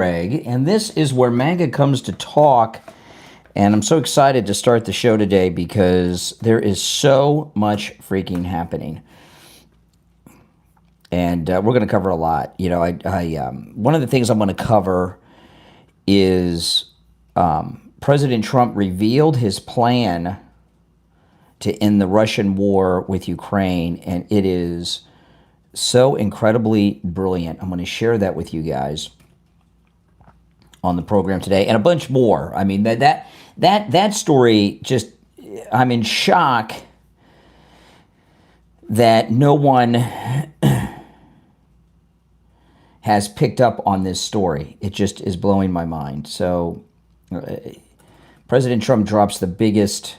Greg, and this is where MAGA comes to talk. And I'm so excited to start the show today because there is so much freaking happening. And we're going to cover a lot. You know, one of the things I'm going to cover is President Trump revealed his plan to end the Russian war with Ukraine, and it is so incredibly brilliant. I'm going to share that with you guys on the program today, and a bunch more. I mean, that story, just, I'm in shock that no one has picked up on this story. It just is blowing my mind. So President Trump drops the biggest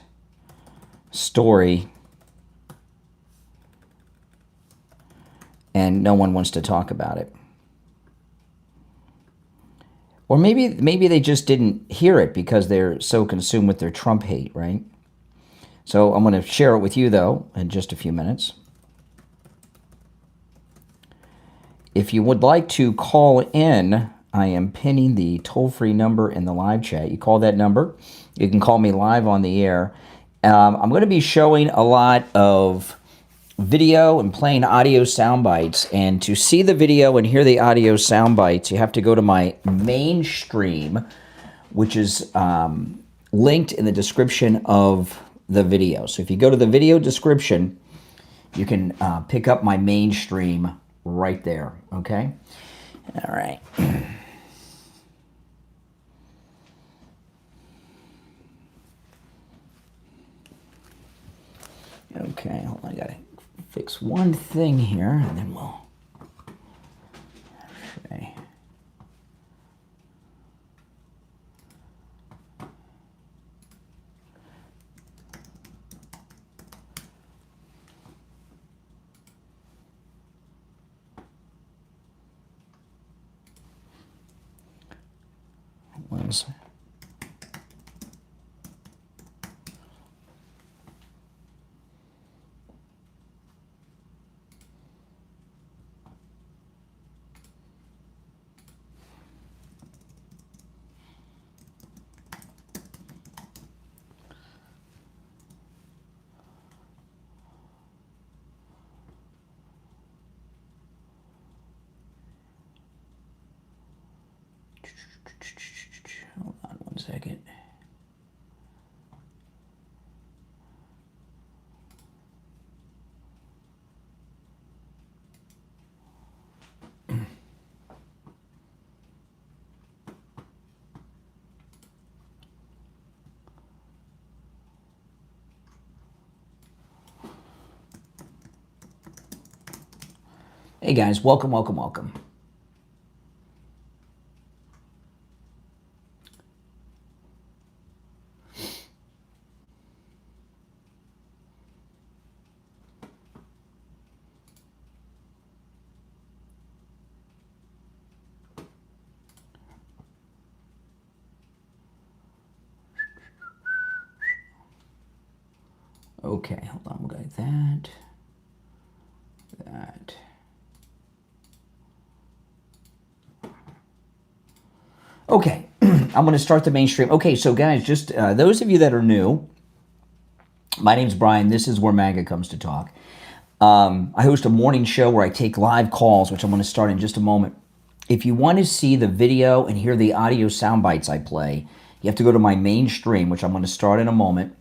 story and no one wants to talk about it. Or maybe they just didn't hear it because they're so consumed with their Trump hate, right? So I'm going to share it with you, though, in just a few minutes. If you would like to call in, I am pinning the toll-free number in the live chat. You call that number. You can call me live on the air. I'm going to be showing a lot of video and playing audio sound bites. And to see the video and hear the audio sound bites, you have to go to my main stream, which is linked in the description of the video. So if you go to the video description, you can pick up my main stream right there, okay? All right. Okay, hold on, I gotta fix one thing here, and then we'll... Okay. Hold on one second. Hey guys, welcome. Okay, hold on, we'll go like that. Okay, I'm going to start the mainstream. Okay, so guys, just those of you that are new, my name's Brian. This is where MAGA comes to talk. I host a morning show where I take live calls, which I'm going to start in just a moment. If you want to see the video and hear the audio sound bites I play, you have to go to my main stream, which I'm going to start in a moment.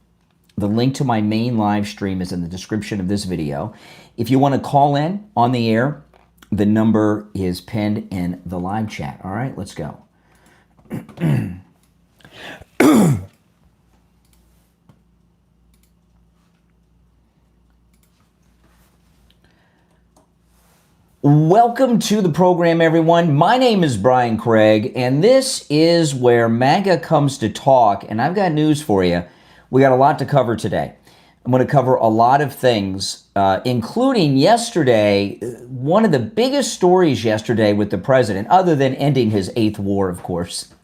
The link to my main live stream is in the description of this video. If you want to call in on the air, the number is pinned in the live chat. All right, let's go. Welcome to the program, everyone. My name is Brian Craig, and this is where MAGA comes to talk, and I've got news for you. We got a lot to cover today. I'm going to cover a lot of things, including yesterday, one of the biggest stories yesterday with the president, other than ending his 8th war, of course.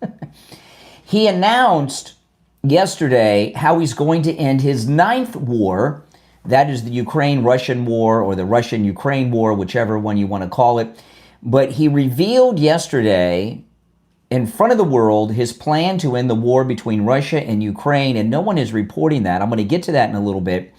He announced yesterday how he's going to end his 9th war. That is the Ukraine-Russian war, or the Russian-Ukraine war, whichever one you want to call it. But he revealed yesterday in front of the world his plan to end the war between Russia and Ukraine, and no one is reporting that. I'm going to get to that in a little bit.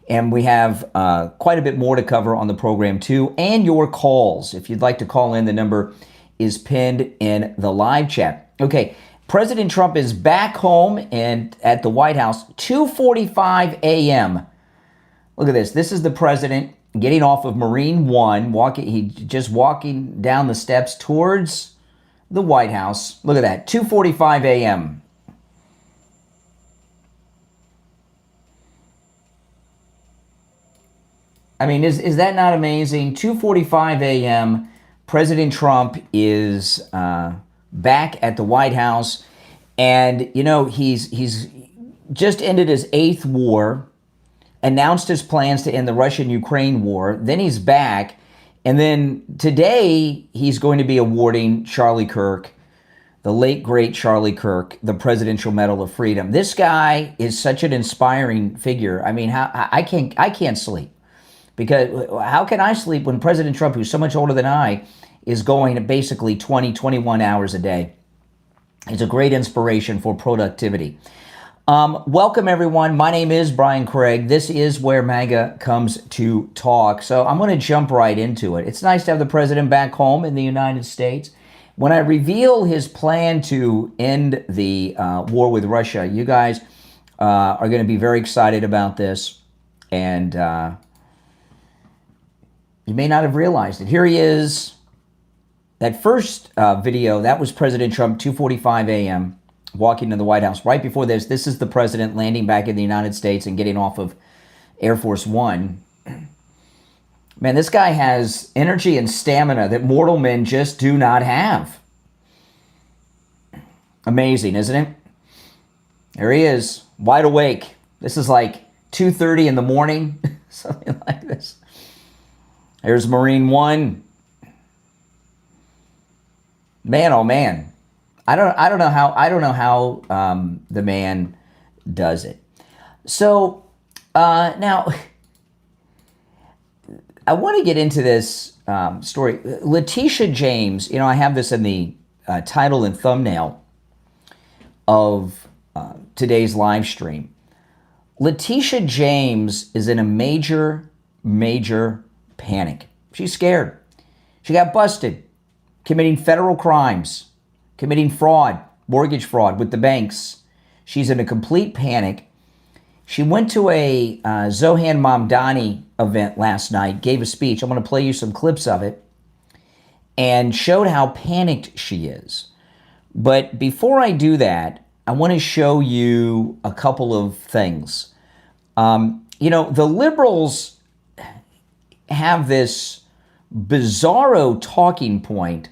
And we have quite a bit more to cover on the program, too, and your calls. If you'd like to call in, the number is pinned in the live chat. Okay, President Trump is back home and at the White House, 2:45 a.m. Look at this. This is the president getting off of Marine One, walking down the steps towards the White House. Look at that, 2:45 a.m. I mean, is that not amazing? 2:45 a.m., President Trump is back at the White House. And, you know, he's just ended his 8th war, announced his plans to end the Russian-Ukraine war. Then he's back. And then today, he's going to be awarding Charlie Kirk, the late, great Charlie Kirk, the Presidential Medal of Freedom. This guy is such an inspiring figure. I mean, I can't sleep. Because how can I sleep when President Trump, who's so much older than I, is going to basically 20, 21 hours a day? It's a great inspiration for productivity. Welcome, everyone. My name is Brian Craig. This is where MAGA comes to talk. So I'm going to jump right into it. It's nice to have the president back home in the United States. When I reveal his plan to end the war with Russia, you guys are going to be very excited about this. And you may not have realized it. Here he is. That first video, that was President Trump, 2:45 a.m., walking to the White House. Right before this is the president landing back in the United States and getting off of Air Force One. Man, this guy has energy and stamina that mortal men just do not have. Amazing, isn't it? There he is, wide awake. This is like 2:30 in the morning, something like this. There's Marine One. Man, oh man, I don't know how the man does it. So now I want to get into this story. Letitia James, you know, I have this in the title and thumbnail of today's live stream. Letitia James is in a major panic. She's scared. She got busted committing federal crimes, committing fraud, mortgage fraud with the banks. She's in a complete panic. She went to a Zohan Mamdani event last night, gave a speech. I'm going to play you some clips of it, and showed how panicked she is. But before I do that, I want to show you a couple of things. You know, the liberals have this bizarro talking point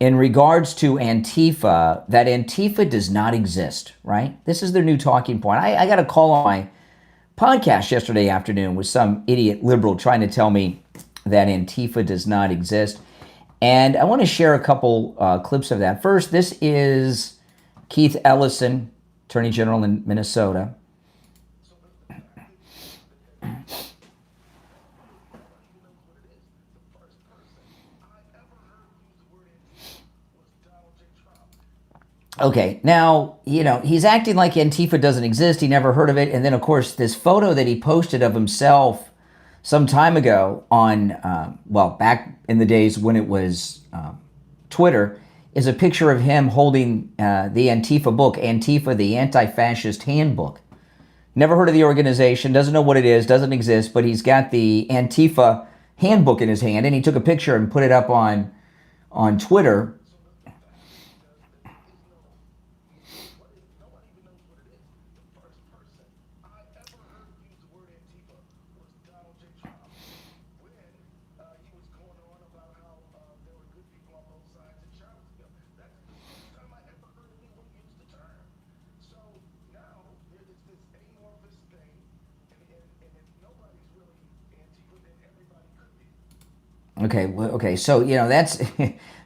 in regards to Antifa, that Antifa does not exist, right? This is their new talking point. I got a call on my podcast yesterday afternoon with some idiot liberal trying to tell me that Antifa does not exist. And I want to share a couple clips of that. First, this is Keith Ellison, Attorney General in Minnesota. Okay, now, you know, he's acting like Antifa doesn't exist. He never heard of it. And then, of course, this photo that he posted of himself some time ago on, well, back in the days when it was Twitter, is a picture of him holding the Antifa book, Antifa, the Anti-Fascist Handbook. Never heard of the organization, doesn't know what it is, doesn't exist, but he's got the Antifa handbook in his hand, and he took a picture and put it up on Twitter. Okay, so, you know, that's,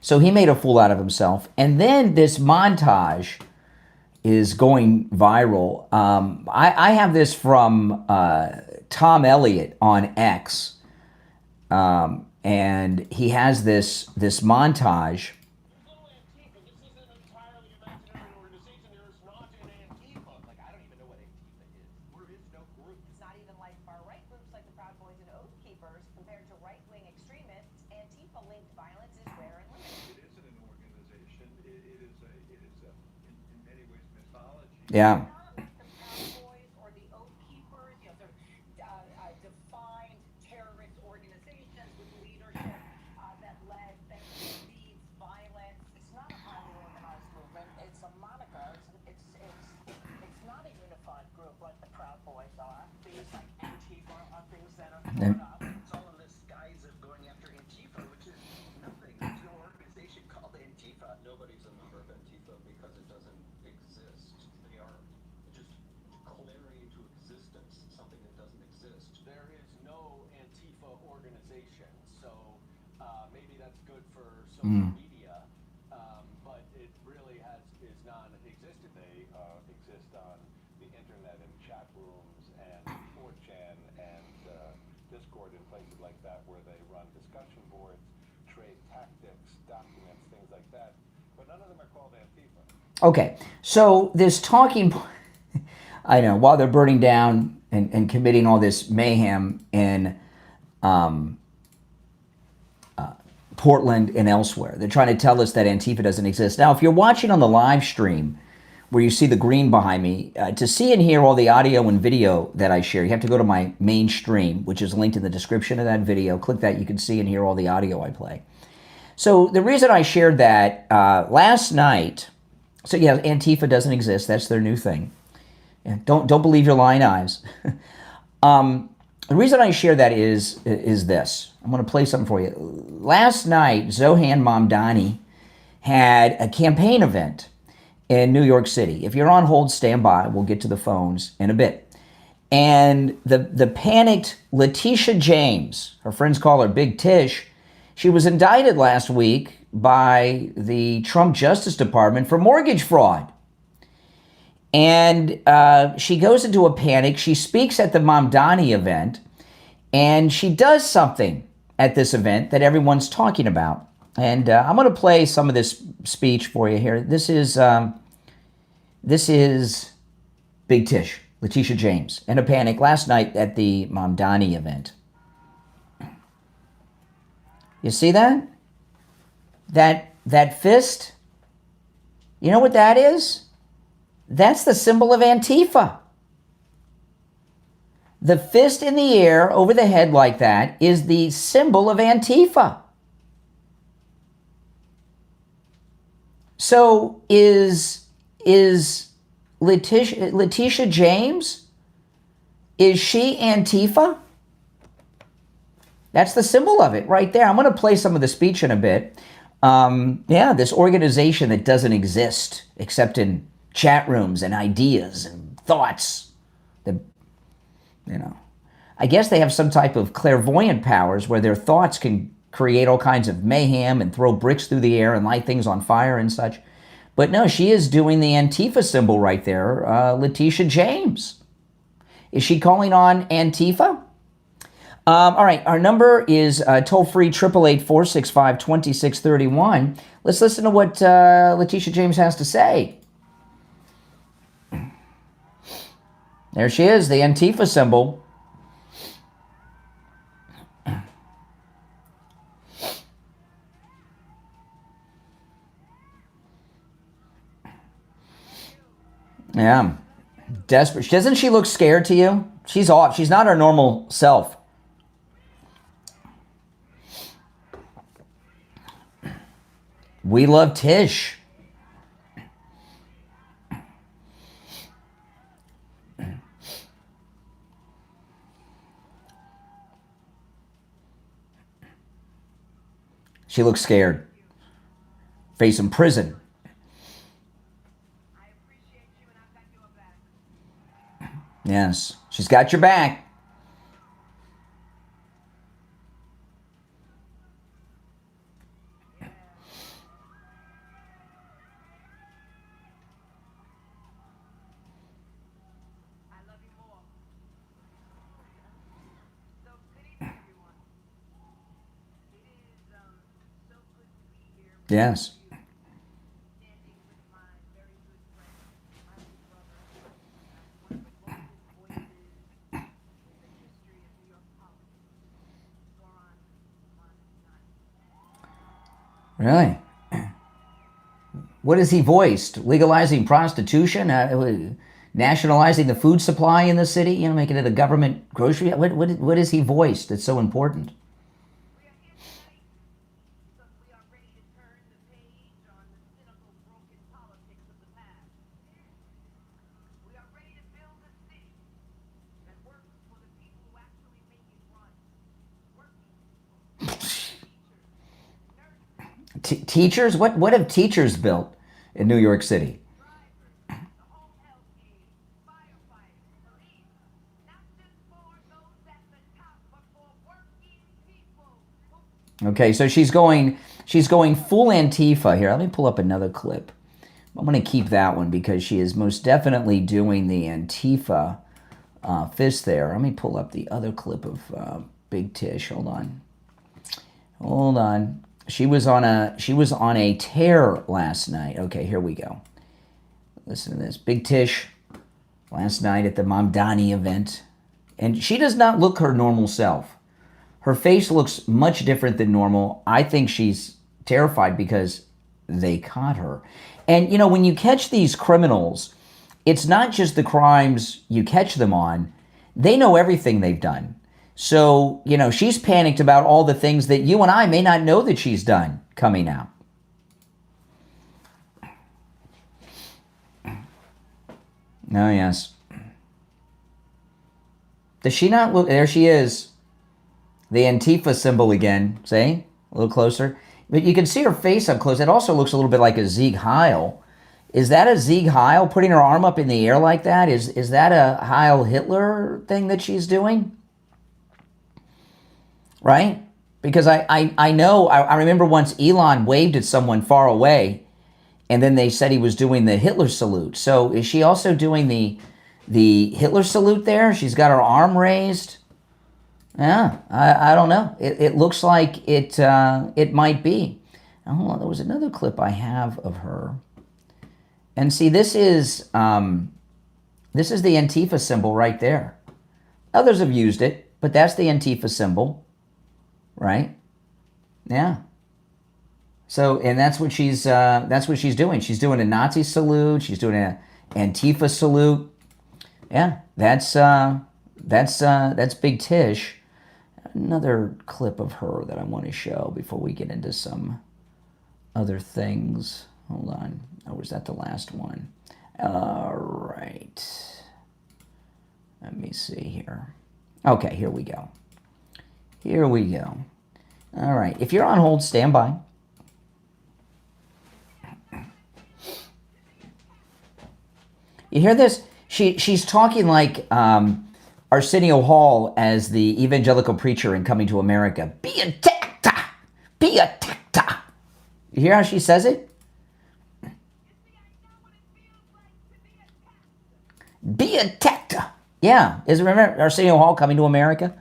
so he made a fool out of himself. And then this montage is going viral. I have this from Tom Elliott on X. And he has this montage. Yeah. And- Mm. Okay, so this talking, I know, while they're burning down and committing all this mayhem in Portland and elsewhere, they're trying to tell us that Antifa doesn't exist. Now, if you're watching on the live stream, where you see the green behind me, to see and hear all the audio and video that I share, you have to go to my main stream, which is linked in the description of that video. Click that, you can see and hear all the audio I play. So the reason I shared that last night, so yeah, Antifa doesn't exist. That's their new thing. And don't believe your lying eyes. The reason I share that is this. I'm going to play something for you. Last night, Zohan Mamdani had a campaign event in New York City. If you're on hold, stand by. We'll get to the phones in a bit. And the panicked Letitia James, her friends call her Big Tish, she was indicted last week by the Trump Justice Department for mortgage fraud. And she goes into a panic. She speaks at the Mamdani event, and she does something at this event that everyone's talking about. And I'm going to play some of this speech for you here. This is Big Tish, Letitia James, in a panic last night at the Mamdani event. You see that? That fist? You know what that is? That's the symbol of Antifa. The fist in the air over the head like that is the symbol of Antifa. So is Letitia James, is she Antifa? That's the symbol of it right there. I'm going to play some of the speech in a bit. Yeah, this organization that doesn't exist except in chat rooms and ideas and thoughts. I guess they have some type of clairvoyant powers where their thoughts can create all kinds of mayhem and throw bricks through the air and light things on fire and such. But no, she is doing the Antifa symbol right there, Letitia James. Is she calling on Antifa? All right, our number is toll-free 888-465-2631. Let's listen to what Letitia James has to say. There she is, the Antifa symbol. Yeah, desperate. Doesn't she look scared to you? She's off. She's not her normal self. We love Tish. She looks scared. Facing prison. Yes, she's got your back. Yes. Really? What has he voiced? Legalizing prostitution? Nationalizing the food supply in the city? You know, making it a government grocery? What has he voiced that's so important? Teachers? What have teachers built in New York City? Okay, so she's going full Antifa here. Let me pull up another clip. I'm going to keep that one because she is most definitely doing the Antifa fist there. Let me pull up the other clip of Big Tish. Hold on. She was on a tear last night. Okay, here we go. Listen to this. Big Tish last night at the Mamdani event. And she does not look her normal self. Her face looks much different than normal. I think she's terrified because they caught her. And, you know, when you catch these criminals, it's not just the crimes you catch them on. They know everything they've done. So, you know, she's panicked about all the things that you and I may not know that she's done coming out. Oh, yes. Does she not look? There she is. The Antifa symbol again. See? A little closer. But you can see her face up close. It also looks a little bit like a Sieg Heil. Is that a Sieg Heil, putting her arm up in the air like that? Is that a Heil Hitler thing that she's doing? Right? Because I know, I remember once Elon waved at someone far away, and then they said he was doing the Hitler salute. So is she also doing the Hitler salute there? She's got her arm raised. Yeah, I don't know. It looks like it might be. Now, hold on, there was another clip I have of her. And see, this is the Antifa symbol right there. Others have used it, but that's the Antifa symbol, right? Yeah. So, and that's what she's doing. She's doing a Nazi salute. She's doing an Antifa salute. Yeah, that's Big Tish. Another clip of her that I want to show before we get into some other things. Hold on. Oh, was that the last one? All right. Let me see here. Okay, here we go. Here we go. All right. If you're on hold, stand by. You hear this? She's talking like Arsenio Hall as the evangelical preacher in Coming to America. Be a tecta! Be a tecta! You hear how she says it? Be a tecta! Yeah. Remember Arsenio Hall Coming to America?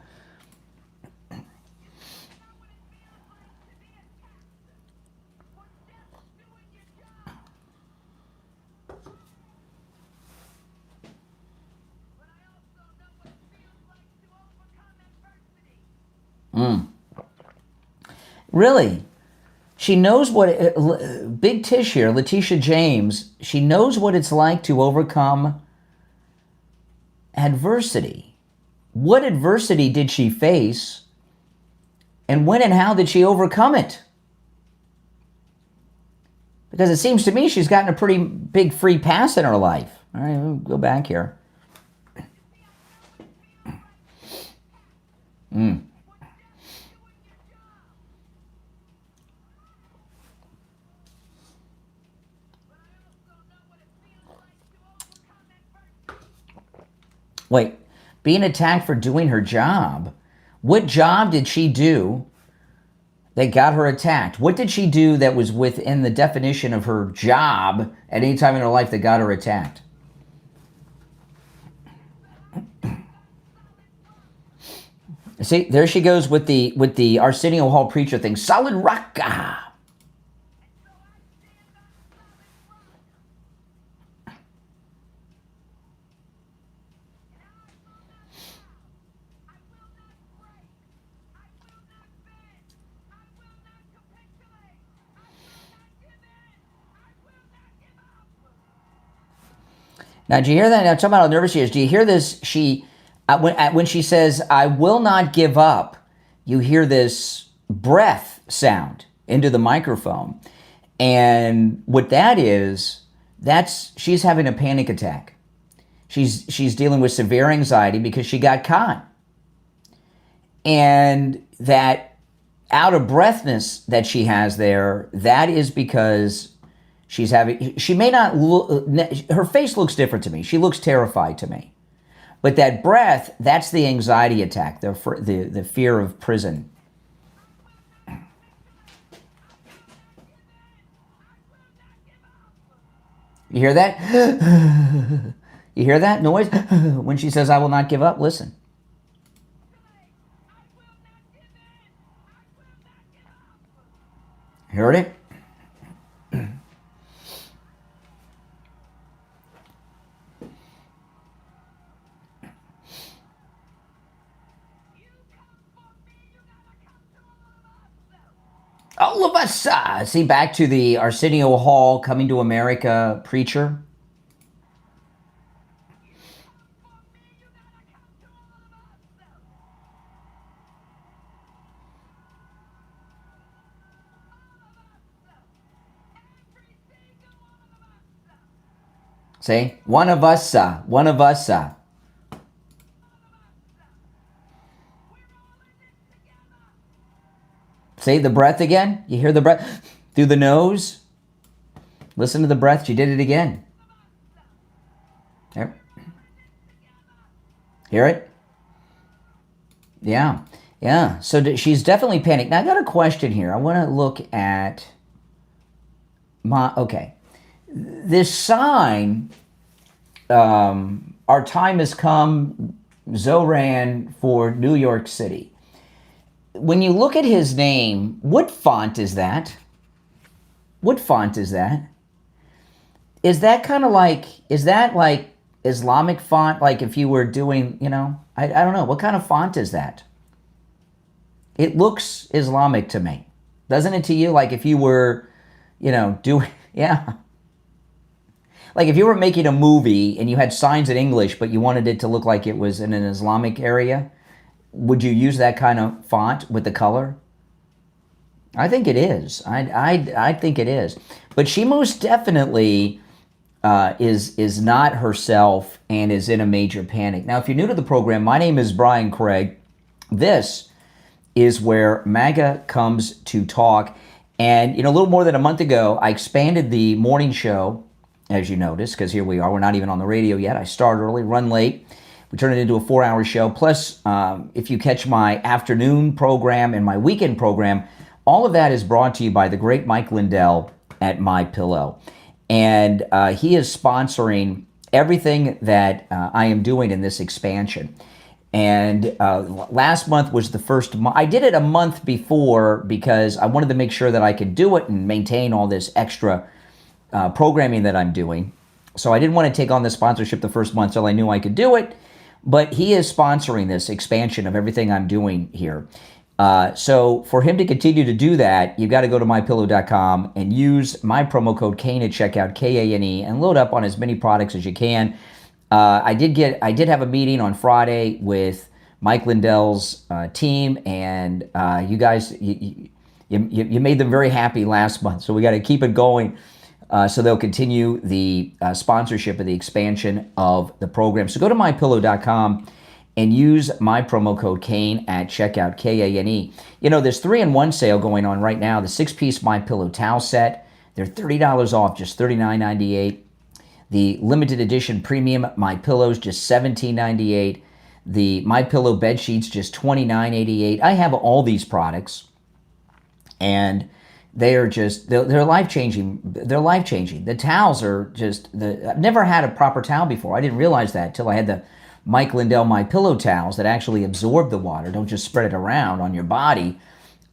Really? She knows what, Big Tish here, Letitia James, she knows what it's like to overcome adversity. What adversity did she face? And when and how did she overcome it? Because it seems to me she's gotten a pretty big free pass in her life. All right, we'll go back here. Wait, being attacked for doing her job? What job did she do that got her attacked? What did she do that was within the definition of her job at any time in her life that got her attacked? See, there she goes with the Arsenio Hall preacher thing. Solid rock. Now, do you hear that? Now, talking about how nervous she is. Do you hear this? When she says, "I will not give up," you hear this breath sound into the microphone. And what that is, she's having a panic attack. She's dealing with severe anxiety because she got caught. And that out of breathness that she has there, that is because she may not look, her face looks different to me. She looks terrified to me. But that breath, that's the anxiety attack, the fear of prison. You hear that? You hear that noise? When she says, "I will not give up," listen. Heard it? All of us, see, back to the Arsenio Hall Coming to America preacher. See, one of us, one of us. See the breath again? You hear the breath through the nose? Listen to the breath. She did it again. There. Hear it? Yeah. Yeah. So she's definitely panicked. Now, I got a question here. I want to look at okay. This sign, our time has come, Zoran for New York City. When you look at his name, what font is that? What font is that? Is that kind of like, is that like Islamic font? Like if you were doing, I don't know. What kind of font is that? It looks Islamic to me. Doesn't it to you? Like if you were, doing, yeah. Like if you were making a movie and you had signs in English, but you wanted it to look like it was in an Islamic area, would you use that kind of font with the color? I think it is. I think it is. But she most definitely is not herself and is in a major panic. Now, if you're new to the program, my name is Brian Craig. This is where MAGA comes to talk. And, a little more than a month ago, I expanded the morning show, as you noticed, because here we are. We're not even on the radio yet. I start early, run late. We turn it into a 4-hour show. Plus, if you catch my afternoon program and my weekend program, all of that is brought to you by the great Mike Lindell at MyPillow. And he is sponsoring everything that I am doing in this expansion. And last month was the first month. I did it a month before because I wanted to make sure that I could do it and maintain all this extra programming that I'm doing. So I didn't want to take on the sponsorship the first month until I knew I could do it. But he is sponsoring this expansion of everything I'm doing here. So for him to continue to do that, you've got to go to mypillow.com and use my promo code Kane at checkout, Kane, and load up on as many products as you can. I did have a meeting on Friday with Mike Lindell's team, and you guys, you made them very happy last month. So we got to keep it going. So they'll continue the sponsorship of the expansion of the program. So go to mypillow.com and use my promo code Kane at checkout, Kane. There's 3-in-1 sale going on right now. The 6-piece MyPillow towel set, they're $30 off, just $39.98. The limited edition premium MyPillows, just $17.98. The MyPillow bed sheets, just $29.88. I have all these products, and they're life-changing. They're life-changing. The towels are just, I've never had a proper towel before. I didn't realize that until I had the Mike Lindell MyPillow towels that actually absorb the water. Don't just spread it around on your body.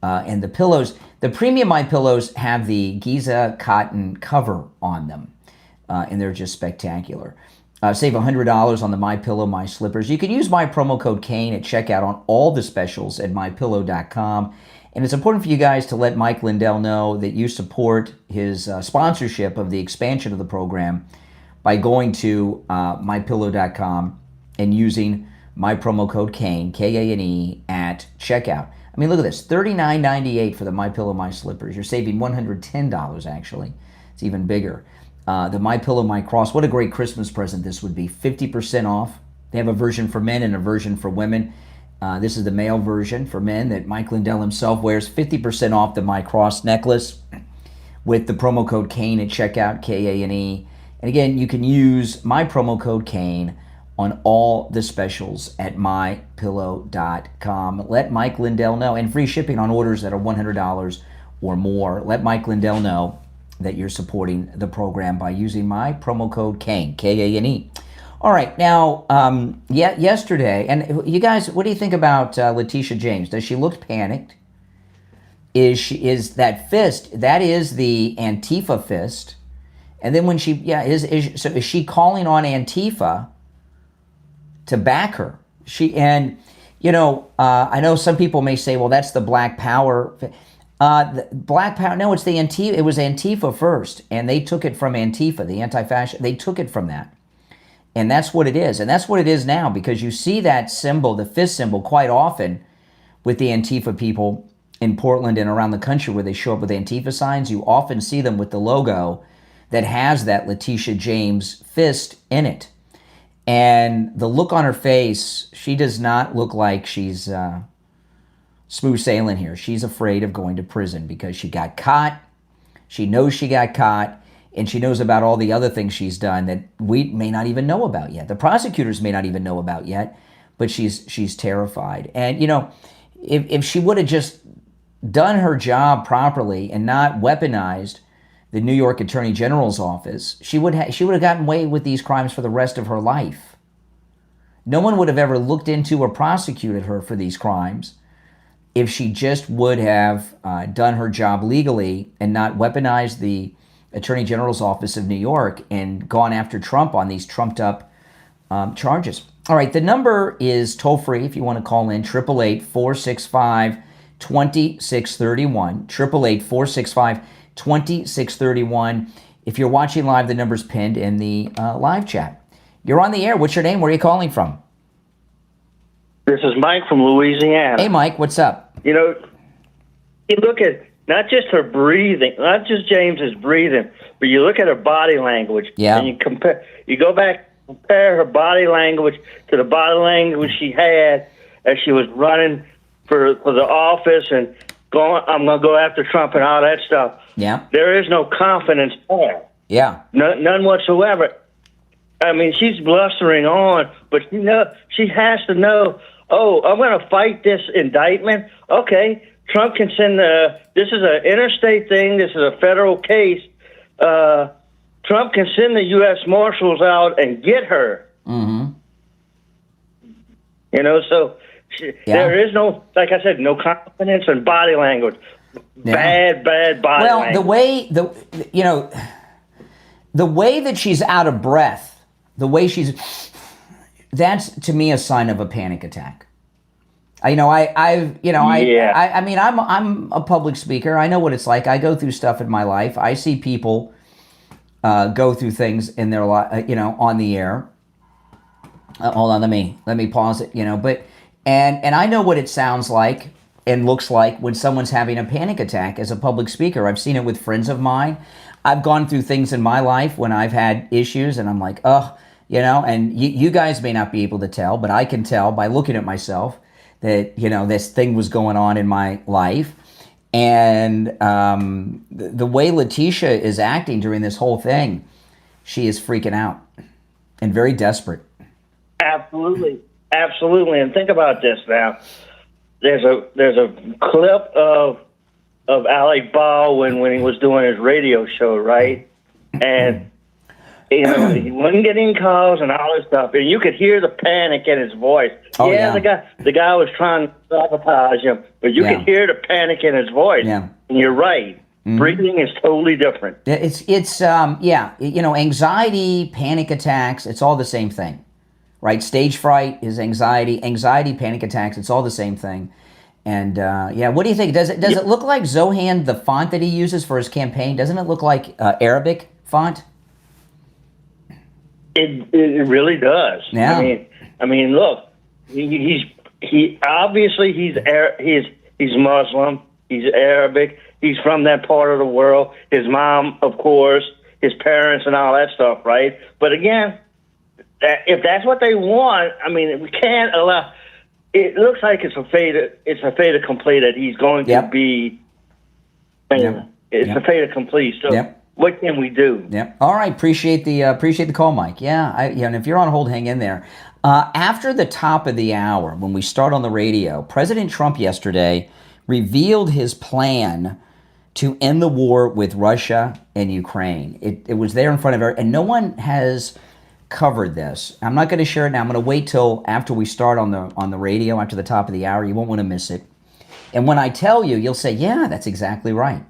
And the pillows, the premium MyPillows have the Giza cotton cover on them. And they're just spectacular. Save $100 on the MyPillow, My Slippers. You can use my promo code Kane at checkout on all the specials at mypillow.com. And it's important for you guys to let Mike Lindell know that you support his sponsorship of the expansion of the program by going to mypillow.com and using my promo code Kane, Kane, at checkout. I mean, look at this, $39.98 for the MyPillow My Slippers. You're saving $110, actually. It's even bigger. The MyPillow My Cross, what a great Christmas present this would be. 50% off. They have a version for men and a version for women. This is the male version for men that Mike Lindell himself wears. 50% off the My Cross necklace with the promo code Kane at checkout, Kane. And again, you can use my promo code Kane on all the specials at mypillow.com. Let Mike Lindell know, and free shipping on orders that are $100 or more. Let Mike Lindell know that you're supporting the program by using my promo code Kane, Kane. All right, now, yesterday, and you guys, what do you think about Letitia James? Does she look panicked? Is that fist, that is the Antifa fist, and then when she, is she calling on Antifa to back her? I know some people may say, well, that's the Black Power. The Black Power, no, it's the Antifa. It was Antifa first, and they took it from Antifa, the anti-fascist. They took it from that, and that's what it is, and that's what it is now, because you see that symbol, the fist symbol, quite often with the Antifa people in Portland and around the country where they show up with Antifa signs. You often see them with the logo that has that Letitia James fist in it. And the look on her face, she does not look like she's smooth sailing here. She's afraid of going to prison because she got caught. She knows she got caught, and she knows about all the other things she's done that we may not even know about yet. The prosecutors may not even know about yet, but she's terrified. And, if she would have just done her job properly and not weaponized the New York Attorney General's office, she would have gotten away with these crimes for the rest of her life. No one would have ever looked into or prosecuted her for these crimes if she just would have done her job legally and not weaponized the Attorney General's office of New York and gone after Trump on these trumped up charges. All right, the number is toll free if you want to call in, 888-465-2631, 888-465-2631. If you're watching live, the number's pinned in the live chat. You're on the air. What's your name? Where are you calling from? This is Mike from Louisiana. Hey, Mike, what's up? You look at not just her breathing, not just James's breathing, but you look at her body language. Yeah. And you go back, compare her body language to the body language she had as she was running for the office and I'm going to go after Trump and all that stuff. Yeah. There is no confidence there. Yeah. None whatsoever. I mean, she's blustering on, but she has to know, I'm going to fight this indictment. Okay, Trump can send this is an interstate thing. This is a federal case. Trump can send the U.S. Marshals out and get her. Mm-hmm. So there is no, like I said, no confidence in body language. Yeah. Bad body language. Well, the way that she's out of breath, that's to me a sign of a panic attack. I'm a public speaker. I know what it's like. I go through stuff in my life. I see people go through things in their life, on the air. Hold on, let me pause it. And I know what it sounds like and looks like when someone's having a panic attack as a public speaker. I've seen it with friends of mine. I've gone through things in my life when I've had issues, and I'm like, and you guys may not be able to tell, but I can tell by looking at myself that, this thing was going on in my life. And the way Letitia is acting during this whole thing, she is freaking out and very desperate. Absolutely. And think about this now. There's a clip of Alec Baldwin when he was doing his radio show, right? And he wasn't getting calls and all this stuff, and you could hear the panic in his voice. The guy was trying to sabotage him, but you could hear the panic in his voice. Yeah. And you're right. Mm-hmm. Breathing is totally different. It's anxiety, panic attacks, it's all the same thing. Right? Stage fright is anxiety, panic attacks, it's all the same thing. And what do you think? Does it look like Zohan, the font that he uses for his campaign? Doesn't it look like Arabic font? It really does. Yeah. I mean, look, he obviously he's Muslim. He's Arabic. He's from that part of the world. His mom, of course, his parents, and all that stuff, right? But again, if that's what they want, I mean, we can't allow. It looks like it's a fait accompli that he's going to be. It's a fait accompli. So what can we do? Yep. All right. Appreciate the call, Mike. Yeah. And if you're on hold, hang in there. After the top of the hour, when we start on the radio, President Trump yesterday revealed his plan to end the war with Russia and Ukraine. It was there in front of her, and no one has covered this. I'm not going to share it now. I'm going to wait till after we start on the radio, after the top of the hour. You won't want to miss it. And when I tell you, you'll say, yeah, that's exactly right.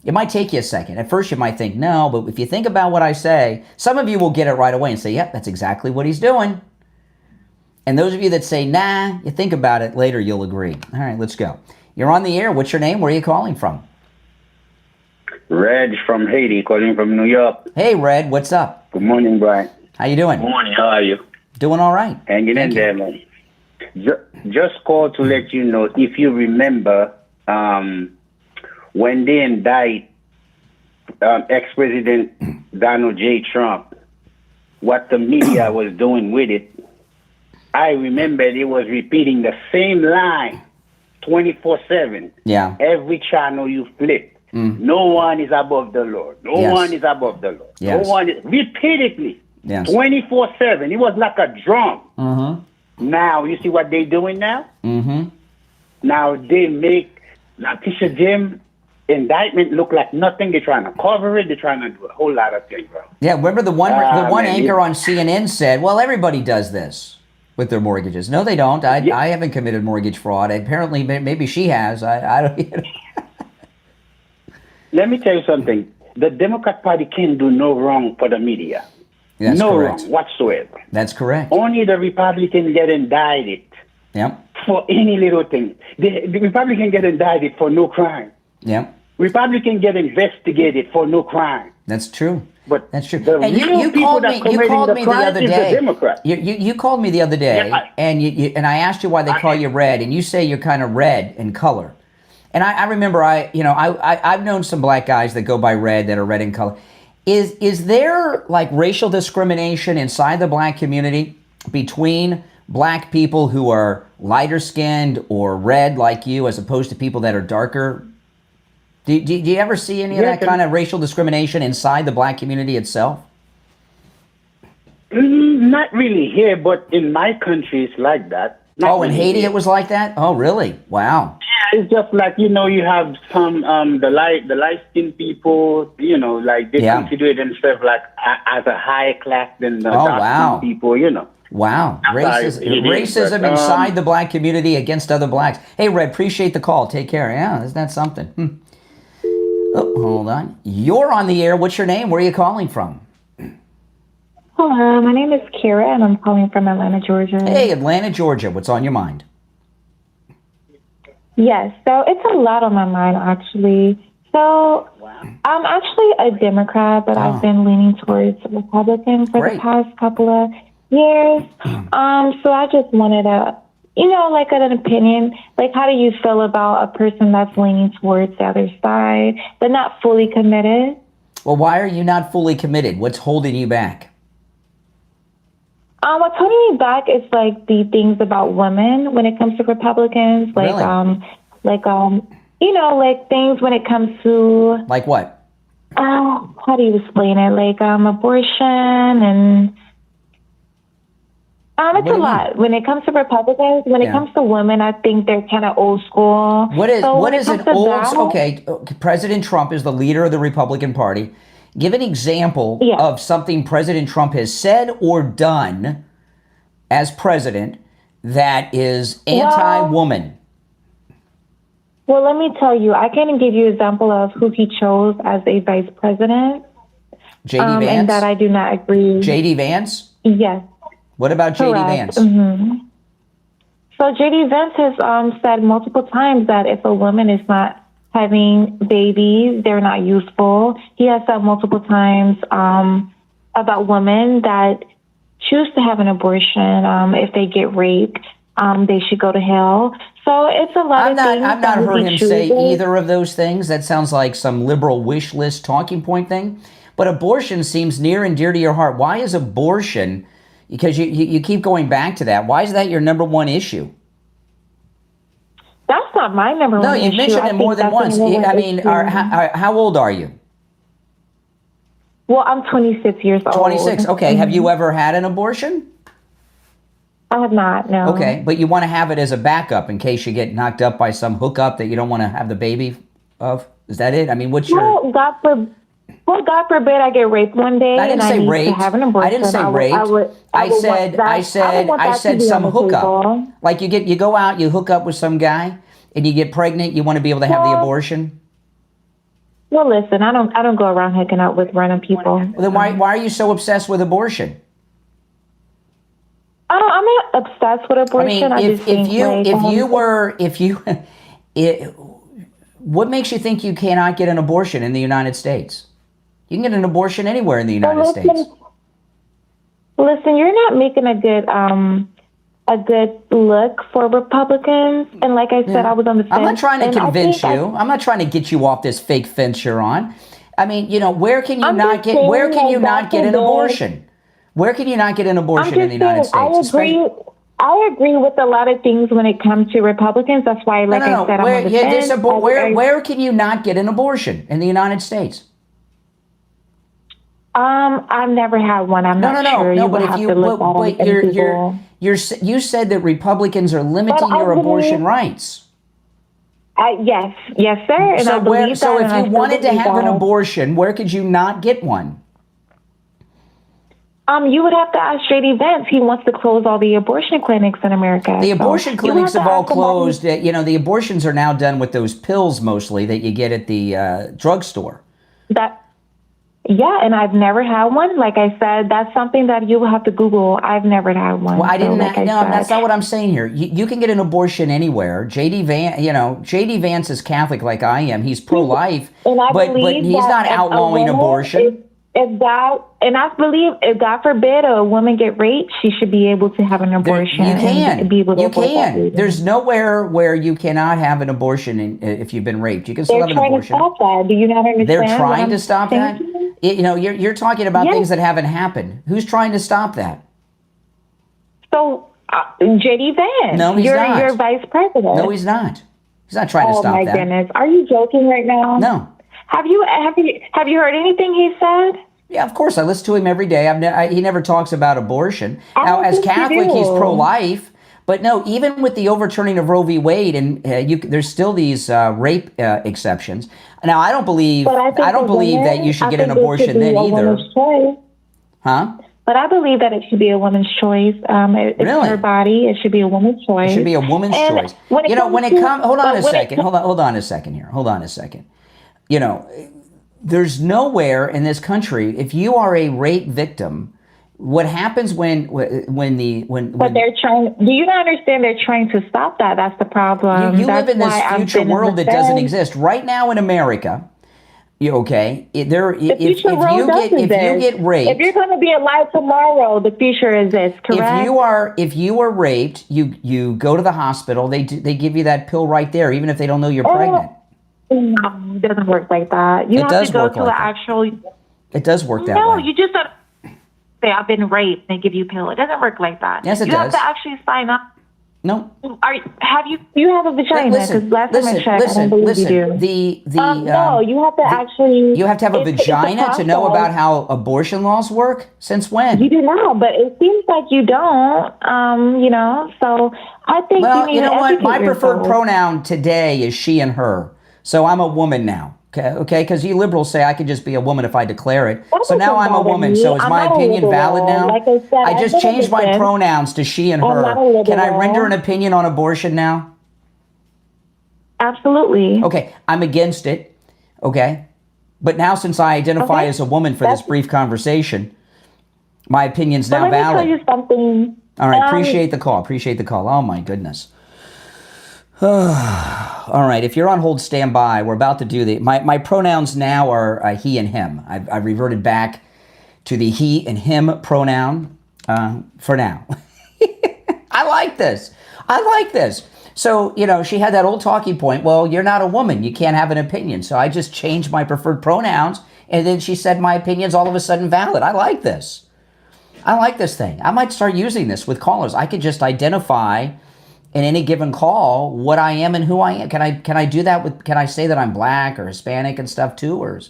It might take you a second. At first, you might think, no, but if you think about what I say, some of you will get it right away and say, yep, that's exactly what he's doing. And those of you that say, nah, you think about it later, you'll agree. All right, let's go. You're on the air. What's your name? Where are you calling from? Reg from Haiti, calling from New York. Hey, Red, what's up? Good morning, Brian. How you doing? Good morning. How are you? Doing all right. Hanging in there, man. Just call to let you know, if you remember, when they indict ex-President Donald J. Trump, what the media was doing with it, I remember they was repeating the same line 24/7. Yeah. Every channel you flip. No one is above the Lord. No one is above the Lord. Yes. No one is repeatedly. Yes. 24/7. It was like a drum. Mm-hmm. Now you see what they're doing now? Mm-hmm. Now they make Letitia Jim indictment look like nothing. They're trying to cover it. They're trying to do a whole lot of things, bro. Yeah, remember the one anchor on CNN said, well, everybody does this with their mortgages. No, they don't. I haven't committed mortgage fraud. Apparently, maybe she has. I don't. Let me tell you something. The Democrat Party can do no wrong for the media. That's no correct. wrong whatsoever. That's correct. Only the Republican get indicted Yep. for any little thing. The Republican get indicted for no crime. Yep. Republican get investigated for no crime. That's true. But that's true. And you called me the other day. Democrat. You called me the other day, and and I asked you why they call you red, and you say you're kind of red in color. And I remember I've known some black guys that go by red, that are red in color. Is there like racial discrimination inside the black community between black people who are lighter skinned or red like you, as opposed to people that are darker? Do you ever see any of that kind of racial discrimination inside the black community itself? Not really here, but in my country it's like that. In Haiti it was like that? Oh, really? Wow. Yeah, it's just like, you have some the light skinned people, like they consider themselves like as a higher class than the dark skinned people, Wow. Racism inside the black community against other blacks. Hey, Red, appreciate the call. Take care. Yeah, isn't that something? Oh, hold on. You're on the air. What's your name? Where are you calling from? Hello, my name is Kira, and I'm calling from Atlanta, Georgia. Hey, Atlanta, Georgia. What's on your mind? Yes, so it's a lot on my mind, actually. So I'm actually a Democrat, but I've been leaning towards Republican for the past couple of years. So I just wanted to, like an opinion. Like, how do you feel about a person that's leaning towards the other side, but not fully committed? Well, why are you not fully committed? What's holding you back? What's holding me back is like the things about women when it comes to Republicans, like really? Like things when it comes to like what? How do you explain it? Like abortion and it's a lot when it comes to Republicans. When it comes to women, I think they're kind of old school. What is an old? President Trump is the leader of the Republican Party. Give an example of something President Trump has said or done as president that is anti-woman. Well, let me tell you, I can give you an example of who he chose as a vice president. J.D. Vance? And that I do not agree. J.D. Vance? Yes. What about J.D. Vance? Mm-hmm. So J.D. Vance has said multiple times that if a woman is not having babies, they're not useful. He has said multiple times about women that choose to have an abortion. If they get raped, they should go to hell. So it's a lot of things. I've not heard him say either of those things. That sounds like some liberal wish list talking point thing. But abortion seems near and dear to your heart. Why is abortion? Because you keep going back to that. Why is that your number one issue? That's not my number one issue. No, you've mentioned it more than once. I mean, how old are you? Well, I'm 26 years old. 26. Okay. Have you ever had an abortion? I have not, no. Okay, but you want to have it as a backup in case you get knocked up by some hookup that you don't want to have the baby of? Is that it? I mean, what's your... Well, God forbid I get raped one day. I didn't say raped. To have an abortion. I didn't say raped. I said some hookup. Like you go out, you hook up with some guy, and you get pregnant. You want to be able to have the abortion. Well, listen, I don't go around hooking up with random people. Well, then why are you so obsessed with abortion? I'm not obsessed with abortion. I mean, what makes you think you cannot get an abortion in the United States? You can get an abortion anywhere in the United States. Listen, you're not making a good look for Republicans. And like I said, I was on the fence. I'm not trying to convince you. I'm not trying to get you off this fake fence you're on. I mean, where can you not get an abortion? Where can you not get an abortion in the United States? I agree with a lot of things when it comes to Republicans. That's why, I said, I'm on the fence. Where can you not get an abortion in the United States? I've never had one. I'm not sure. No, but you said that Republicans are limiting your abortion rights. Yes, sir. And so if you wanted to have an abortion, where could you not get one? You would have to ask JD Vance. He wants to close all the abortion clinics in America. The abortion clinics have all closed. The abortions are now done with those pills mostly that you get at the drugstore. And I've never had one. Like I said, that's something that you will have to Google. I've never had one. Well, that's not what I'm saying here. You can get an abortion anywhere. JD Vance is Catholic like I am. He's pro-life, but he's not outlawing abortion. If God forbid a woman get raped, she should be able to have an abortion. You can. There's nowhere where you cannot have an abortion if you've been raped. You can still have an abortion. They're trying to stop that. Do you not understand? They're trying to stop that? You're talking about things that haven't happened. Who's trying to stop that? So, JD Vance. No, he's not. You're vice president. No, he's not. He's not trying to stop that. Oh, my goodness. Are you joking right now? No. Have you heard anything he said? Yeah, of course. I listen to him every day. He never talks about abortion. Now, as Catholic, he's pro-life. But no, even with the overturning of Roe v. Wade, and there's still these rape exceptions. Now, I don't believe that you should get an abortion then either. Huh? But I believe that it should be a woman's choice. It's her body. It should be a woman's choice. It should be a woman's choice. Hold on a second. There's nowhere in this country, if you are a rape victim, what happens when they're trying? Do you not understand? They're trying to stop that. That's the problem. You live in this future world that doesn't exist right now in America. If you get raped, if you're going to be alive tomorrow, the future is this. Correct. If you are raped, you go to the hospital. They give you that pill right there, even if they don't know you're pregnant. No, it doesn't work like that. You have to go to the actual. It does work that way. No, you just say I've been raped. They give you a pill. It doesn't work like that. Yes, it does. You have to actually sign up. No. You have a vagina? Because last time I checked, I don't believe you do. No, you have to actually. You have to have a vagina to know about how abortion laws work. Since when? You do not, but it seems like you don't. So I think. Well, you know what? My preferred pronoun today is she and her. So I'm a woman now. Okay, because you liberals say I could just be a woman if I declare it. So now I'm a woman. So is my opinion valid now? Like I said, I just changed my pronouns to she and her. Can I render an opinion on abortion now? Absolutely. Okay, I'm against it. Okay, but now since I identify as a woman for this brief conversation, my opinion's now valid. Let me tell you something. All right, appreciate the call. Oh my goodness. All right, if you're on hold, stand by. We're about to do my pronouns now are he and him. I've reverted back to the he and him pronoun for now. I like this. I like this. So, she had that old talking point. Well, you're not a woman. You can't have an opinion. So I just changed my preferred pronouns. And then she said my opinion's all of a sudden valid. I like this. I like this thing. I might start using this with callers. I could just identify in any given call what I am and who I am. Can I do that can I say that I'm black or Hispanic and stuff too? Or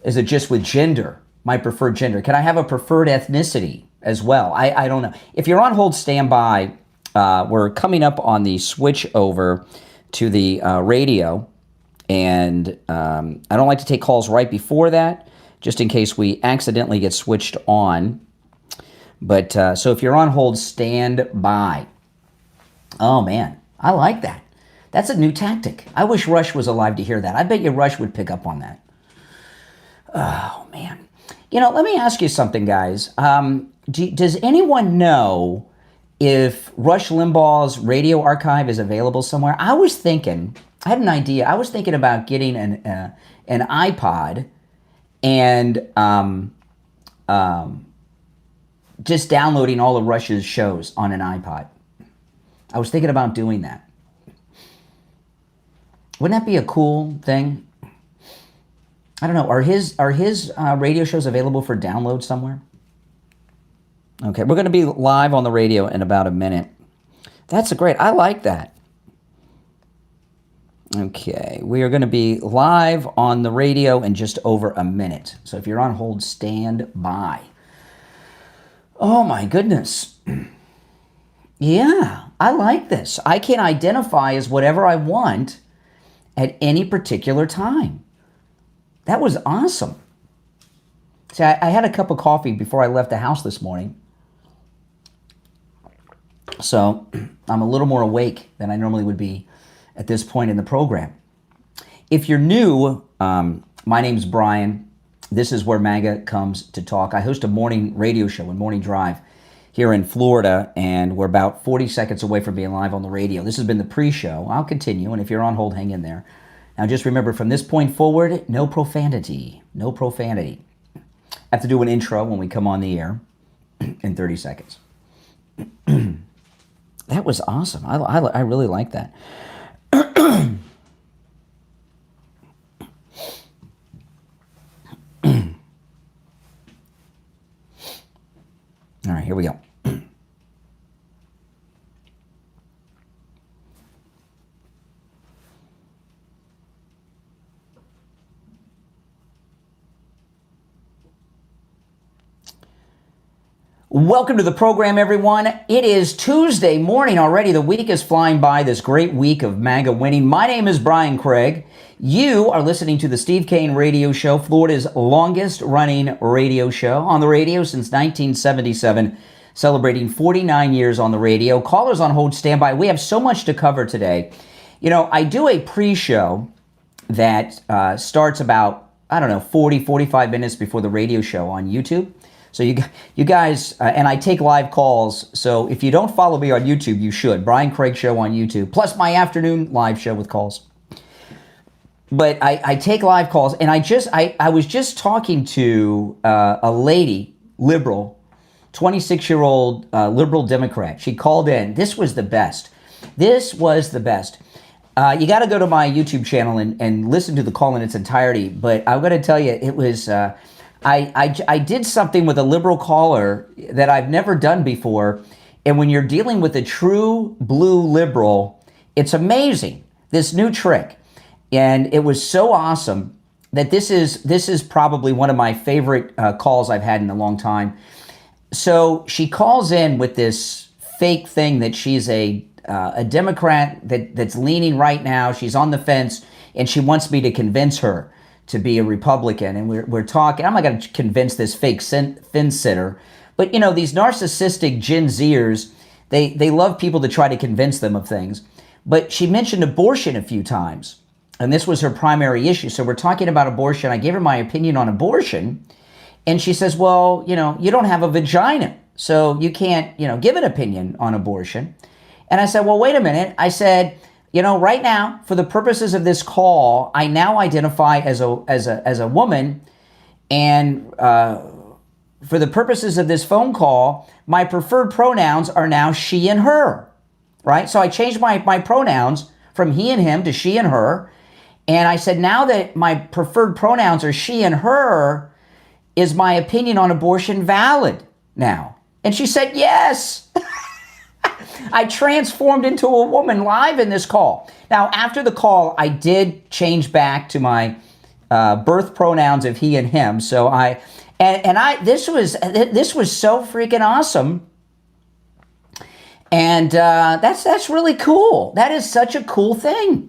is it just with gender, my preferred gender? Can I have a preferred ethnicity as well? I don't know. If you're on hold, stand by. We're coming up on the switch over to the radio. And I don't like to take calls right before that, just in case we accidentally get switched on. But so if you're on hold, stand by. Oh, man, I like that. That's a new tactic. I wish Rush was alive to hear that. I bet you Rush would pick up on that. Oh, man. Let me ask you something, guys. Does anyone know if Rush Limbaugh's radio archive is available somewhere? I had an idea. I was thinking about getting an iPod and just downloading all of Rush's shows on an iPod. I was thinking about doing that. Wouldn't that be a cool thing? I don't know. Are his radio shows available for download somewhere? Okay, we're going to be live on the radio in about a minute. That's great. I like that. Okay, we are going to be live on the radio in just over a minute. So if you're on hold, stand by. Oh my goodness. Yeah, I like this. I can identify as whatever I want at any particular time. That was awesome. See, I had a cup of coffee before I left the house this morning. So I'm a little more awake than I normally would be at this point in the program. If you're new, my name's Brian. This is where MAGA comes to talk. I host a morning radio show and morning drive here in Florida, and we're about 40 seconds away from being live on the radio. This has been the pre-show. I'll continue, and if you're on hold, hang in there. Now just remember, from this point forward, no profanity. No profanity. I have to do an intro when we come on the air in 30 seconds. That was awesome. I really like that. All right, here we go. Welcome to the program, everyone. It is Tuesday morning already. The week is flying by, this great week of MAGA winning. My name is Brian Craig. You are listening to the Steve Kane Radio Show, Florida's longest running radio show, on the radio since 1977, celebrating 49 years on the radio. Callers on hold, stand by. We have so much to cover today. I do a pre-show that starts about, 40, 45 minutes before the radio show on YouTube. So you guys, and I take live calls, so if you don't follow me on YouTube, you should. Brian Craig Show on YouTube, plus my afternoon live show with calls. But I take live calls, and I was just talking to a lady, liberal, 26-year-old liberal Democrat. She called in. This was the best. This was the best. You got to go to my YouTube channel and listen to the call in its entirety, but I'm going to tell you, it was... I did something with a liberal caller that I've never done before. And when you're dealing with a true blue liberal, it's amazing, this new trick. And it was so awesome that this is probably one of my favorite calls I've had in a long time. So she calls in with this fake thing that she's a Democrat that's leaning right now. She's on the fence, and she wants me to convince her to be a Republican. And we're talking, I'm not going to convince this fake fence sitter, but these narcissistic Gen Zers, they love people to try to convince them of things. But she mentioned abortion a few times, and this was her primary issue. So we're talking about abortion. I gave her my opinion on abortion, and she says, well, you don't have a vagina, so you can't, give an opinion on abortion. And I said, well, wait a minute. I said, right now, for the purposes of this call, I now identify as a woman, and for the purposes of this phone call, my preferred pronouns are now she and her, right? So I changed my pronouns from he and him to she and her. And I said, now that my preferred pronouns are she and her, is my opinion on abortion valid now? And she said, yes. I transformed into a woman live in this call. Now, after the call, I did change back to my birth pronouns of he and him. So this was so freaking awesome. And that's really cool. That is such a cool thing.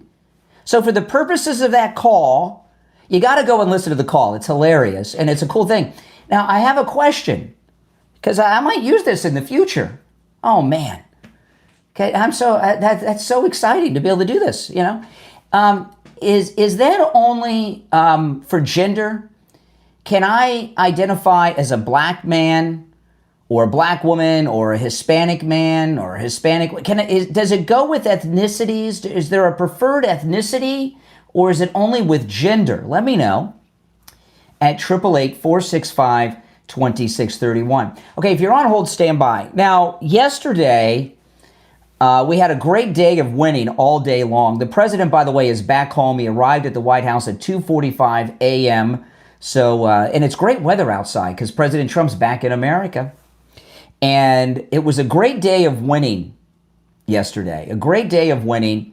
So for the purposes of that call, you got to go and listen to the call. It's hilarious, and it's a cool thing. Now, I have a question, because I might use this in the future. Oh, man. Okay, that's so exciting to be able to do this, you know. Is that only for gender? Can I identify as a black man or a black woman or a Hispanic man or a Hispanic? Does it go with ethnicities? Is there a preferred ethnicity, or is it only with gender? Let me know at 888-465-2631. Okay, if you're on hold, stand by. Now, yesterday, we had a great day of winning all day long. The president, by the way, is back home. He arrived at the White House at 2:45 a.m. So, and it's great weather outside because President Trump's back in America. And it was a great day of winning yesterday, a great day of winning.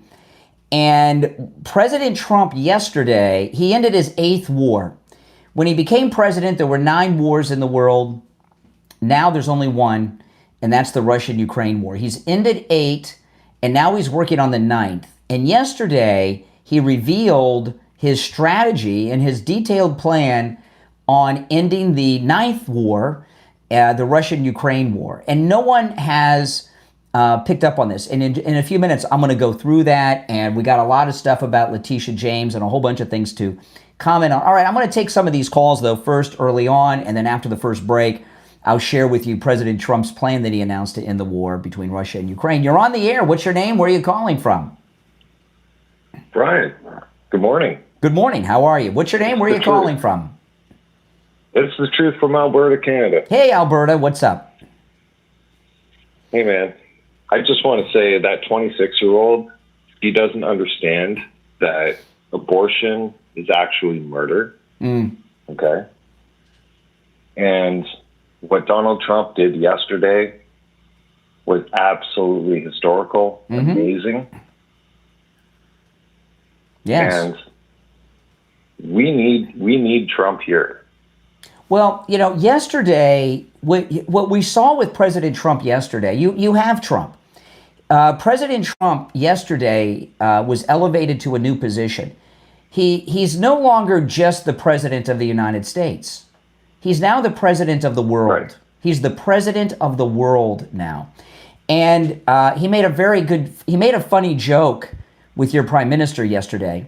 And President Trump yesterday, he ended his 8th war. When he became president, there were 9 wars in the world. Now there's only one, and that's the Russian-Ukraine war. He's ended 8, and now he's working on the 9th. And yesterday, he revealed his strategy and his detailed plan on ending the 9th war, the Russian-Ukraine war. And no one has picked up on this. And in a few minutes, I'm going to go through that. And we got a lot of stuff about Letitia James and a whole bunch of things to comment on. All right, I'm going to take some of these calls, though, first early on. And then after the first break, I'll share with you President Trump's plan that he announced to end the war between Russia and Ukraine. You're on the air. What's your name? Where are you calling from? Brian, good morning. Good morning. How are you? What's your name? Where are you calling from? It's the truth from Alberta, Canada. Hey, Alberta. What's up? Hey, man. I just want to say that 26-year-old, he doesn't understand that abortion is actually murder. Okay? And what Donald Trump did yesterday was absolutely historical, amazing. Yes. And we need Trump here. Well, you know, yesterday, what we saw with President Trump yesterday, you have Trump. President Trump yesterday was elevated to a new position. He's no longer just the president of the United States. He's now the president of the world. Right. He's the president of the world now. And he made a funny joke with your prime minister yesterday,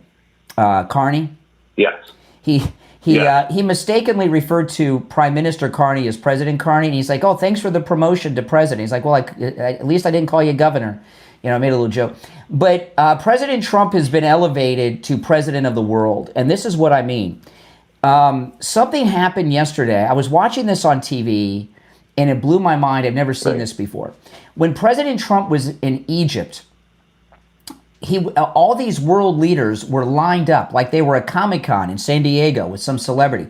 Carney. Yes. He mistakenly referred to Prime Minister Carney as President Carney, and he's like, "Oh, thanks for the promotion to president." He's like, "Well, at least I didn't call you governor." You know, I made a little joke. But President Trump has been elevated to president of the world, and this is what I mean. Something happened yesterday. I was watching this on TV, and it blew my mind. I've never seen this before. When President Trump was in Egypt, all these world leaders were lined up like they were at Comic-Con in San Diego with some celebrity.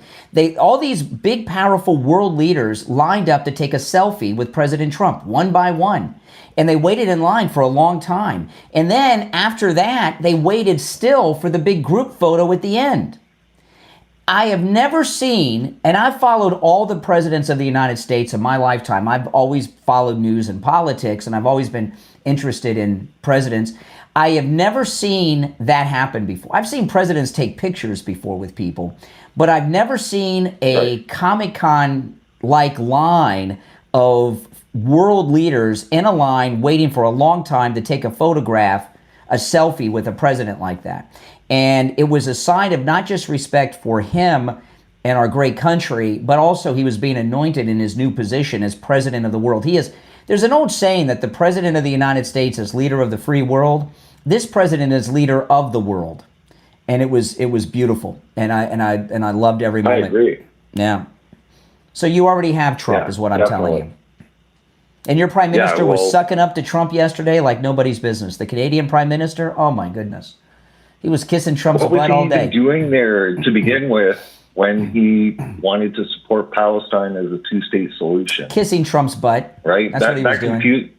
All these big, powerful world leaders lined up to take a selfie with President Trump, one by one. And they waited in line for a long time. And then after that, they waited still for the big group photo at the end. I have never seen, and I've followed all the presidents of the United States in my lifetime. I've always followed news and politics, and I've always been interested in presidents. I have never seen that happen before. I've seen presidents take pictures before with people, but I've never seen a Comic-Con-like line of world leaders in a line waiting for a long time to take a photograph, a selfie with a president like that. And it was a sign of not just respect for him and our great country, but also he was being anointed in his new position as president of the world. There's an old saying that the president of the United States is leader of the free world. This president is leader of the world, and it was beautiful, and I loved every moment. I agree. Yeah. So you already have Trump, is what I'm telling you. And your prime minister was sucking up to Trump yesterday like nobody's business. The Canadian prime minister, oh my goodness. He was kissing Trump's butt all day. What was he even doing there to begin with when he wanted to support Palestine as a two-state solution? Kissing Trump's butt. Right? That's what he was doing.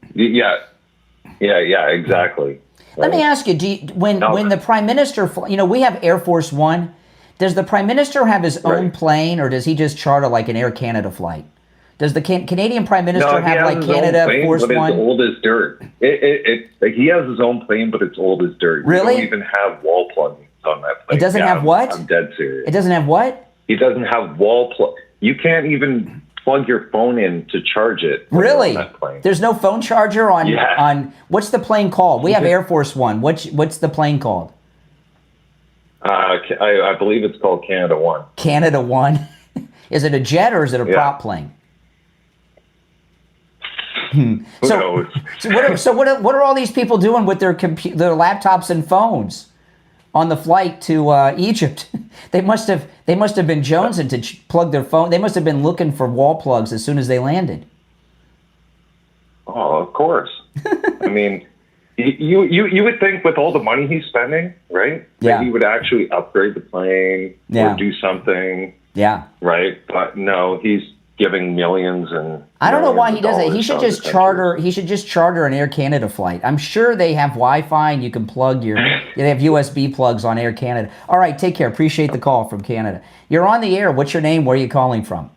Yeah, exactly. Let me ask you, when the prime minister, we have Air Force One, does the prime minister have his own plane, or does he just charter like an Air Canada flight? Does the Canadian prime minister have like Canada Force One? But it's old as dirt. He has his own plane, but it's old as dirt. Really? You don't even have wall plugs on that plane. It doesn't have what? I'm dead serious. It doesn't have what? He doesn't have wall plug. You can't even plug your phone in to charge it. Really? On that plane. There's no phone charger on what's the plane called? We have Air Force One. What's the plane called? I believe it's called Canada One. Canada One. Is it a jet or is it a prop plane? So what are all these people doing with their laptops and phones on the flight to Egypt? They must have been jonesing to plug their phone. They must have been looking for wall plugs as soon as they landed. Oh, of course. I mean, you would think with all the money he's spending, right? Yeah. That he would actually upgrade the plane or do something. Yeah. Right, but no, he's giving millions and I don't know why he does it. He should just charter an Air Canada flight. I'm sure they have Wi-Fi and you can plug they have USB plugs on Air Canada. All right, take care. Appreciate the call from Canada. You're on the air. What's your name? Where are you calling from?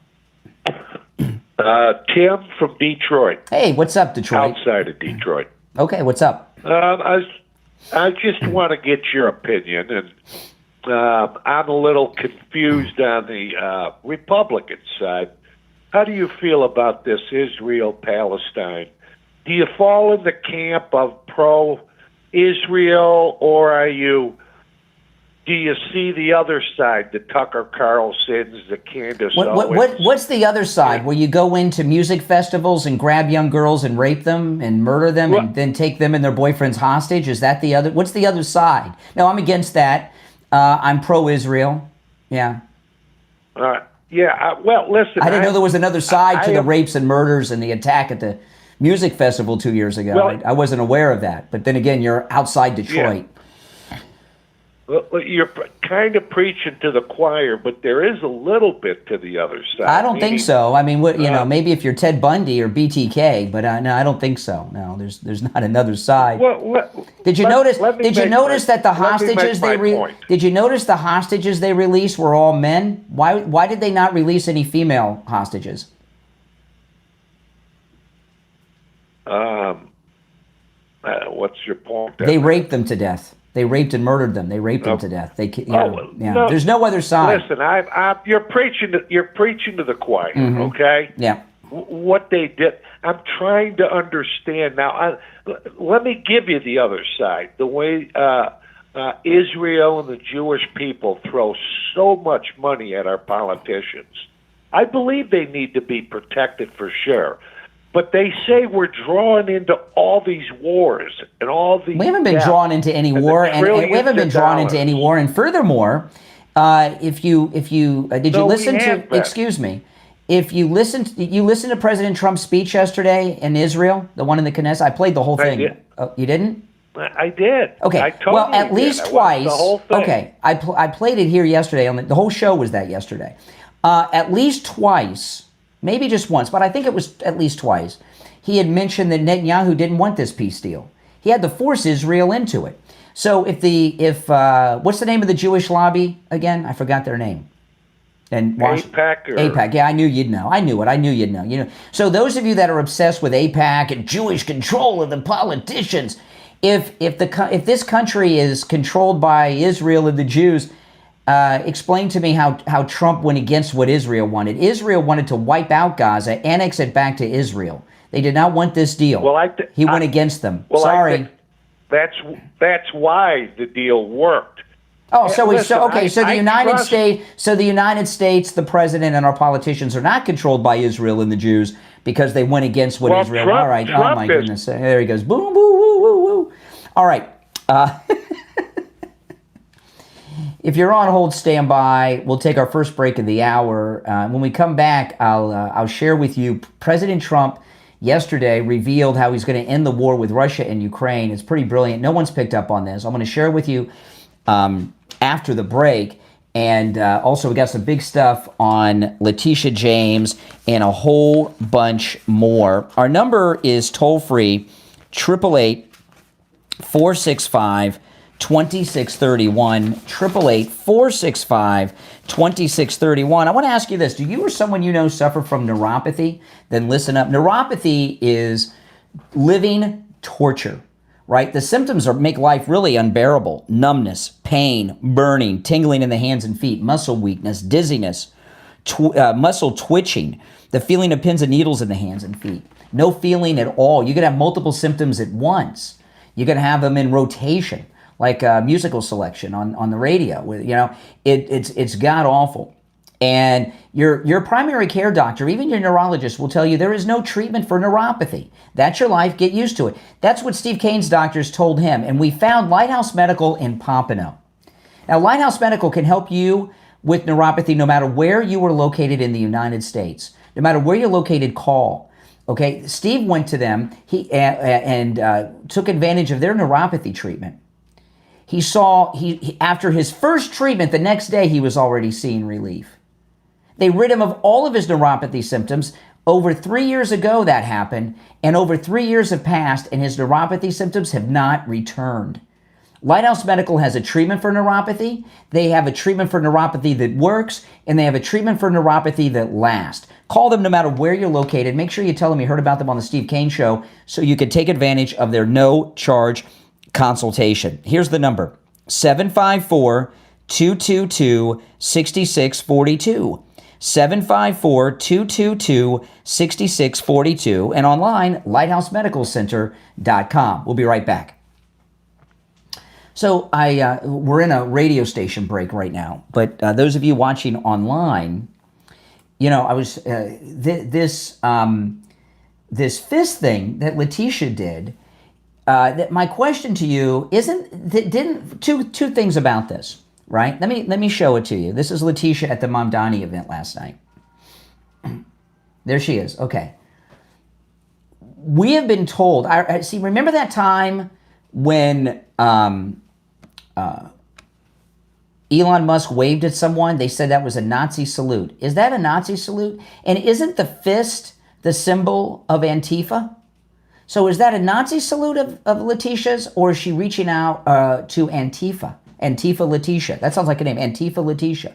Tim from Detroit. Hey, what's up, Detroit? Outside of Detroit. Okay, what's up? I just want to get your opinion, and I'm a little confused on the Republican side. How do you feel about this Israel-Palestine? Do you fall in the camp of pro-Israel, or do you see the other side, the Tucker Carlsons, the Candace Owens? What's the other side, where you go into music festivals and grab young girls and rape them and murder them and then take them and their boyfriends hostage? Is that the other? What's the other side? No, I'm against that. I'm pro-Israel. Yeah. Well, listen. I didn't know there was another side to the rapes and murders and the attack at the music festival 2 years ago. Well, I wasn't aware of that. But then again, you're outside Detroit. Yeah. Well, you're kind of preaching to the choir, but there is a little bit to the other side. I don't think so. I mean, maybe if you're Ted Bundy or BTK, but no, I don't think so. No, there's not another side. Did you notice that the hostages Did you notice the hostages they released were all men? Why did they not release any female hostages? What's your point? They raped them to death. They raped and murdered them. They raped them to death. No, there's no other side. Listen, you're preaching to the choir, okay? Yeah. What they did, I'm trying to understand now. Let me give you the other side. The way Israel and the Jewish people throw so much money at our politicians. I believe they need to be protected for sure. But they say we're drawn into all these wars and all these. We haven't been drawn into any war, and we haven't been drawn into any war. And furthermore, if you listen to President Trump's speech yesterday in Israel, the one in the Knesset, I played the whole thing. You didn't? I did. Okay. At least twice. The whole thing. Okay. I played it here yesterday. The whole show was that yesterday. At least twice. Maybe just once, but I think it was at least twice. He had mentioned that Netanyahu didn't want this peace deal. He had to force Israel into it. So if what's the name of the Jewish lobby again? I forgot their name. And AIPAC. AIPAC. Yeah, I knew you'd know. I knew it. I knew you'd know. So those of you that are obsessed with AIPAC and Jewish control of the politicians, if this country is controlled by Israel and the Jews. Explain to me how Trump went against what Israel wanted. Israel wanted to wipe out Gaza, annex it back to Israel. They did not want this deal. He went against them. Sorry. That's why the deal worked. Oh, so the United States, the president, and our politicians are not controlled by Israel and the Jews because they went against what Israel. Trump, all right. Trump oh my goodness. There he goes. Boom, boom, woo, woo, woo. All right. If you're on hold, stand by. We'll take our first break of the hour. When we come back, I'll share with you President Trump yesterday revealed how he's going to end the war with Russia and Ukraine. It's pretty brilliant. No one's picked up on this. I'm going to share with you after the break. And also, we got some big stuff on Letitia James and a whole bunch more. Our number is toll-free, 888-465-2631, 888-465-2631. I want to ask you this. Do you or someone you know suffer from neuropathy? Then listen up. Neuropathy is living torture, right? The symptoms make life really unbearable. Numbness, pain, burning, tingling in the hands and feet, muscle weakness, dizziness, muscle twitching, the feeling of pins and needles in the hands and feet. No feeling at all. You could have multiple symptoms at once. You can have them in rotation, like musical selection on the radio. It's god awful. And your primary care doctor, even your neurologist, will tell you there is no treatment for neuropathy. That's your life. Get used to it. That's what Steve Kane's doctors told him. And we found Lighthouse Medical in Pompano. Now, Lighthouse Medical can help you with neuropathy no matter where you are located in the United States. No matter where you're located, call. Okay, Steve went to them and took advantage of their neuropathy treatment. He after his first treatment, the next day he was already seeing relief. They rid him of all of his neuropathy symptoms. Over 3 years ago that happened, and over 3 years have passed, and his neuropathy symptoms have not returned. Lighthouse Medical has a treatment for neuropathy. They have a treatment for neuropathy that works, and they have a treatment for neuropathy that lasts. Call them no matter where you're located. Make sure you tell them you heard about them on the Steve Kane Show so you can take advantage of their no-charge consultation. Here's the number, 754-222-6642. 754-222-6642, and online, lighthousemedicalcenter.com. We'll be right back. So we're in a radio station break right now, but those of you watching online, I was this fist thing that Letitia did. That my question to you two things about this. Right? Let me show it to you. This is Letitia at the Mamdani event last night. There she is. Okay. We have been told. I see. Remember that time when Elon Musk waved at someone? They said that was a Nazi salute. Is that a Nazi salute? And isn't the fist the symbol of Antifa? So is that a Nazi salute of Letitia's, or is she reaching out to Antifa? Antifa Letitia. That sounds like a name. Antifa Letitia.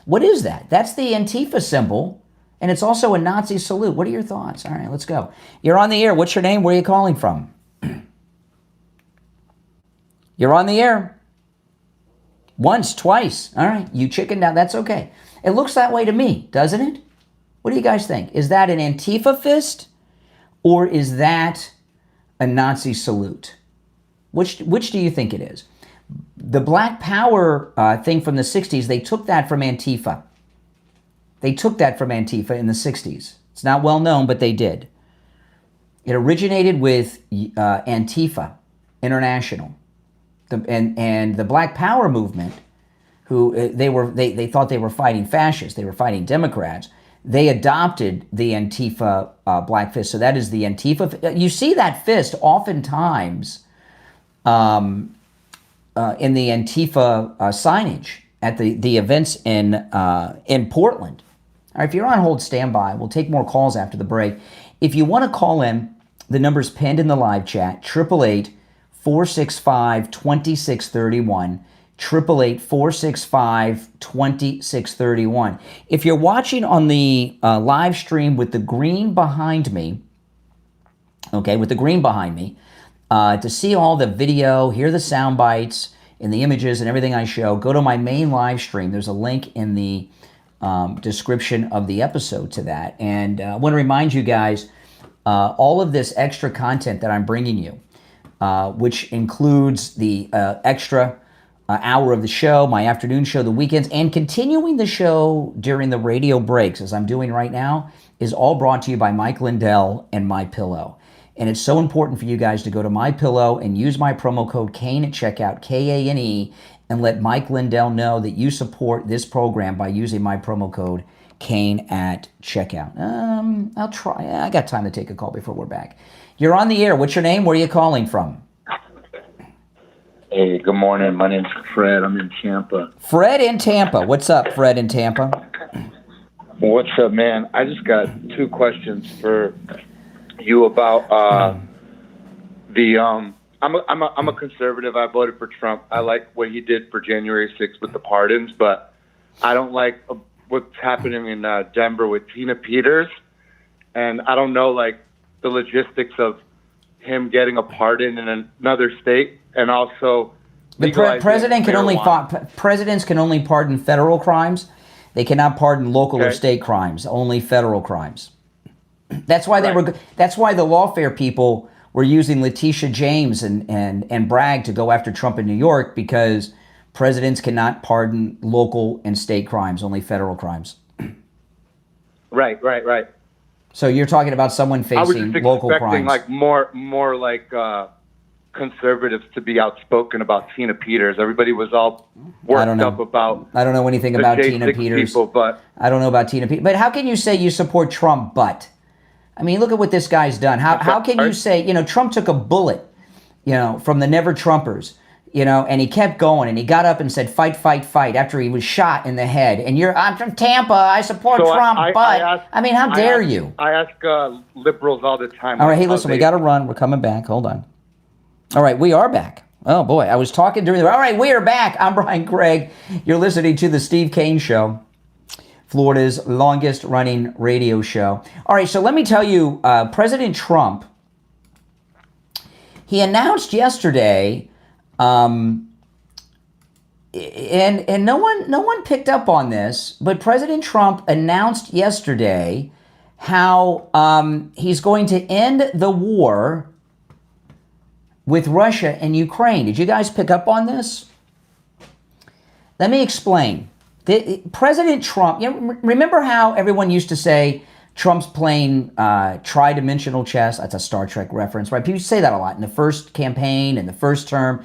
What is that? That's the Antifa symbol, and it's also a Nazi salute. What are your thoughts? All right, let's go. You're on the air. What's your name? Where are you calling from? You're on the air. Once, twice. All right, you chickened out. That's okay. It looks that way to me, doesn't it? What do you guys think? Is that an Antifa fist, or is that a Nazi salute? Which do you think it is? The Black Power thing from the 60s, they took that from Antifa. They took that from Antifa in the 60s. It's not well known, but they did. It originated with Antifa International. And the Black Power movement, who they thought they were fighting fascists, they were fighting Democrats. They adopted the Antifa black fist. So that is the Antifa. You see that fist oftentimes in the Antifa signage at the events in Portland. All right, if you're on hold, stand by. We'll take more calls after the break. If you want to call in, the number's pinned in the live chat, 888-465-2631, 888-465-2631. If you're watching on the live stream with the green behind me, to see all the video, hear the sound bites and the images and everything I show, go to my main live stream. There's a link in the description of the episode to that. And I want to remind you guys, all of this extra content that I'm bringing you, which includes the extra hour of the show, my afternoon show, the weekends, and continuing the show during the radio breaks, as I'm doing right now, is all brought to you by Mike Lindell and MyPillow. And it's so important for you guys to go to MyPillow and use my promo code Kane at checkout, Kane, and let Mike Lindell know that you support this program by using my promo code Kane at checkout. I'll try. I got time to take a call before we're back. You're on the air. What's your name? Where are you calling from? Hey, good morning. My name's Fred. I'm in Tampa. Fred in Tampa. What's up, Fred in Tampa? What's up, man? I just got 2 questions for you about I'm a conservative. I voted for Trump. I like what he did for January 6th with the pardons, but I don't like what's happening in Denver with Tina Peters, and I don't know like the logistics of him getting a pardon in another state, and also the president can presidents can only pardon federal crimes. They cannot pardon local or state crimes. Only federal crimes. That's why That's why the lawfare people were using Letitia James and Bragg to go after Trump in New York, because presidents cannot pardon local and state crimes, only federal crimes. Right. So you're talking about someone facing local crimes. I was just expecting like more like conservatives to be outspoken about Tina Peters. Everybody was all worked up about. I don't know anything about Tina Peters. I don't know about Tina Peters. But how can you say you support Trump? But I mean, look at what this guy's done. How can you say, Trump took a bullet, from the Never Trumpers, and he kept going, and he got up and said, fight, fight, fight, after he was shot in the head. And I'm from Tampa, I support Trump, how dare you? I ask liberals all the time. All right, hey, listen, we got to run. We're coming back. Hold on. All right, we are back. Oh, boy, I was talking during the... All right, we are back. I'm Brian Craig. You're listening to The Steve Kane Show, Florida's longest-running radio show. All right, so let me tell you, President Trump, he announced yesterday... and no one picked up on this, but President Trump announced yesterday how he's going to end the war with Russia and Ukraine. Did you guys pick up on this? Let me explain. President Trump, remember how everyone used to say Trump's playing tri-dimensional chess? That's a Star Trek reference, right? People say that a lot in the first campaign, in the first term.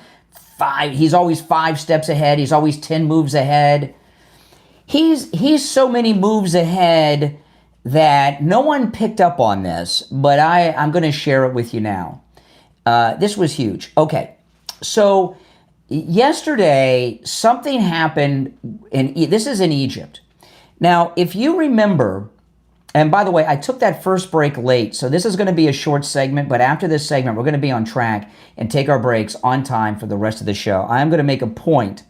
He's always 5 steps ahead. He's always 10 moves ahead. He's so many moves ahead that no one picked up on this, but I'm going to share it with you now. This was huge. Okay, so yesterday something happened, this is in Egypt. Now, if you remember, and by the way, I took that first break late, so this is going to be a short segment, but after this segment, we're going to be on track and take our breaks on time for the rest of the show. I'm going to make a point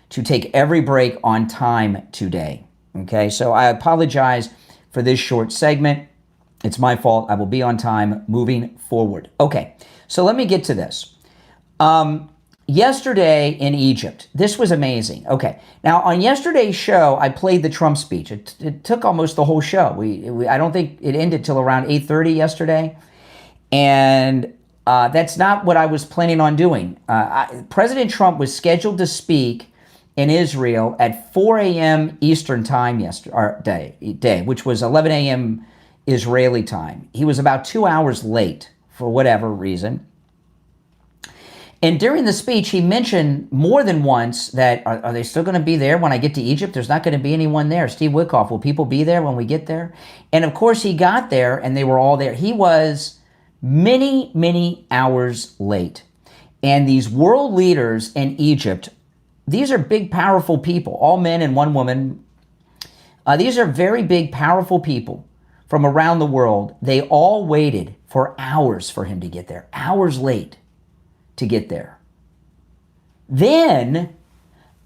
to take every break on time today, okay? So I apologize for this short segment. It's my fault. I will be on time moving forward. Okay, so let me get to this. Yesterday in Egypt, this was amazing. Okay, now on yesterday's show, I played the Trump speech. It took almost the whole show. I don't think it ended till around 8:30 yesterday, and that's not what I was planning on doing. President Trump was scheduled to speak in Israel at 4 a.m. Eastern time yesterday, which was 11 a.m. Israeli time. He was about 2 hours late for whatever reason. And during the speech, he mentioned more than once that, are they still going to be there when I get to Egypt? There's not going to be anyone there. Steve Witkoff, will people be there when we get there? And of course, he got there and they were all there. He was many, many hours late. And these world leaders in Egypt, these are big, powerful people, all men and one woman. These are very big, powerful people from around the world. They all waited for hours for him to get there, hours late to get there. Then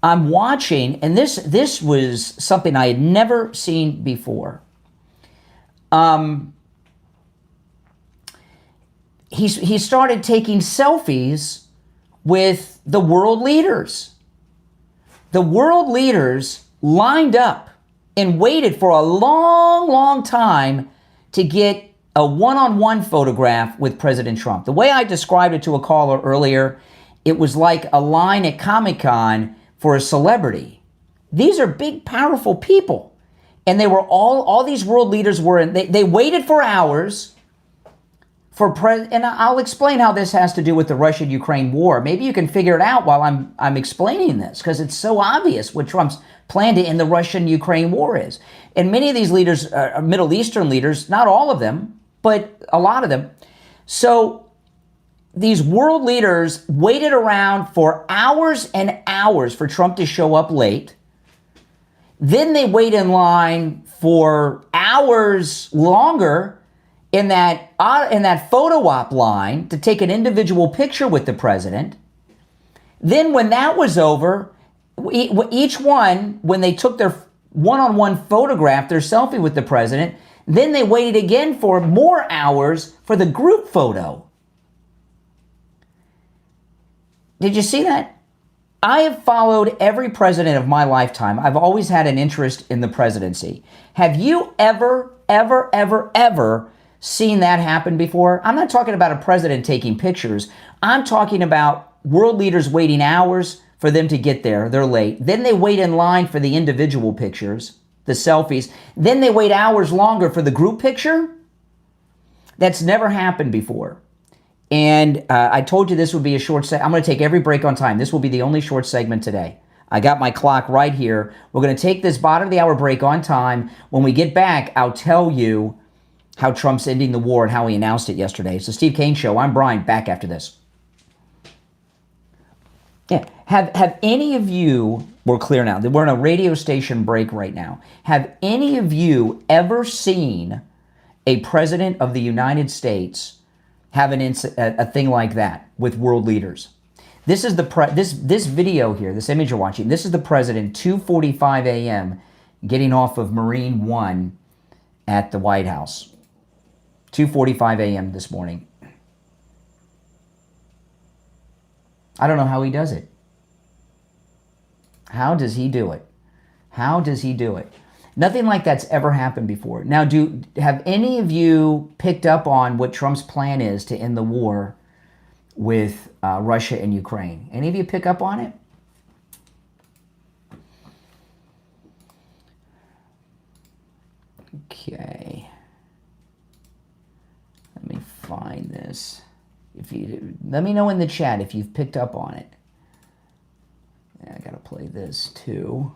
I'm watching, and this was something I had never seen before. He started taking selfies with the world leaders. The world leaders lined up and waited for a long, long time to get a one-on-one photograph with President Trump. The way I described it to a caller earlier, it was like a line at Comic-Con for a celebrity. These are big, powerful people. And they were all these world leaders were in, they waited for hours and I'll explain how this has to do with the Russia-Ukraine war. Maybe you can figure it out while I'm explaining this, because it's so obvious what Trump's plan to end the Russian-Ukraine war is. And many of these leaders are Middle Eastern leaders, not all of them, but a lot of them. So these world leaders waited around for hours and hours for Trump to show up late. Then they wait in line for hours longer in that photo op line to take an individual picture with the president. Then when that was over, each one, when they took their one-on-one photograph, their selfie with the president, then they waited again for more hours for the group photo. Did you see that? I have followed every president of my lifetime. I've always had an interest in the presidency. Have you ever seen that happen before? I'm not talking about a president taking pictures. I'm talking about world leaders waiting hours for them to get there. They're late. Then they wait in line for the individual pictures, the selfies. Then they wait hours longer for the group picture. That's never happened before. And I told you this would be a short segment. I'm going to take every break on time. This will be the only short segment today. I got my clock right here. We're going to take this bottom of the hour break on time. When we get back, I'll tell you how Trump's ending the war and how he announced it yesterday. It's the Steve Kane Show. I'm Brian, back after this. Yeah. Have any of you, we're clear now, we're in a radio station break right now. Have any of you ever seen a president of the United States have a thing like that with world leaders? This is this video here, this image you're watching, this is the president, 2:45 a.m., getting off of Marine One at the White House. 2:45 a.m. this morning. I don't know how he does it. How does he do it? How does he do it? Nothing like that's ever happened before. Now, have any of you picked up on what Trump's plan is to end the war with Russia and Ukraine? Any of you pick up on it? Okay. Let me find this. Let me know in the chat if you've picked up on it. I gotta play this too.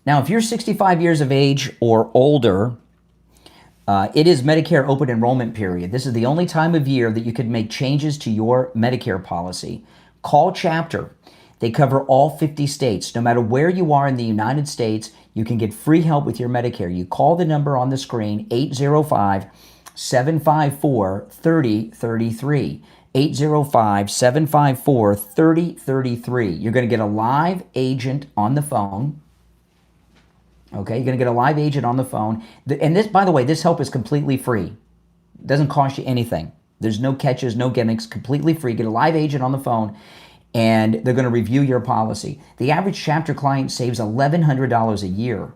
Now, if you're 65 years of age or older, it is Medicare open enrollment period. This is the only time of year that you could make changes to your Medicare policy. Call Chapter. They cover all 50 states. No matter where you are in the United States, you can get free help with your Medicare. You call the number on the screen, 805-754-3033. 805-754-3033. You're going to get a live agent on the phone. Okay, you're going to get a live agent on the phone. And this, by the way, this help is completely free. It doesn't cost you anything. There's no catches, no gimmicks, completely free. Get a live agent on the phone, and they're going to review your policy. The average Chapter client saves $1,100 a year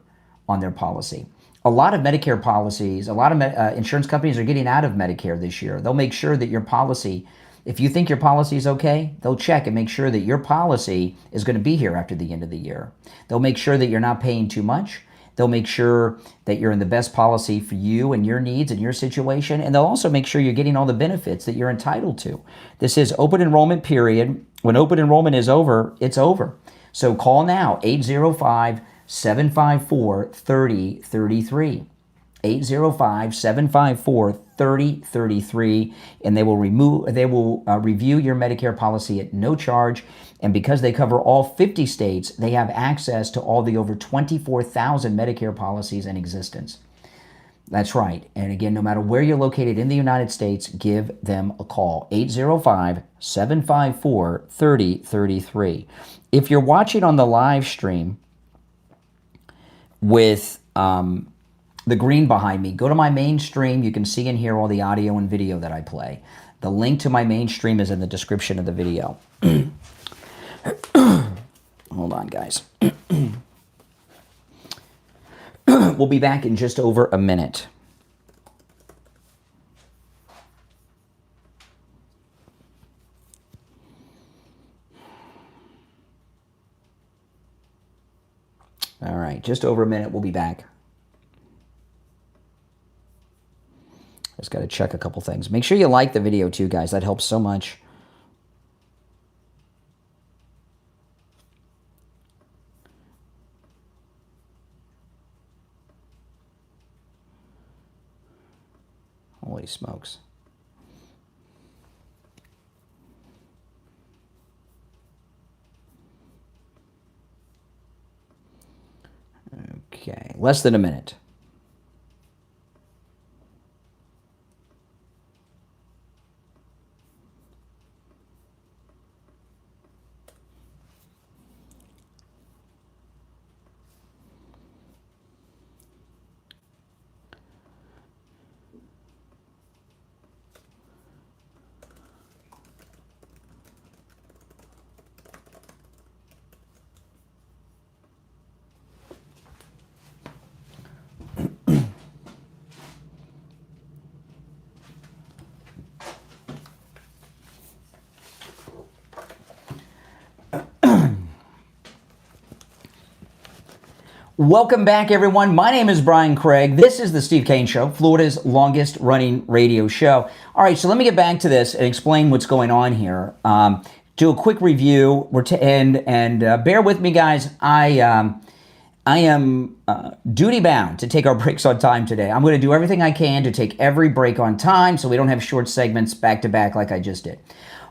on their policy. A lot of Medicare policies, a lot of insurance companies are getting out of Medicare this year. They'll make sure that your policy, if you think your policy is okay, they'll check and make sure that your policy is going to be here after the end of the year. They'll make sure that you're not paying too much. They'll make sure that you're in the best policy for you and your needs and your situation. And they'll also make sure you're getting all the benefits that you're entitled to. This is open enrollment period. When open enrollment is over, it's over. So call now, 805-754-3033. 805-754-3033, and they will review your Medicare policy at no charge. And because they cover all 50 states, they have access to all the over 24,000 Medicare policies in existence. That's right. And again, no matter where you're located in the United States, give them a call. 805-754-3033. If you're watching on the live stream with the green behind me, go to my main stream. You can see and hear all the audio and video that I play. The link to my main stream is in the description of the video. Hold on, guys. We'll be back in just over a minute. All right, just over a minute. We'll be back. Just got to check a couple things. Make sure you like the video too, guys. That helps so much. Holy smokes. Okay, less than a minute. Welcome back, everyone. My name is Brian Craig. This is the Steve Kane Show, Florida's longest running radio show. All right, so let me get back to this and explain what's going on here. Do a quick review. And bear with me, guys. I am duty bound to take our breaks on time today. I'm going to do everything I can to take every break on time so we don't have short segments back to back like I just did.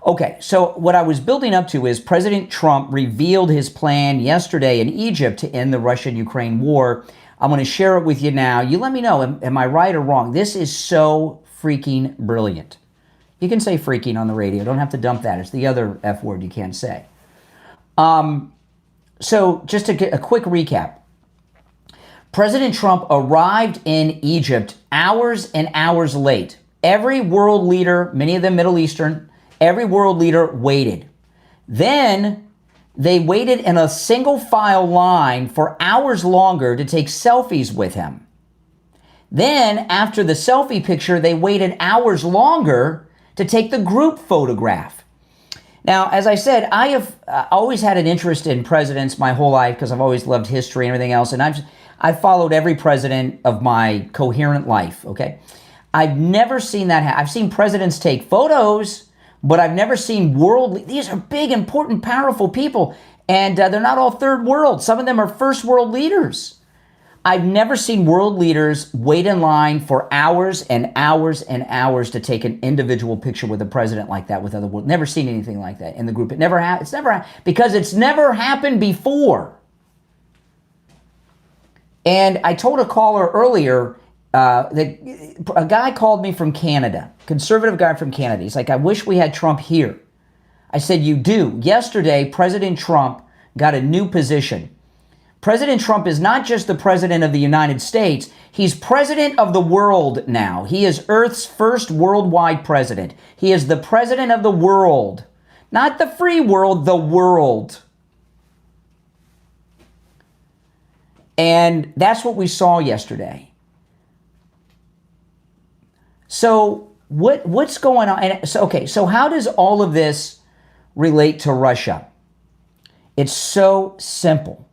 Okay, so what I was building up to is President Trump revealed his plan yesterday in Egypt to end the Russia-Ukraine war. I'm going to share it with you now. You let me know, am I right or wrong? This is so freaking brilliant. You can say freaking on the radio. Don't have to dump that. It's the other F word you can't say. So just to get a quick recap. President Trump arrived in Egypt hours and hours late. Every world leader, many of them Middle Eastern, every world leader waited. Then they waited in a single file line for hours longer to take selfies with him. Then after the selfie picture, they waited hours longer to take the group photograph. Now, as I said, I have always had an interest in presidents my whole life because I've always loved history and everything else. And I've followed every president of my coherent life, okay? I've never seen that happen. I've seen presidents take photos, but I've never seen these are big, important, powerful people, and they're not all third world. Some of them are first world leaders. I've never seen world leaders wait in line for hours and hours and hours to take an individual picture with a president like that with other world. Never seen anything like that in the group. Because it's never happened before. And I told a caller earlier, that a guy called me from Canada, conservative guy from Canada. He's like, I wish we had Trump here. I said, you do. Yesterday, President Trump got a new position. President Trump is not just the president of the United States. He's president of the world now. He is Earth's first worldwide president. He is the president of the world. Not the free world, the world. And that's what we saw yesterday. So what's going on? And so how does all of this relate to Russia? It's so simple.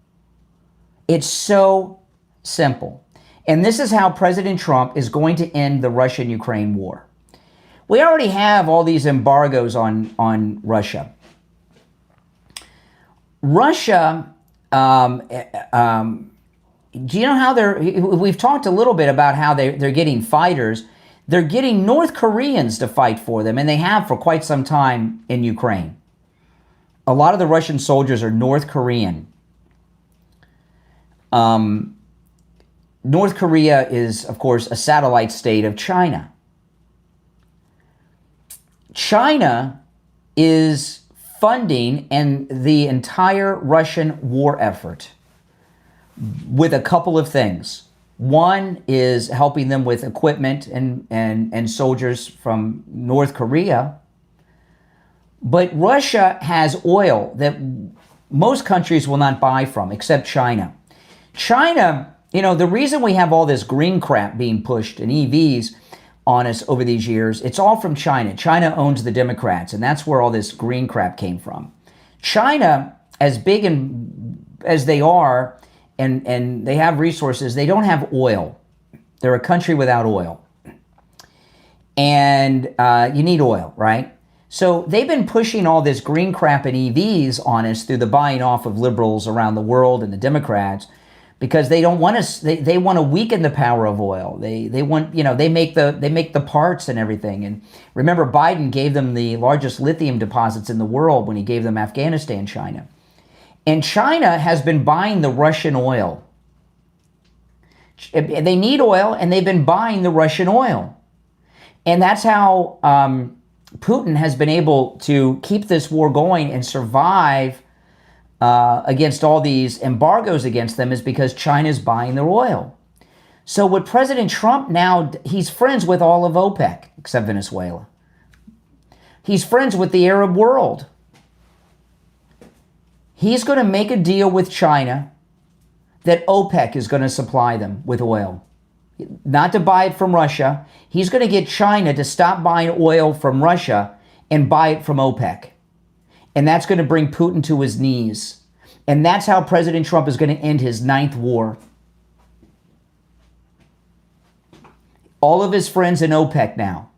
It's so simple. And this is how President Trump is going to end the Russia-Ukraine war. We already have all these embargoes on Russia. Russia, do you know how we've talked a little bit about how they're getting fighters. They're getting North Koreans to fight for them, and they have for quite some time in Ukraine. A lot of the Russian soldiers are North Korean. North Korea is, of course, a satellite state of China. China is funding the entire Russian war effort with a couple of things. One is helping them with equipment and soldiers from North Korea. But Russia has oil that most countries will not buy from, except China. China, the reason we have all this green crap being pushed in EVs on us over these years, it's all from China. China owns the Democrats, and that's where all this green crap came from. China, as big as they are, and they have resources. They don't have oil. They're a country without oil. And you need oil, right? So they've been pushing all this green crap and EVs on us through the buying off of liberals around the world and the Democrats, because they don't want us. They want to weaken the power of oil. They want, they make the parts and everything. And remember, Biden gave them the largest lithium deposits in the world when he gave them Afghanistan, China. And China has been buying the Russian oil. They need oil, and they've been buying the Russian oil. And that's how Putin has been able to keep this war going and survive against all these embargoes against them, is because China's buying their oil. So with President Trump now, he's friends with all of OPEC, except Venezuela. He's friends with the Arab world. He's going to make a deal with China that OPEC is going to supply them with oil. Not to buy it from Russia. He's going to get China to stop buying oil from Russia and buy it from OPEC. And that's going to bring Putin to his knees. And that's how President Trump is going to end his 9th war. All of his friends in OPEC now,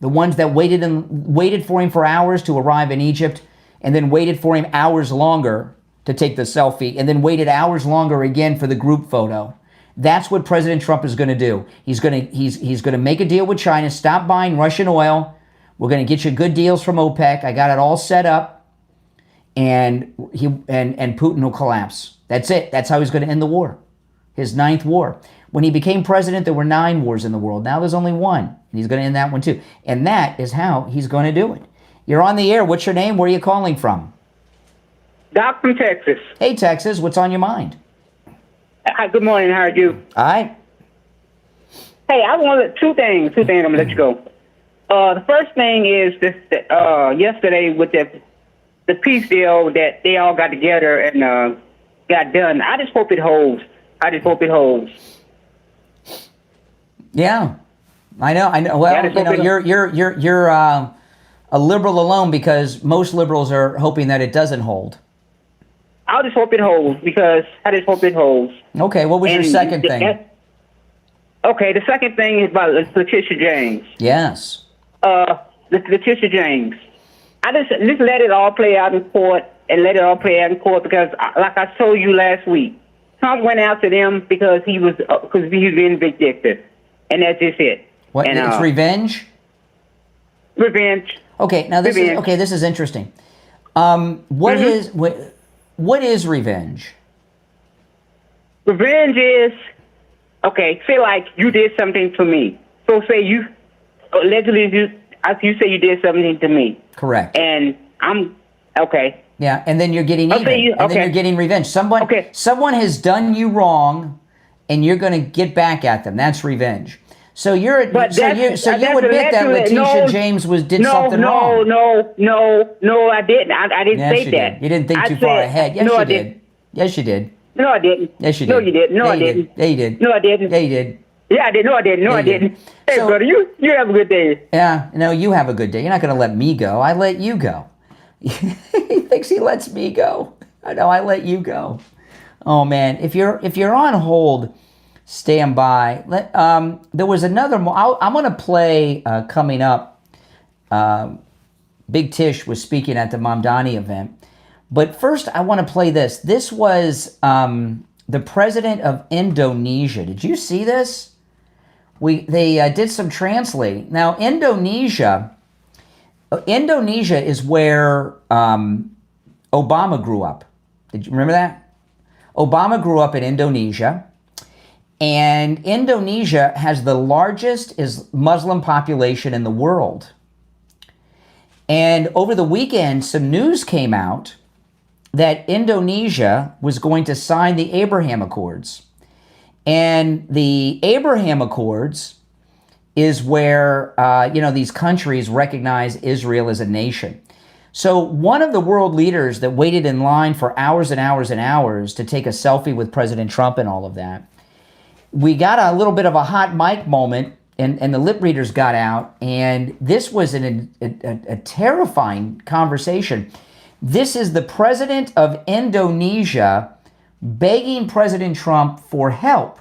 the ones that waited for him for hours to arrive in Egypt, and then waited for him hours longer to take the selfie, and then waited hours longer again for the group photo. That's what President Trump is going to do. He's going to make a deal with China, stop buying Russian oil. We're going to get you good deals from OPEC. I got it all set up, and Putin will collapse. That's it. That's how he's going to end the war, his 9th war. When he became president, there were 9 wars in the world. Now there's only 1, and he's going to end that one too. And that is how he's going to do it. You're on the air. What's your name? Where are you calling from? Doc from Texas. Hey, Texas. What's on your mind? Hi, good morning. How are you? All right. Hey, I wanted two things. I'm going to let you go. The first thing is this: yesterday with the peace deal that they all got together and got done. I just hope it holds. Yeah, I know. Well, you're a liberal alone, because most liberals are hoping that it doesn't hold. I'll just hope it holds, because I just hope it holds. Okay, what was your second thing? Okay, the second thing is about Letitia James. Yes. Letitia James. I just let it all play out in court, because, like I told you last week, Trump went after them because he was being vindictive, and that's just it. What? And, it's revenge. Revenge. Okay, now this is interesting. What is revenge? Revenge is, say like you did something to me. So say you allegedly you say you did something to me. Correct. And I'm okay. Yeah, and then you're getting even. Then you're getting revenge. Someone has done you wrong, and you're going to get back at them. That's revenge. So you admit that Letitia James did something wrong. No, I didn't. I didn't say that. Did. You didn't think too far ahead. Yes, you did. Yes, you did. No, I didn't. Yes, you did. No, you didn't. No, I didn't. Yeah, you did. No, I didn't. Yeah, you did. Yeah, I did. No, I didn't. No, I didn't. Hey, brother, you have a good day. Yeah, no, you have a good day. You're not going to let me go. I let you go. He thinks he lets me go. I know, I let you go. Oh man, if you're on hold, stand by. There was another. I'm going to play coming up. Big Tish was speaking at the Mamdani event, but first I want to play this. This was the president of Indonesia. Did you see this? They did some translating. Now Indonesia is where Obama grew up. Did you remember that? Obama grew up in Indonesia, and Indonesia has the largest Muslim population in the world. And over the weekend, some news came out that Indonesia was going to sign the Abraham Accords. And the Abraham Accords is where, these countries recognize Israel as a nation. So one of the world leaders that waited in line for hours and hours and hours to take a selfie with President Trump and all of that, we got a little bit of a hot mic moment, and the lip readers got out, and this was a terrifying conversation. This is the president of Indonesia begging President Trump for help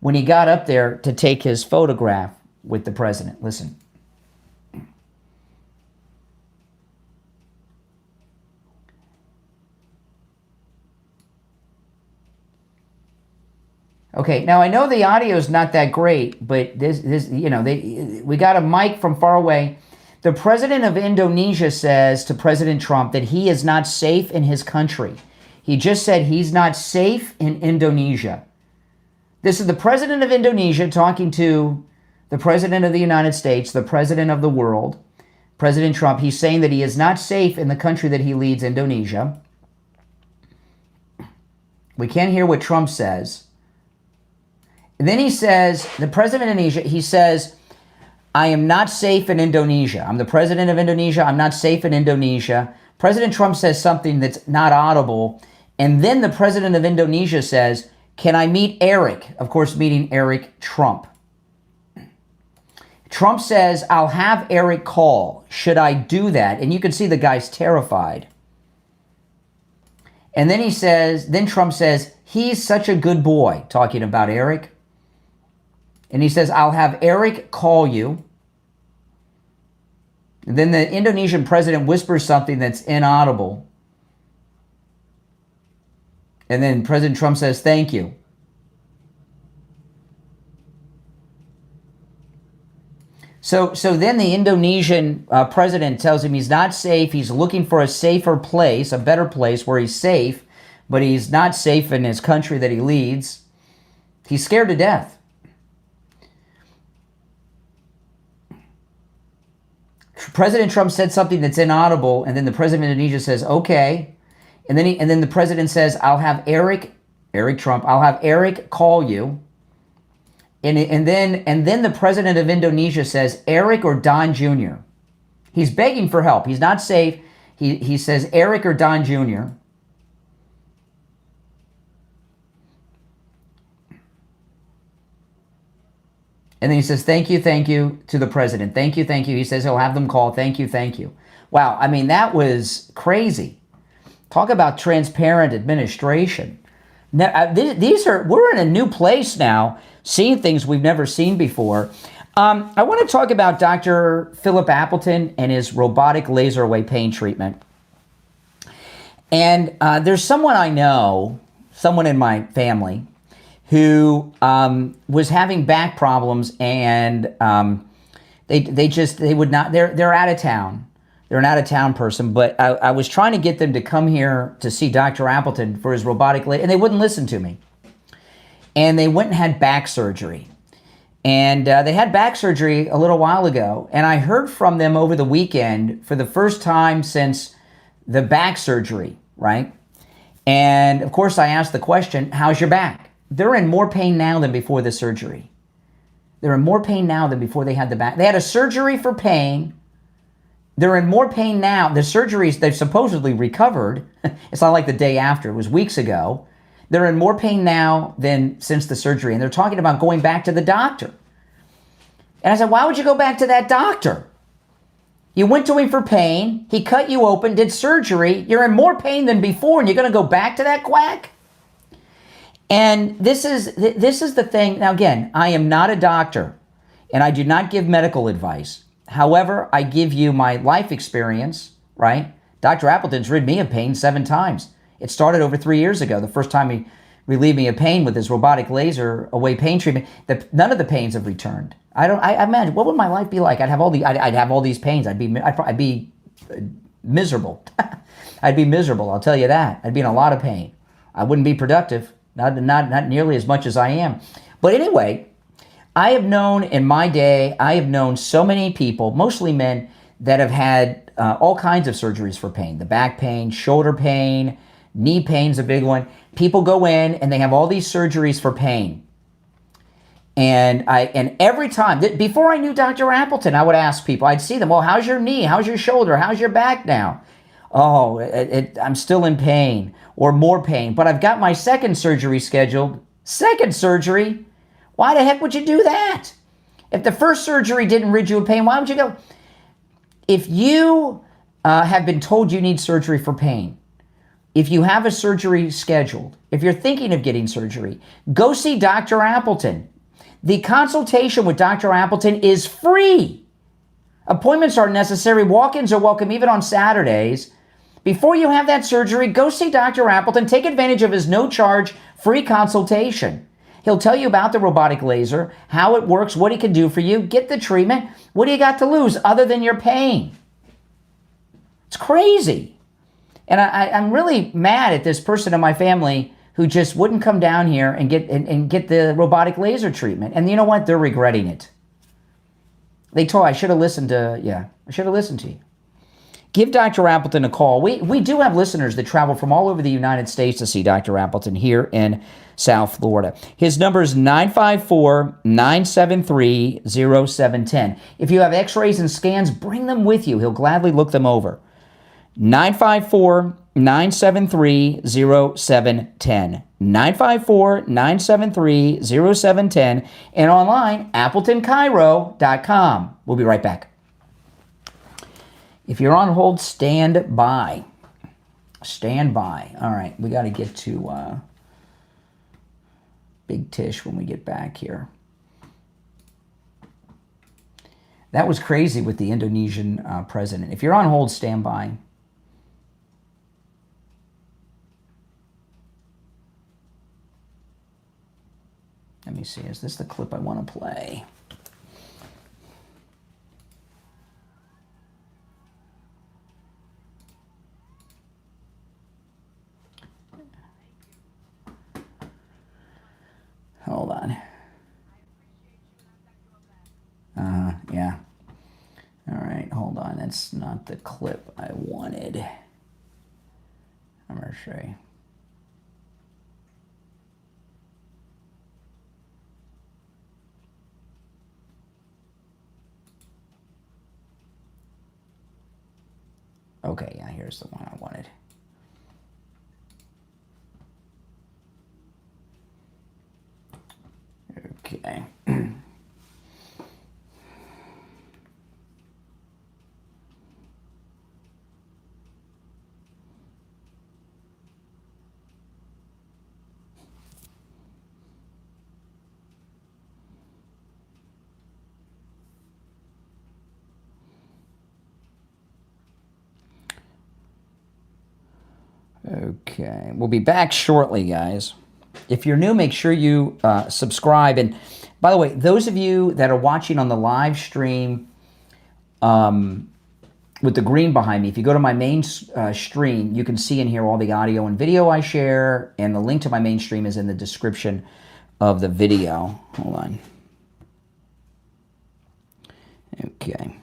when he got up there to take his photograph with the president. Listen. Okay, now I know the audio is not that great, but this we got a mic from far away. The president of Indonesia says to President Trump that he is not safe in his country. He just said he's not safe in Indonesia. This is the president of Indonesia talking to the president of the United States, the president of the world, President Trump. He's saying that he is not safe in the country that he leads, Indonesia. We can't hear what Trump says. And then he says, the president of Indonesia, he says, I am not safe in Indonesia. I'm the president of Indonesia. I'm not safe in Indonesia. President Trump says something that's not audible. And then the president of Indonesia says, can I meet Eric? Of course, meeting Eric Trump. Trump says, I'll have Eric call. Should I do that? And you can see the guy's terrified. And then then Trump says, he's such a good boy, talking about Eric. And he says, I'll have Eric call you. And then the Indonesian president whispers something that's inaudible. And then President Trump says, thank you. So then the Indonesian president tells him he's not safe. He's looking for a safer place, a better place where he's safe, but he's not safe in his country that he leads. He's scared to death. President Trump said something that's inaudible, and then the president of Indonesia says, okay. And then the president says, I'll have Eric Trump, I'll have Eric call you. And then the president of Indonesia says, Eric or Don Jr. He's begging for help. He's not safe. He says, Eric or Don Jr. And then he says, thank you to the president. Thank you. He says he'll have them call. Thank you. Wow, I mean, that was crazy. Talk about transparent administration. Now, we're in a new place now, seeing things we've never seen before. I want to talk about Dr. Philip Appleton and his robotic laser away pain treatment. And there's someone I know, someone in my family, who was having back problems, and they would not. They're out of town. They're an out-of-town person, but I was trying to get them to come here to see Dr. Appleton for his robotic leg, and they wouldn't listen to me. And they went and had back surgery. And they had back surgery a little while ago, and I heard from them over the weekend for the first time since the back surgery, right? And, of course, I asked the question, how's your back? They're in more pain now than before the surgery. They're in more pain now than before they had the back. They had a surgery for pain. They're in more pain now. The surgeries, they've supposedly recovered. It's not like the day after. It was weeks ago. They're in more pain now than since the surgery. And they're talking about going back to the doctor. And I said, why would you go back to that doctor? You went to him for pain. He cut you open, did surgery. You're in more pain than before, and you're going to go back to that quack? And this is the thing. Now, again, I am not a doctor, and I do not give medical advice. However, I give you my life experience, right? Dr. Appleton's rid me of pain 7 times. It started over 3 years ago. The first time he relieved me of pain with his robotic laser away pain treatment. None of the pains have returned. I imagine, what would my life be like? I'd have all these pains. I'd be miserable. I'd be miserable. I'll tell you that. I'd be in a lot of pain. I wouldn't be productive. Not nearly as much as I am. But anyway, I have known in my day, so many people, mostly men, that have had all kinds of surgeries for pain. The back pain, shoulder pain, knee pain's a big one. People go in and they have all these surgeries for pain. And every time, before I knew Dr. Appleton, I would ask people, I'd see them, well, how's your knee? How's your shoulder? How's your back now? Oh, I'm still in pain or more pain, but I've got my second surgery scheduled. Second surgery? Why the heck would you do that? If the first surgery didn't rid you of pain, why would you go? If you have been told you need surgery for pain, if you have a surgery scheduled, if you're thinking of getting surgery, go see Dr. Appleton. The consultation with Dr. Appleton is free. Appointments are necessary. Walk-ins are welcome even on Saturdays. Before you have that surgery, go see Dr. Appleton. Take advantage of his no-charge free consultation. He'll tell you about the robotic laser, how it works, what he can do for you. Get the treatment. What do you got to lose other than your pain? It's crazy. And I'm really mad at this person in my family who just wouldn't come down here and get the robotic laser treatment. And you know what? They're regretting it. They told I should have listened to you. Give Dr. Appleton a call. We do have listeners that travel from all over the United States to see Dr. Appleton here in South Florida. His number is 954-973-0710. If you have x-rays and scans, bring them with you. He'll gladly look them over. 954-973-0710. 954-973-0710. And online, AppletonCairo.com. We'll be right back. If you're on hold, stand by. Stand by. All right, we got to get to Big Tish when we get back here. That was crazy with the Indonesian president. If you're on hold, stand by. Let me see. Is this the clip I want to play? Hold on. Yeah. All right, hold on. That's not the clip I wanted. I'm going to show you. Okay, yeah, here's the one I wanted. Okay. Okay, we'll be back shortly, guys. If you're new, make sure you subscribe. And by the way, those of you that are watching on the live stream with the green behind me, if you go to my main stream, you can see and hear all the audio and video I share, and the link to my main stream is in the description of the video. Hold on. Okay.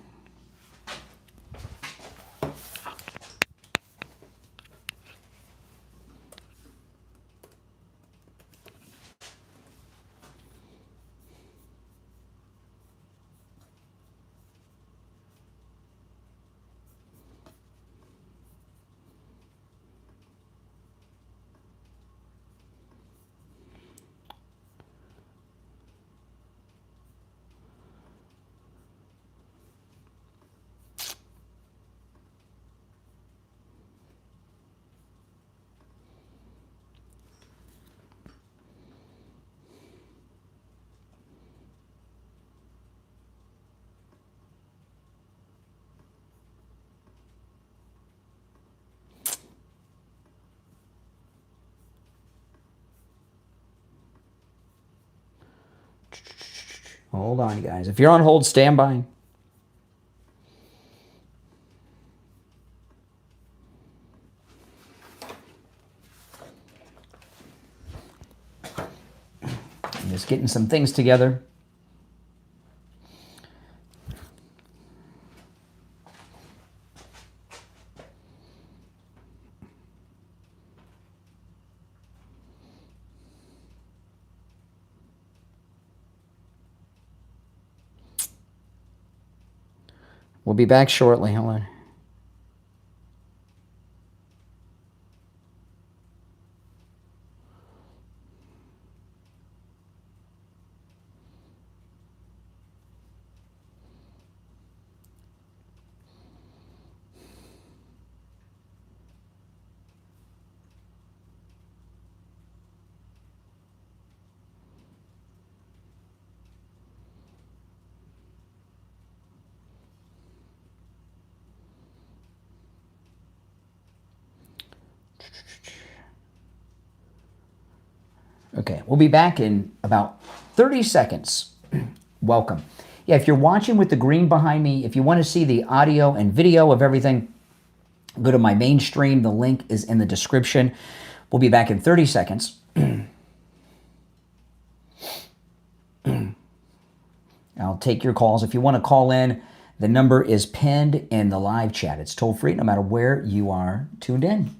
Hold on, guys. If you're on hold, stand by. I'm just getting some things together. We'll be back shortly. Hold on. Okay, we'll be back in about 30 seconds. Welcome. Yeah, if you're watching with the green behind me, if you want to see the audio and video of everything, go to my main stream. The link is in the description. We'll be back in 30 seconds. I'll take your calls. If you want to call in, the number is pinned in the live chat. It's toll free no matter where you are tuned in.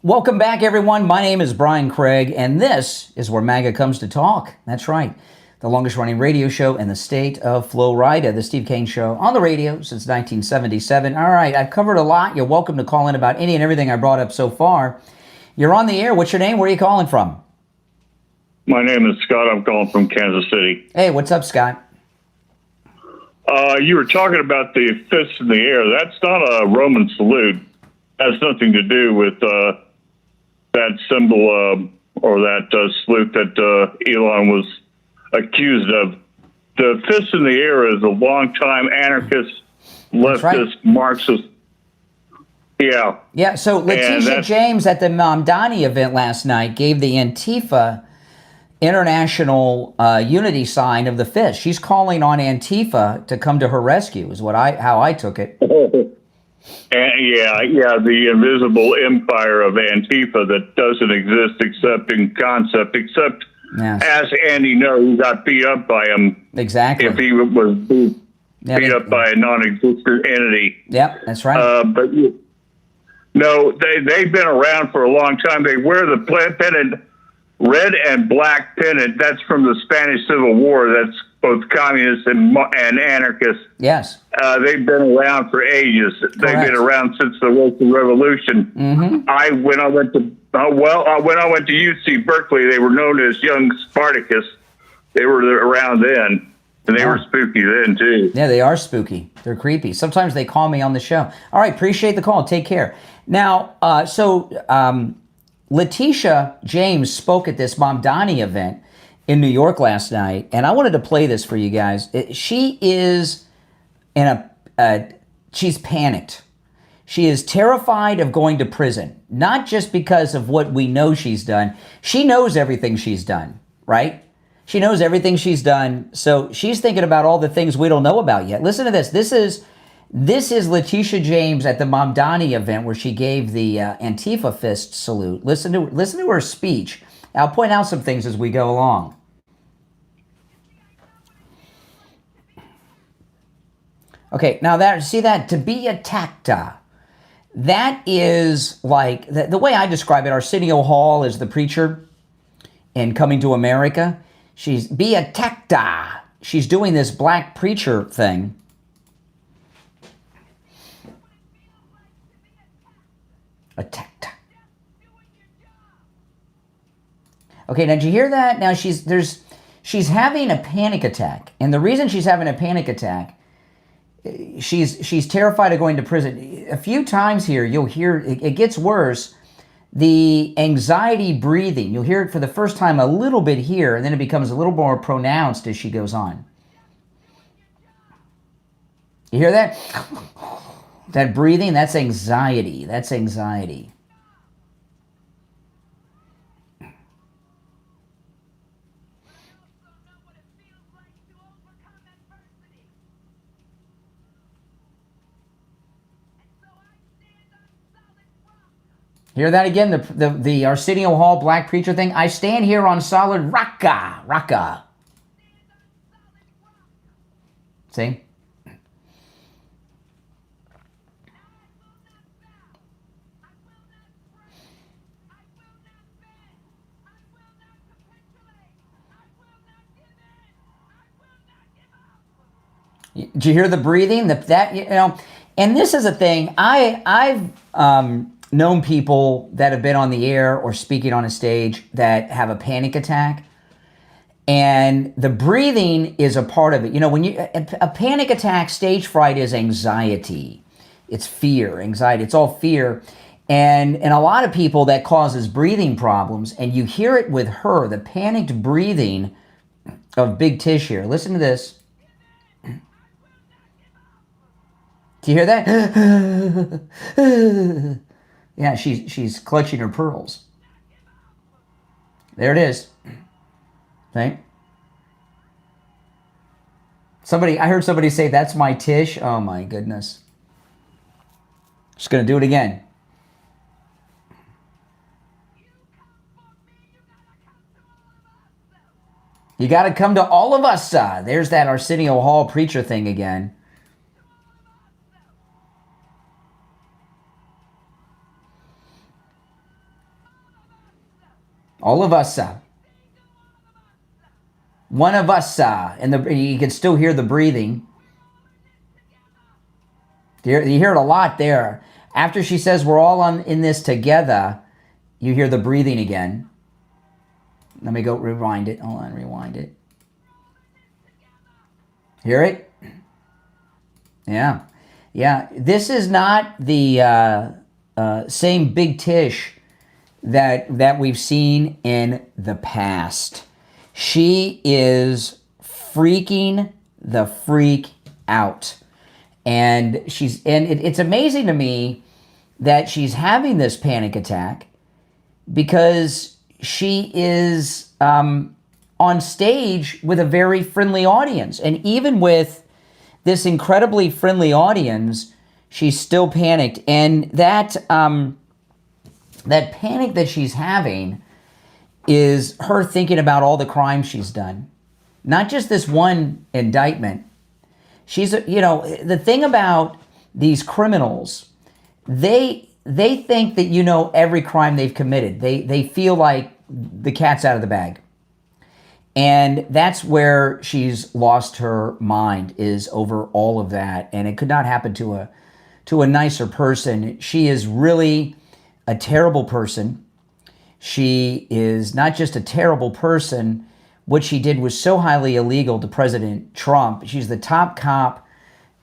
Welcome back, everyone. My name is Brian Craig, and this is where MAGA comes to talk. That's right. The longest-running radio show in the state of Florida, the Steve Kane Show, on the radio since 1977. All right, I've covered a lot. You're welcome to call in about any and everything I brought up so far. You're on the air. What's your name? Where are you calling from? My name is Scott. I'm calling from Kansas City. Hey, what's up, Scott? You were talking about the fists in the air. That's not a Roman salute. That has nothing to do with that symbol or that salute that Elon was accused of. The fist in the air is a longtime anarchist, leftist, Marxist. Yeah. Yeah, so Letitia James at the Mamdani event last night gave the Antifa international unity sign of the fist. She's calling on Antifa to come to her rescue, is how I took it. The invisible empire of Antifa that doesn't exist except in concept, except as Andy know, who got beat up by him. Exactly. If he was beat up by a non-existent entity. Yep, that's right. But no, they've been around for a long time. They wear the pennant, red and black pennant. That's from the Spanish Civil War. That's both communists and anarchists. Yes. They've been around for ages. Correct. They've been around since the Russian Revolution. Mm-hmm. When I went to UC Berkeley, they were known as Young Spartacus. They were around then, and they were spooky then too. Yeah, they are spooky. They're creepy. Sometimes they call me on the show. All right, appreciate the call. Take care. Now, Letitia James spoke at this Mamdani event in New York last night, and I wanted to play this for you guys. She is she's panicked. She is terrified of going to prison, not just because of what we know she's done. She knows everything she's done, right? She knows everything she's done, so she's thinking about all the things we don't know about yet. Listen to this. This is Letitia James at the Mamdani event where she gave the Antifa fist salute. Listen to her speech. I'll point out some things as we go along. Okay, now see that, to be attacked, that is like, the way I describe it, Arsenio Hall is the preacher in Coming to America. She's be attacked. She's doing this black preacher thing. Attacked. Okay, now did you hear that? Now she's having a panic attack. And the reason she's having a panic attack, she's terrified of going to prison. A few times here, you'll hear, it gets worse, the anxiety breathing. You'll hear it for the first time a little bit here, and then it becomes a little more pronounced as she goes on. You hear that? That breathing, that's anxiety. That's anxiety. Hear that again? The Arsenio Hall black preacher thing. I stand here on solid rocka. See? Did you hear the breathing? And this is a thing. I've known people that have been on the air or speaking on a stage that have a panic attack, and the breathing is a part of it. When a panic attack, stage fright is anxiety. It's fear, anxiety. It's all fear. And a lot of people that causes breathing problems, and you hear it with her, the panicked breathing of Big Tish here. Listen to this. Do you hear that? Yeah, she's clutching her pearls. There it is. Right? I heard somebody say, that's my Tish. Oh my goodness. Just going to do it again. You got to come to all of us. There's that Arsenio Hall preacher thing again. All of us. One of us. And you can still hear the breathing. You hear it a lot there. After she says we're all in this together, you hear the breathing again. Let me go rewind it. Hold on, rewind it. Hear it? Yeah. Yeah. This is not the same Big Tish that we've seen in the past. She is freaking the freak out. And it's amazing to me that she's having this panic attack because she is on stage with a very friendly audience. And even with this incredibly friendly audience, she's still panicked. And that panic that she's having is her thinking about all the crimes she's done. Not just this one indictment. She's, the thing about these criminals, they think that every crime they've committed. They feel like the cat's out of the bag. And that's where she's lost her mind, is over all of that. And it could not happen to a nicer person. She is really a terrible person. She is not just a terrible person. What she did was so highly illegal to President Trump. She's the top cop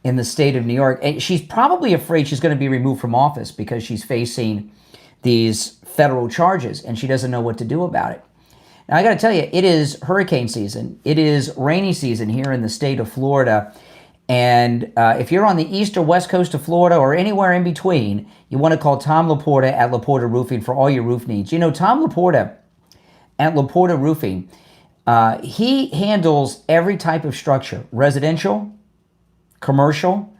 in the state of New York. And she's probably afraid she's going to be removed from office because she's facing these federal charges and she doesn't know what to do about it. Now, I got to tell you, it is hurricane season. It is rainy season here in the state of Florida. And if you're on the east or west coast of Florida or anywhere in between, you want to call Tom Laporta at Laporta Roofing for all your roof needs. Tom Laporta at Laporta Roofing, he handles every type of structure, residential, commercial,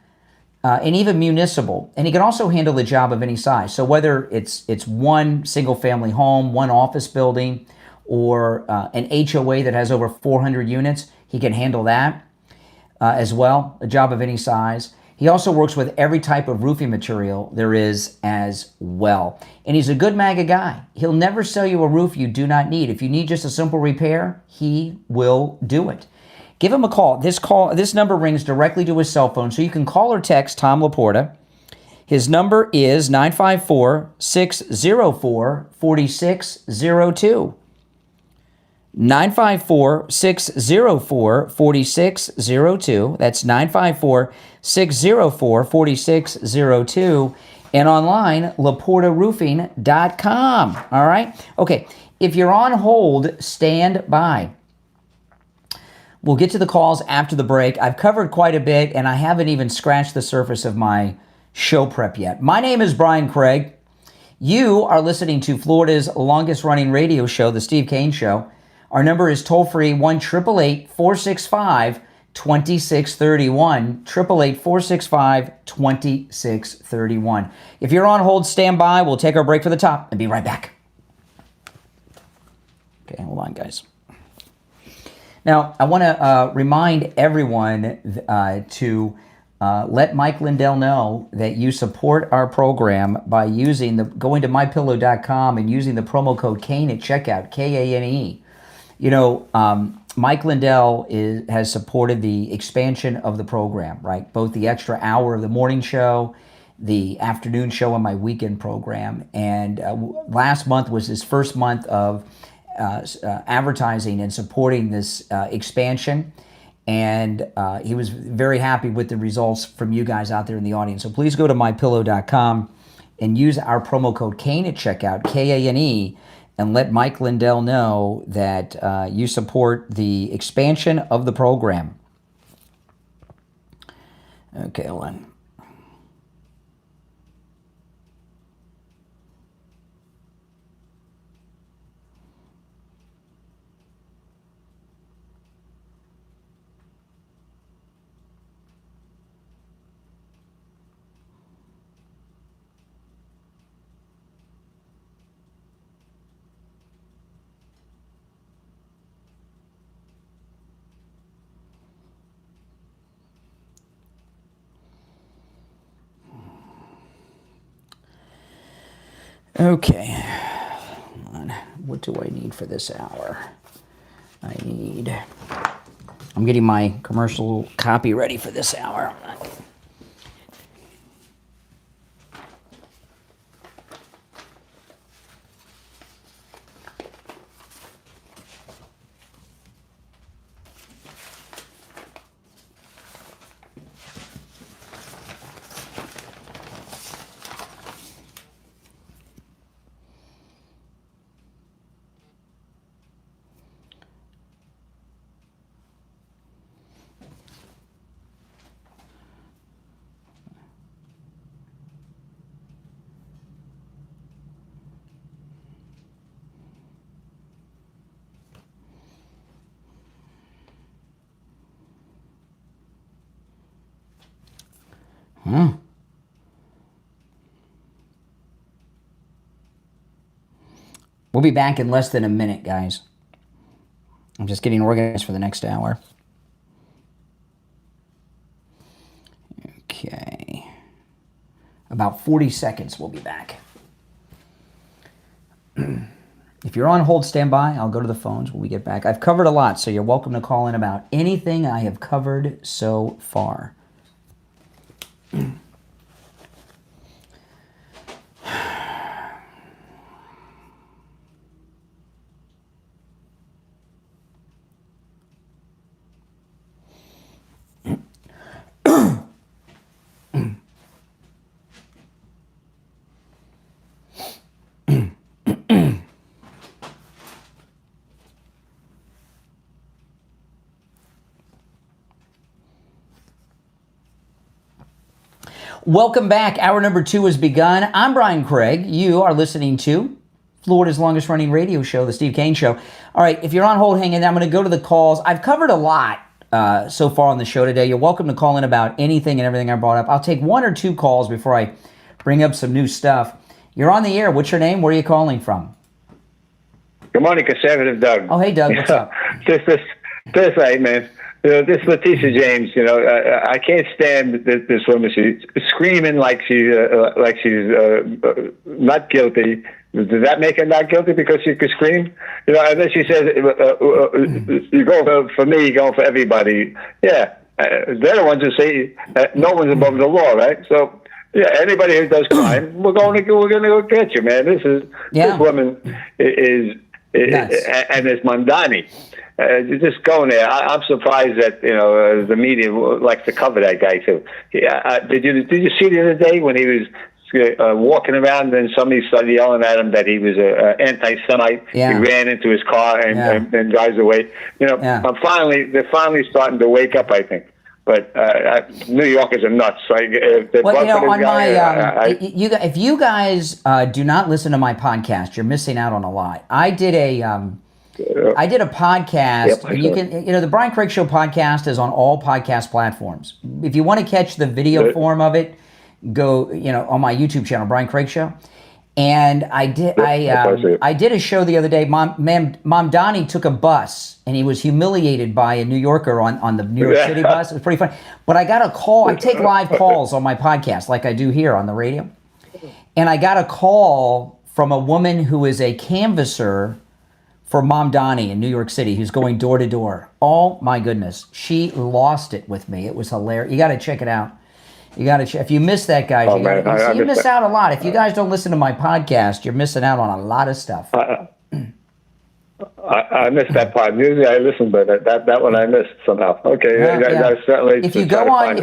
and even municipal. And he can also handle the job of any size. So whether it's one single family home, one office building, or an HOA that has over 400 units, he can handle that as well, a job of any size. He also works with every type of roofing material there is as well. And he's a good MAGA guy. He'll never sell you a roof you do not need. If you need just a simple repair, he will do it. Give him a call. This number rings directly to his cell phone, so you can call or text Tom Laporta. His number is 954-604-4602. 954-604-4602. That's 954-604-4602. And online, LaportaRoofing.com. All right? Okay, if you're on hold, stand by. We'll get to the calls after the break. I've covered quite a bit, and I haven't even scratched the surface of my show prep yet. My name is Brian Craig. You are listening to Florida's longest-running radio show, The Steve Kane Show. Our number is toll-free 1-888-465-2631, 888-465-2631. If you're on hold, stand by. We'll take our break for the top and be right back. Okay, hold on, guys. Now, I want to remind everyone to let Mike Lindell know that you support our program by going to mypillow.com and using the promo code KANE at checkout, KANE. Mike Lindell has supported the expansion of the program, right? Both the extra hour of the morning show, the afternoon show, and my weekend program. And last month was his first month of advertising and supporting this expansion. And he was very happy with the results from you guys out there in the audience. So please go to mypillow.com and use our promo code KANE at checkout, KANE, and let Mike Lindell know that you support the expansion of the program. Okay, hold on. Okay, hold on. What do I need for this hour? I'm getting my commercial copy ready for this hour. We'll be back in less than a minute, guys. I'm just getting organized for the next hour. Okay. About 40 seconds, we'll be back. If you're on hold, stand by. I'll go to the phones when we get back. I've covered a lot, so you're welcome to call in about anything I have covered so far. Welcome back. Hour number 2 has begun. I'm Brian Craig. You are listening to Florida's longest running radio show, The Steve Kane Show. All right, if you're on hold, hang in there. I'm going to go to the calls. I've covered a lot so far on the show today. You're welcome to call in about anything and everything I brought up. I'll take 1 or 2 calls before I bring up some new stuff. You're on the air. What's your name? Where are you calling from? Good morning, Conservative Doug. Oh, hey, Doug. What's up? This right, man. This Letitia James, I can't stand this woman. She's screaming like she's not guilty. Does that make her not guilty because she could scream? And then she says, "You go for me, you go for everybody." Yeah, they're the ones who say no one's above the law, right? So yeah, anybody who does crime, we're going to go get you, man. This woman is and it's Mondani. Just going there. I'm surprised that the media likes to cover that guy too. Did you see the other day when he was walking around and somebody started yelling at him that he was an anti-Semite? Yeah. He ran into his car and drives away. They're finally starting to wake up, I think. But New Yorkers are nuts. If you guys do not listen to my podcast, you're missing out on a lot. I did a podcast. And you can, the Brian Craig Show podcast is on all podcast platforms. If you want to catch the video form of it, go, on my YouTube channel, Brian Craig Show. And I did a show the other day. Mamdani took a bus and he was humiliated by a New Yorker on the New York City bus. It was pretty funny. But I got a call. I take live calls on my podcast like I do here on the radio. And I got a call from a woman who is a canvasser for Mamdani in New York City, who's going door to door. Oh my goodness. She lost it with me. It was hilarious. You got to check it out. You got to check. If you miss that, guys, you miss out a lot. If you guys don't listen to my podcast, you're missing out on a lot of stuff. I missed that part. Usually I listen, but that one I missed somehow. Okay, I certainly. If you go on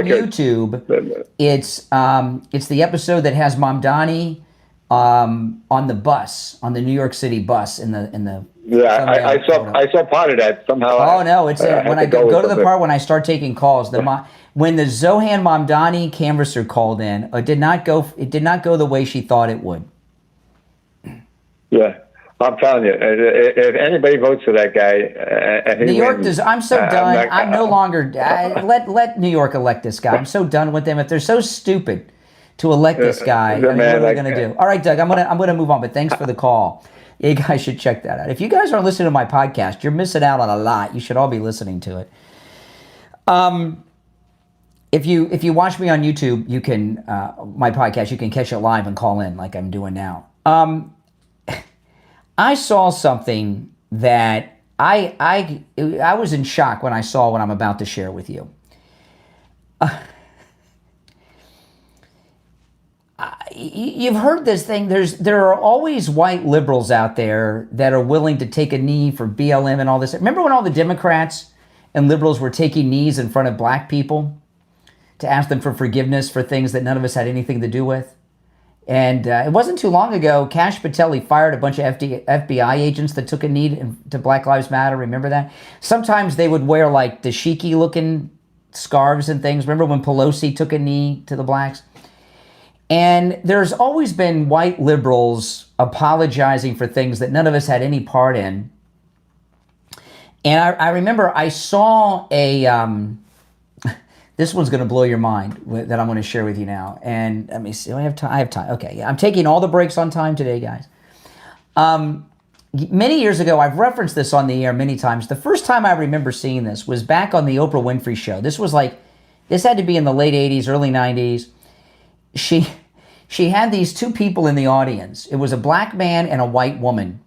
YouTube, it's the episode that has Mamdani on the bus, on the New York City bus in the. Yeah, I saw part of that somehow. Oh no, it's when I go to the part when I start taking calls. When the Zohan Mamdani canvasser called in, it did not go the way she thought it would. Yeah. I'm telling you, if anybody votes for that guy, New York does. I'm so done. I'm no longer. Let New York elect this guy. I'm so done with them. If they're so stupid to elect this guy, what are they going to do? All right, Doug. I'm gonna move on. But thanks for the call. You guys should check that out. If you guys aren't listening to my podcast, you're missing out on a lot. You should all be listening to it. If you watch me on YouTube, you can my podcast. You can catch it live and call in like I'm doing now. I saw something that I was in shock when I saw what I'm about to share with you. You've heard this thing. There are always white liberals out there that are willing to take a knee for BLM and all this. Remember when all the Democrats and liberals were taking knees in front of black people to ask them for forgiveness for things that none of us had anything to do with? And it wasn't too long ago, Kash Patelli fired a bunch of FBI agents that took a knee to Black Lives Matter. Remember that? Sometimes they would wear like dashiki-looking scarves and things. Remember when Pelosi took a knee to the blacks? And there's always been white liberals apologizing for things that none of us had any part in. And I remember I saw a... This one's going to blow your mind that I'm going to share with you now. And let me see. Do I have time? I have time. Okay. Yeah, I'm taking all the breaks on time today, guys. Many years ago, I've referenced this on the air many times. The first time I remember seeing this was back on the Oprah Winfrey Show. This had to be in the late 80s, early 90s. She had these two people in the audience. It was a black man and a white woman.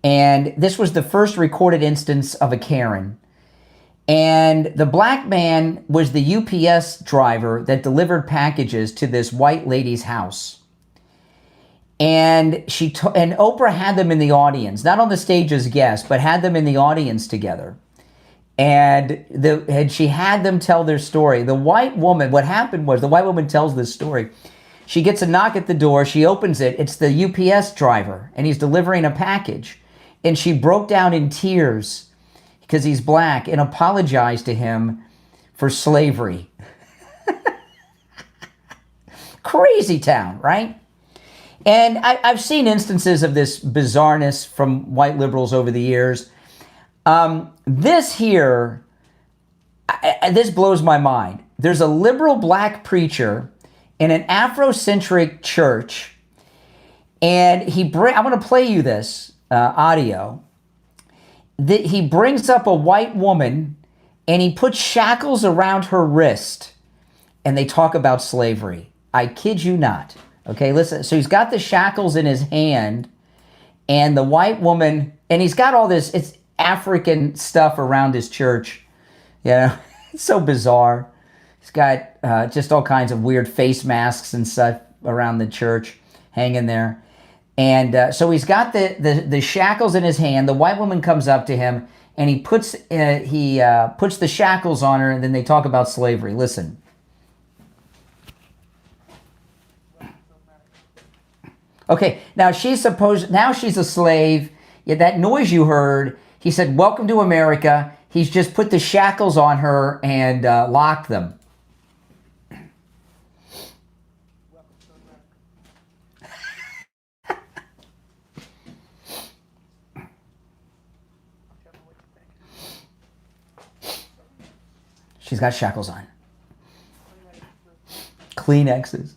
And this was the first recorded instance of a Karen. And the black man was the UPS driver that delivered packages to this white lady's house. And and Oprah had them in the audience, not on the stage as guests, but had them in the audience together. And she had them tell their story. The white woman, what happened was the white woman tells this story. She gets a knock at the door. She opens it. It's the UPS driver, and he's delivering a package. And she broke down in tears because he's black, and apologized to him for slavery. Crazy town, right? And I've seen instances of this bizarreness from white liberals over the years. This blows my mind. There's a liberal black preacher in an Afrocentric church, and I want to play you this audio. He brings up a white woman and he puts shackles around her wrist and they talk about slavery. I kid you not. Okay, listen. So he's got the shackles in his hand and the white woman, and he's got all this, it's African stuff around his church. You know, it's so bizarre. He's got just all kinds of weird face masks and stuff around the church hanging there. And so he's got the shackles in his hand. The white woman comes up to him, and he puts the shackles on her, and then they talk about slavery. Listen. Okay, now she's a slave. Yeah, that noise you heard, he said, "Welcome to America." He's just put the shackles on her and locked them. She's got shackles on. Kleenexes.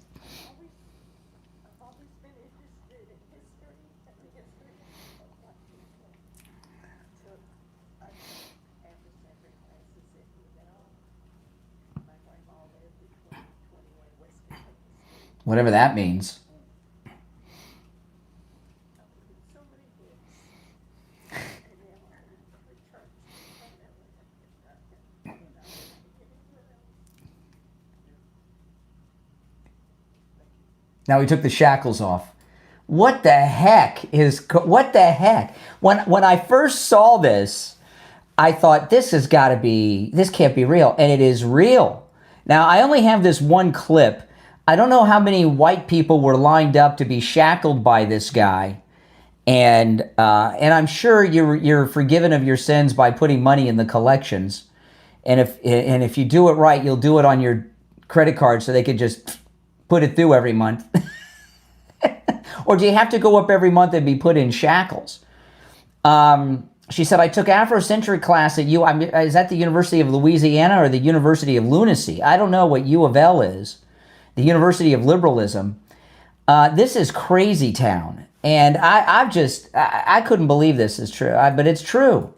Whatever that means. Now he took the shackles off. What the heck? When I first saw this, I thought this can't be real. And it is real. Now, I only have this one clip. I don't know how many white people were lined up to be shackled by this guy. And I'm sure you're forgiven of your sins by putting money in the collections. And if you do it right, you'll do it on your credit card so they could just put it through every month. Or do you have to go up every month and be put in shackles? She said, I took Afrocentric class at is that the University of Louisiana or the University of Lunacy? I don't know what U of L is. The University of Liberalism. This is crazy town. And I couldn't believe this is true, but it's true.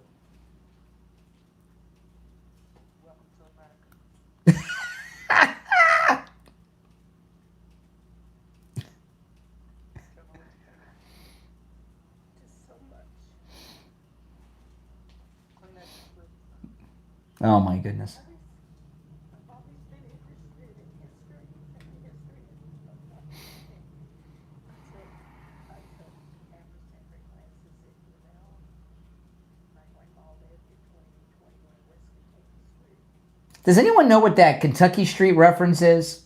Oh my goodness. Does anyone know what that Kentucky Street reference is?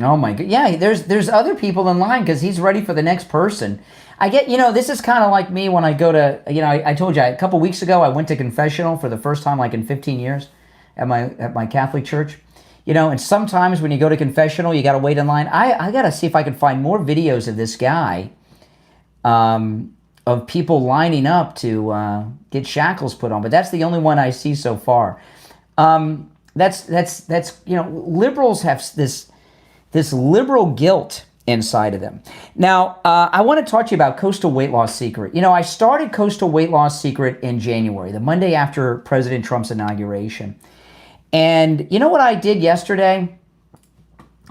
Oh my God. Yeah, there's other people in line because he's ready for the next person. I get, this is kind of like me when I go to, I told you a couple weeks ago, I went to confessional for the first time like in 15 years at my Catholic church. And sometimes when you go to confessional, you got to wait in line. I got to see if I can find more videos of this guy, of people lining up to get shackles put on. But that's the only one I see so far. That's liberals have this liberal guilt inside of them. Now, I want to talk to you about Coastal Weight Loss Secret. I started Coastal Weight Loss Secret in January, the Monday after President Trump's inauguration. And you know what I did yesterday?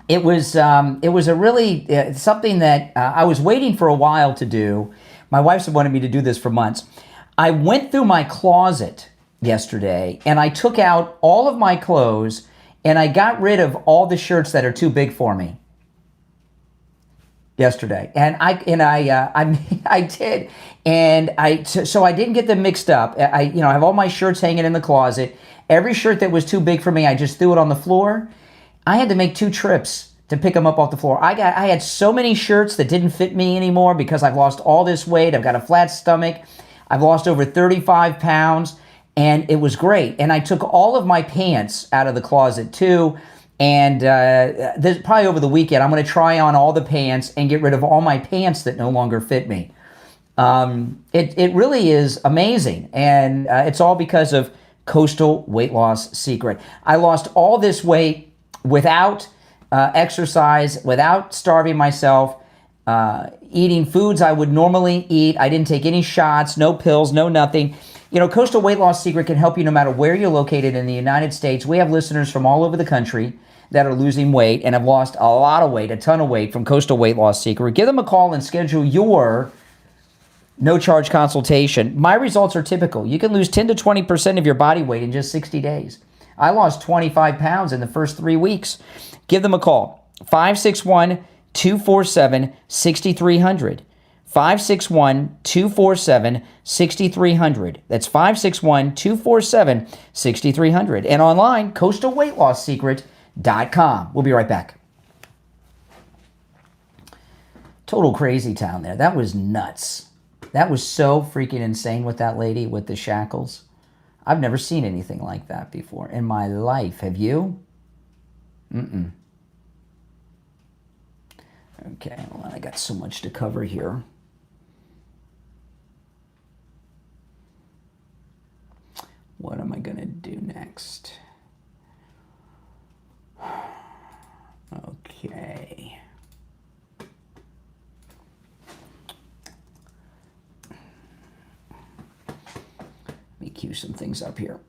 It was a really something that I was waiting for a while to do. My wife's wanted me to do this for months. I went through my closet yesterday and I took out all of my clothes and I got rid of all the shirts that are too big for me yesterday. And I did. And so I didn't get them mixed up. I have all my shirts hanging in the closet. Every shirt that was too big for me, I just threw it on the floor. I had to make 2 trips to pick them up off the floor. I had so many shirts that didn't fit me anymore because I've lost all this weight. I've got a flat stomach. I've lost over 35 pounds. And it was great. And I took all of my pants out of the closet too. And probably over the weekend, I'm going to try on all the pants and get rid of all my pants that no longer fit me. It really is amazing. And it's all because of Coastal Weight Loss Secret. I lost all this weight without exercise, without starving myself, eating foods I would normally eat. I didn't take any shots, no pills, no nothing. Coastal Weight Loss Secret can help you no matter where you're located in the United States. We have listeners from all over the country that are losing weight and have lost a lot of weight, a ton of weight from Coastal Weight Loss Secret. Give them a call and schedule your no-charge consultation. My results are typical. You can lose 10 to 20% of your body weight in just 60 days. I lost 25 pounds in the first 3 weeks. Give them a call. 561-247-6300. 561-247-6300. That's 561-247-6300. And online, coastalweightloss.com. We'll be right back. Total crazy town there. That was nuts. That was so freaking insane with that lady with the shackles. I've never seen anything like that before in my life. Have you? Mm-mm. Okay, well, I got so much to cover here. What am I going to do next? Okay. Let me cue some things up here.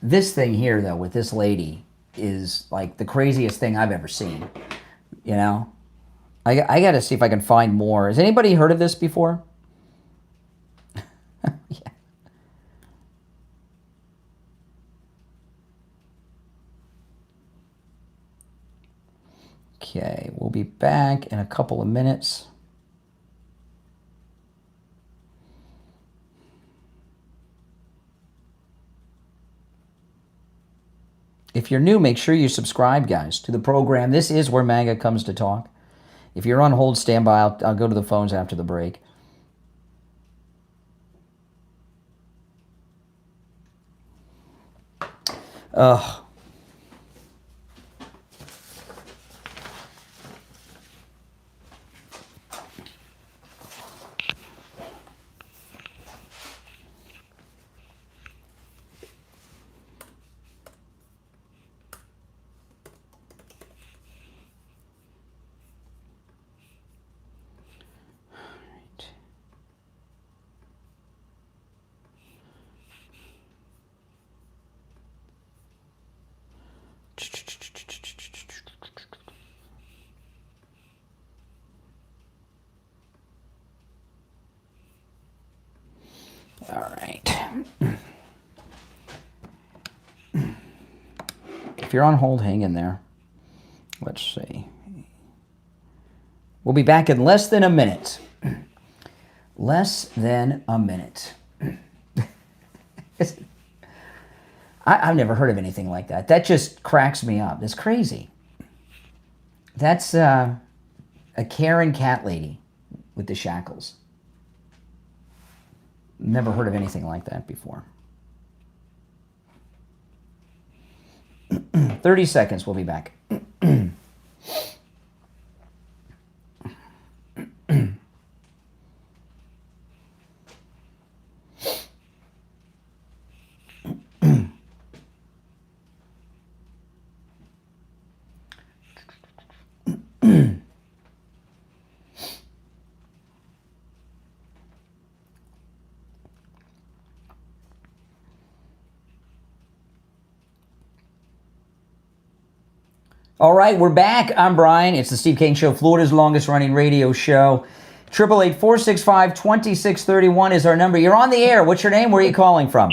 This thing here, though, with this lady is like the craziest thing I've ever seen. You know? I got to see if I can find more. Has anybody heard of this before? Yeah. Okay, we'll be back in a couple of minutes. If you're new, make sure you subscribe, guys, to the program. This is where MAGA comes to talk. If you're on hold, stand by. I'll go to the phones after the break. Ugh. All right. If you're on hold, hang in there. Let's see. We'll be back in less than a minute. Less than a minute. I've never heard of anything like that. That just cracks me up. It's crazy. That's a Karen cat lady with the shackles. Never heard of anything like that before. 30 seconds, we'll be back. All right, we're back. I'm Brian. It's the Steve Kane Show, Florida's longest-running radio show. 888-465-2631 is our number. You're on the air. What's your name? Where are you calling from?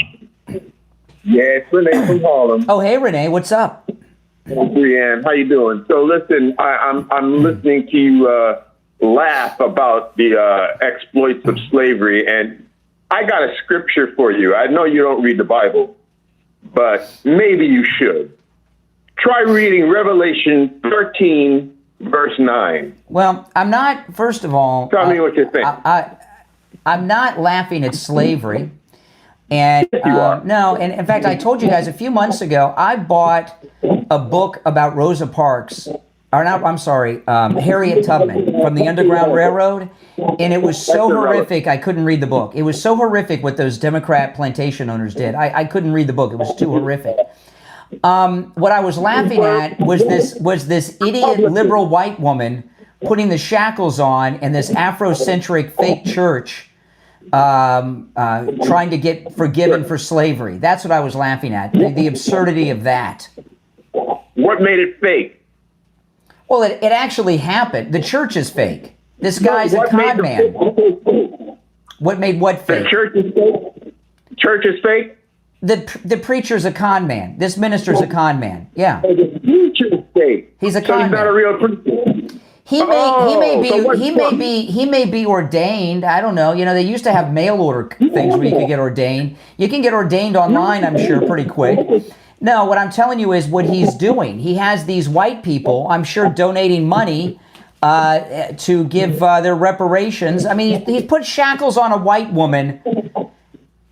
Yeah, it's Renee from Harlem. Oh, hey, Renee. What's up? Brianne, how you doing? So listen, I'm listening to you laugh about the exploits of slavery, and I got a scripture for you. I know you don't read the Bible, but maybe you should. Try reading Revelation 13, verse 9. Well, I'm not, first of all... Tell me what you think. I'm not laughing at slavery. And yes, you are. No, and in fact, I told you guys a few months ago, I bought a book about Rosa Parks, or not, I'm sorry, Harriet Tubman from the Underground Railroad, and it was so horrific, I couldn't read the book. It was so horrific what those Democrat plantation owners did. I couldn't read the book. It was too horrific. What I was laughing at was this idiot liberal white woman putting the shackles on in this Afrocentric fake church, trying to get forgiven for slavery. That's what I was laughing at, the absurdity of that. What made it fake? Well, it actually happened. The church is fake. This guy's a con man. What made what fake? The church is fake? Church is fake? The preacher's a con man. This minister's a con man. Yeah. The preacher's fake. He's a so con he's man. not a real preacher. He may be ordained. I don't know. You know, they used to have mail order things where you could get ordained. You can get ordained online, I'm sure, pretty quick. No, what I'm telling you is what he's doing. He has these white people, I'm sure, donating money to give their reparations. I mean, he's put shackles on a white woman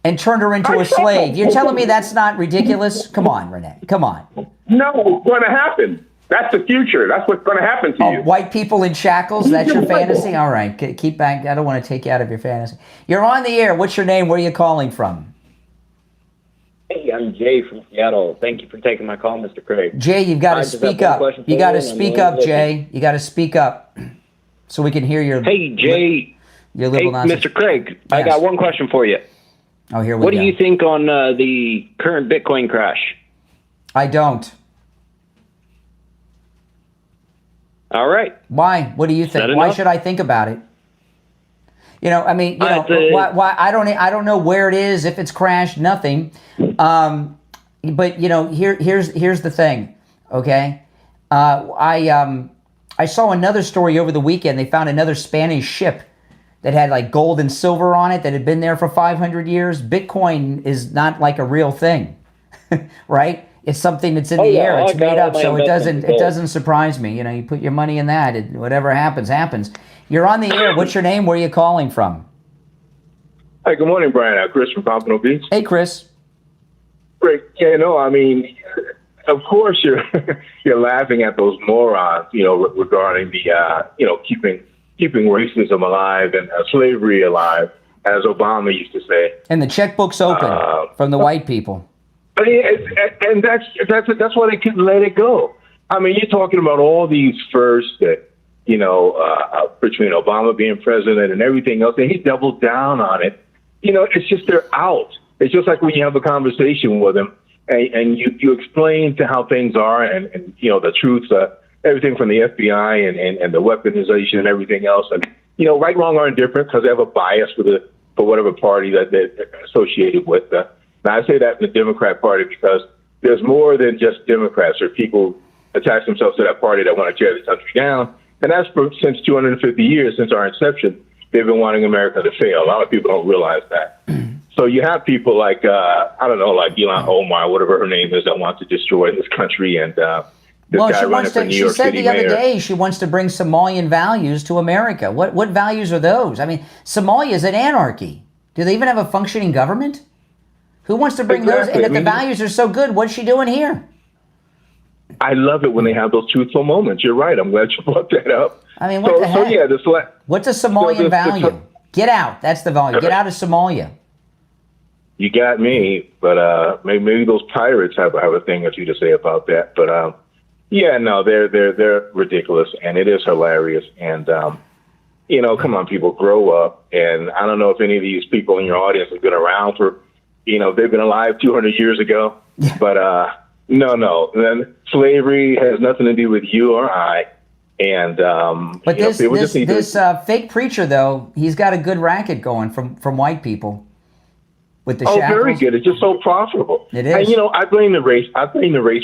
and turned her into a slave. You're telling me that's not ridiculous? Come on, Renee. Come on. No, it's going to happen. That's the future. That's what's going to happen to you. White people in shackles? That's your fantasy? All right. Keep back. I don't want to take you out of your fantasy. You're on the air. What's your name? Where are you calling from? Hey, I'm Jay from Seattle. Thank you for taking my call, Mr. Craig. Jay, you've got to speak up. You got to speak up, Jay. You got to speak up so we can hear your... Hey, Jay. Your liberal nonsense. Mr. Craig, yes. I got one question for you. Oh, here we What go. do you think on the current Bitcoin crash? I don't. All right. Why? What do you think? Why should I think about it? I mean, why I don't know where it is, if it's crashed, nothing. But here's the thing, okay? I saw another story over the weekend. They found another Spanish ship that had like gold and silver on it that had been there for 500 years. Bitcoin is not like a real thing, right? It's something that's in the air. It's made up, so it doesn't surprise me. You put your money in that, and whatever happens, happens. You're on the air. What's your name? Where are you calling from? Hi, good morning, Brian. Chris from Pompano Beach. Hey, Chris. Great. Yeah, no, I mean, of course you're you're laughing at those morons, regarding the keeping racism alive and slavery alive, as Obama used to say. And the checkbook's open from the white people. And that's why they couldn't let it go. I mean, you're talking about all these firsts that, between Obama being president and everything else, and he doubled down on it. It's just they're out. It's just like when you have a conversation with them and you explain to how things are and the truth, everything from the FBI and the weaponization and everything else. And, right, wrong, or indifferent, because they have a bias for whatever party that they're associated with. Now, I say that in the Democrat Party because there's more than just Democrats or people attach themselves to that party that want to tear the country down. And that's since 250 years, since our inception, they've been wanting America to fail. A lot of people don't realize that. So you have people like, like Ilhan Omar, whatever her name is, that want to destroy this country. And this guy running for New York City She said the other day she wants to bring Somalian values to America. What values are those? I mean, Somalia is an anarchy. Do they even have a functioning government? Who wants to bring those? And if the values are so good, what's she doing here? I love it when they have those truthful moments. You're right. I'm glad you brought that up. I mean, what the heck? So yeah, what's a Somalian value? Get out. That's the value. Get out of Somalia. You got me, but maybe those pirates have a thing or two to say about that. But they're ridiculous, and it is hilarious. And come on, people, grow up. And I don't know if any of these people in your audience have been around for, they've been alive 200 years ago. But no. Then slavery has nothing to do with you or I. And but this fake preacher, though, he's got a good racket going from white people. With the shackles. Very good. It's just so profitable. It is. And, I blame the race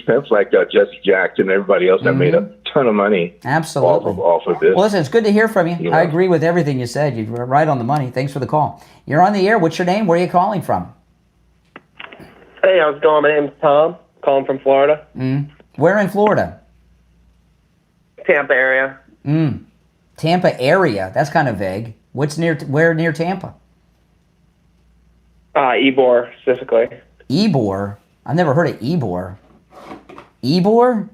pimps like Jesse Jackson and everybody else that made a ton of money. Absolutely. Off of this. Well, listen, it's good to hear from you. I agree with everything you said. You're right on the money. Thanks for the call. You're on the air. What's your name? Where are you calling from? Hey, how's it going? My name's Tom. Calling from Florida. Where in Florida? Tampa area. Tampa area. That's kind of vague. Where near Tampa? Ybor, specifically. Ybor? I've never heard of Ybor. Ybor?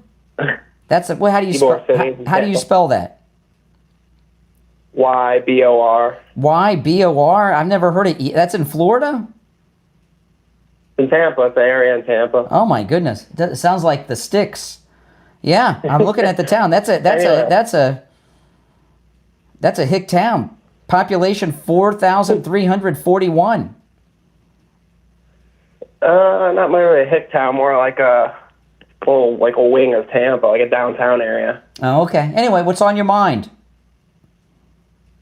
That's how do you how do you spell that? Ybor. Ybor? I've never heard of that's in Florida? In Tampa, it's the area in Tampa. Oh my goodness. It sounds like the sticks. Yeah, I'm looking at the town. That's a hick town. Population 4,341. Not really a hick town, more like a wing of Tampa, like a downtown area. Oh, okay. Anyway, what's on your mind?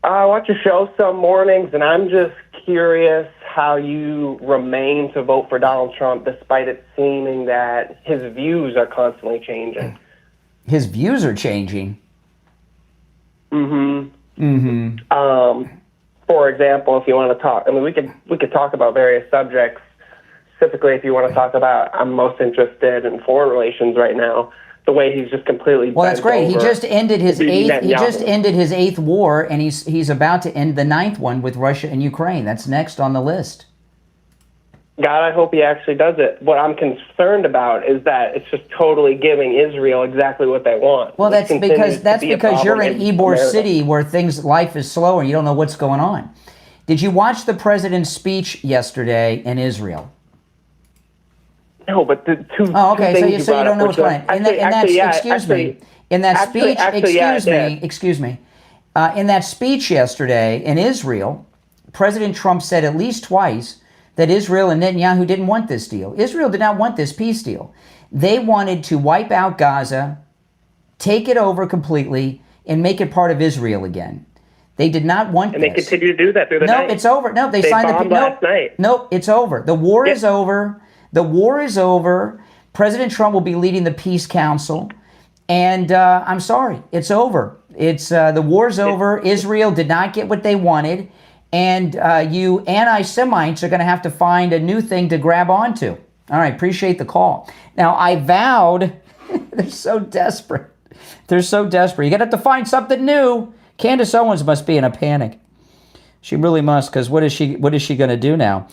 I watch your show some mornings, and I'm just curious how you remain to vote for Donald Trump despite it seeming that his views are constantly changing. His views are changing? For example, if you want to talk, we could talk about various subjects. Specifically, if you want to talk about, I'm most interested in foreign relations right now. The way he's just completely. Well, that's great. He just ended his eighth. He just ended his 8th war, and he's about to end the 9th one with Russia and Ukraine. That's next on the list. God, I hope he actually does it. What I'm concerned about is that it's just totally giving Israel exactly what they want. Well, that's because you're in Ybor City where life is slow and you don't know what's going on. Did you watch the president's speech yesterday in Israel? No, but the two. Oh, okay. So you don't know what's going on. In that speech yesterday in Israel, President Trump said at least twice that Israel and Netanyahu didn't want this deal. Israel did not want this peace deal. They wanted to wipe out Gaza, take it over completely, and make it part of Israel again. They did not want and this. they continue to do that through the night. No, it's over. No, they signed bombed the last night. No, it's over. The war is over. The war is over. President Trump will be leading the Peace Council. And I'm sorry, it's over. It's the war's over. Israel did not get what they wanted. And you anti-Semites are going to have to find a new thing to grab onto. All right, appreciate the call. Now, I vowed, they're so desperate. They're so desperate. You're going to have to find something new. Candace Owens must be in a panic. She really must, because what is she going to do now?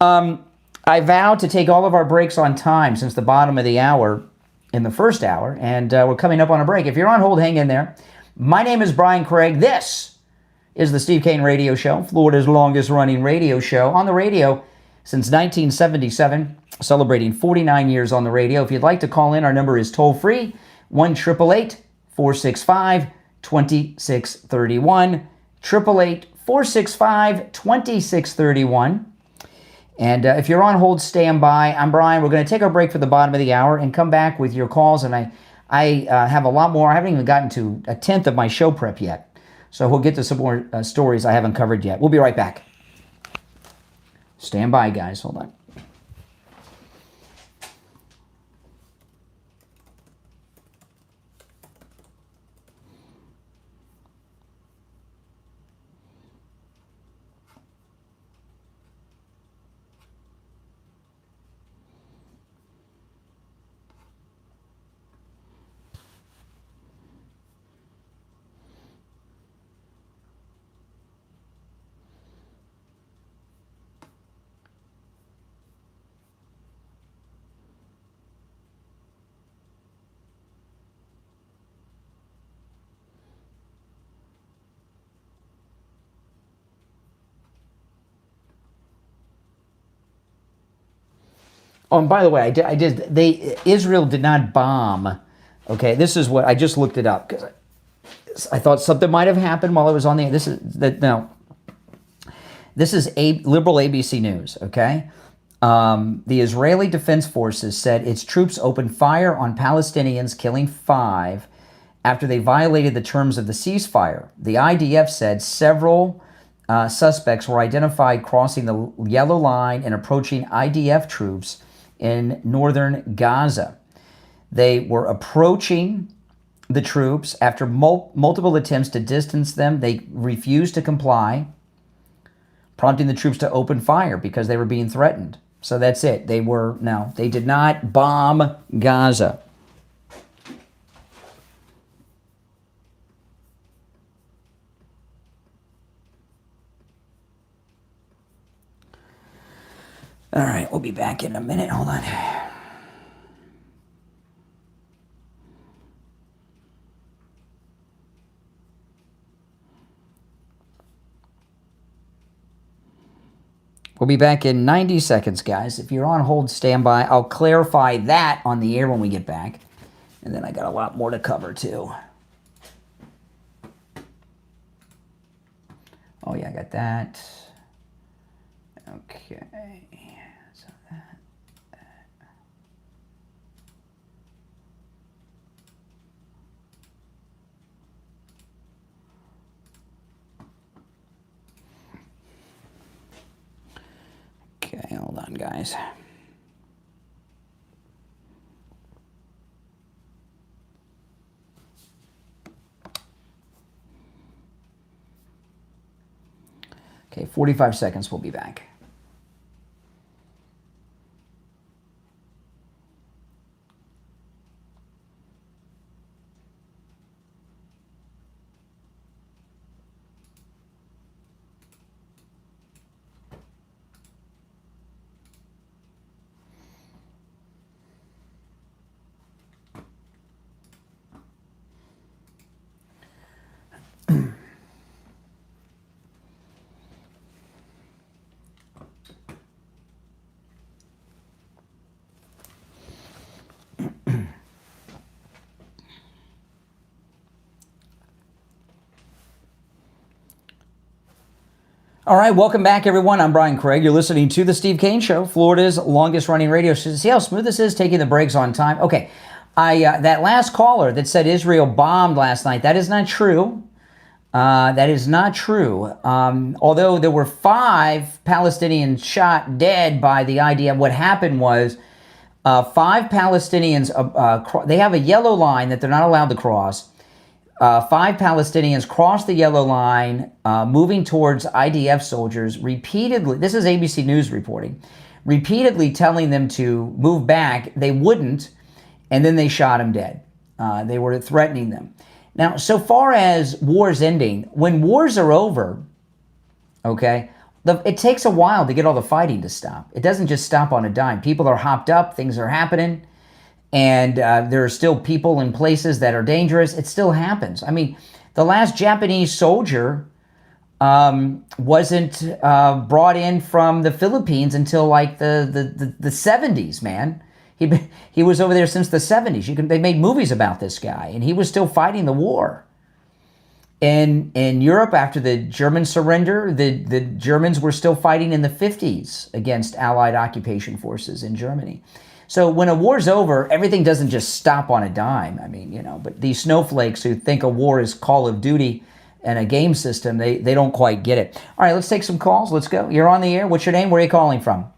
I vowed to take all of our breaks on time since the bottom of the hour in the first hour, and we're coming up on a break. If you're on hold, hang in there. My name is Brian Craig. This is the Steve Kane Radio Show, Florida's longest-running radio show on the radio since 1977, celebrating 49 years on the radio. If you'd like to call in, our number is toll-free, 1-888-465-2631, 888-465-2631. And if you're on hold, stand by. I'm Brian. We're going to take our break for the bottom of the hour and come back with your calls. And I have a lot more. I haven't even gotten to a tenth of my show prep yet. So we'll get to some more stories I haven't covered yet. We'll be right back. Stand by, guys. Hold on. Oh, and by the way, Israel did not bomb. Okay, this is what I just looked it up because I thought something might have happened while I was on the. This is liberal ABC News. Okay, the Israeli Defense Forces said its troops opened fire on Palestinians, killing 5 after they violated the terms of the ceasefire. The IDF said several suspects were identified crossing the yellow line and approaching IDF troops in northern Gaza. They were approaching the troops after multiple attempts to distance them. They refused to comply, prompting the troops to open fire because they were being threatened. So that's it. They did not bomb Gaza. All right, we'll be back in a minute. Hold on. We'll be back in 90 seconds, guys. If you're on hold, stand by. I'll clarify that on the air when we get back. And then I got a lot more to cover, too. Oh, yeah, I got that. Okay. So that. Okay, hold on, guys. Okay, 45 seconds, we'll be back. All right, welcome back, everyone. I'm Brian Craig. You're listening to The Steve Kane Show, Florida's longest-running radio show. See how smooth this is, taking the breaks on time? Okay, that last caller that said Israel bombed last night, that is not true. That is not true. Although there were 5 Palestinians shot dead by the IDF, what happened was 5 Palestinians, they have a yellow line that they're not allowed to cross. 5 Palestinians crossed the yellow line, moving towards IDF soldiers repeatedly. This is ABC News reporting. Repeatedly telling them to move back. They wouldn't, and then they shot him dead. They were threatening them. Now, so far as wars ending, when wars are over, okay, it takes a while to get all the fighting to stop. It doesn't just stop on a dime. People are hopped up. Things are happening. And there are still people in places that are dangerous. It still happens. I mean, the last Japanese soldier wasn't brought in from the Philippines until like the 70s, man. He was over there since the 70s. They made movies about this guy, and he was still fighting the war. In Europe, after the German surrender, the Germans were still fighting in the 50s against Allied occupation forces in Germany. So when a war's over, everything doesn't just stop on a dime. I mean, you know, but these snowflakes who think a war is Call of Duty and a game system, they don't quite get it. All right, let's take some calls. Let's go. You're on the air. What's your name? Where are you calling from?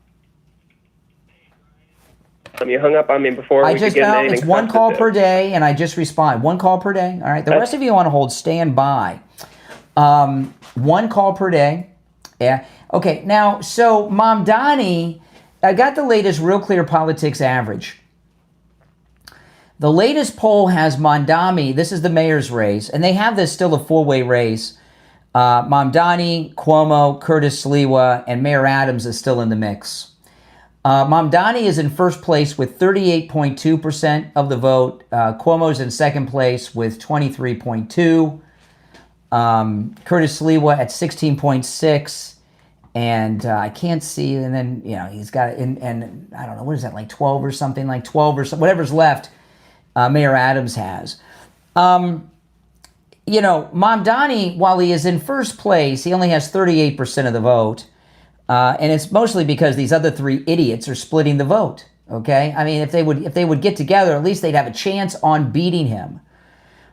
You hung up on me before we could get anything. It's one call per day, and I just respond. One call per day. All right. The rest of you on hold, stand by. One call per day. Yeah. Okay. Now, so Mamdani, I got the latest Real Clear Politics average. The latest poll has Mamdani. This is the mayor's race, and they have this still a 4-way race. Mamdani, Cuomo, Curtis Sliwa, and Mayor Adams is still in the mix. Mamdani is in first place with 38.2% of the vote. Cuomo's in second place with 23.2%. Curtis Sliwa at 16.6%. And I can't see, and then, you know, he's got, and I don't know, what is that, like 12 or something, like 12 or something, whatever's left, Mayor Adams has. You know, Mamdani, while he is in first place, he only has 38% of the vote. And it's mostly because these other 3 idiots are splitting the vote, okay? I mean, if they would get together, at least they'd have a chance on beating him.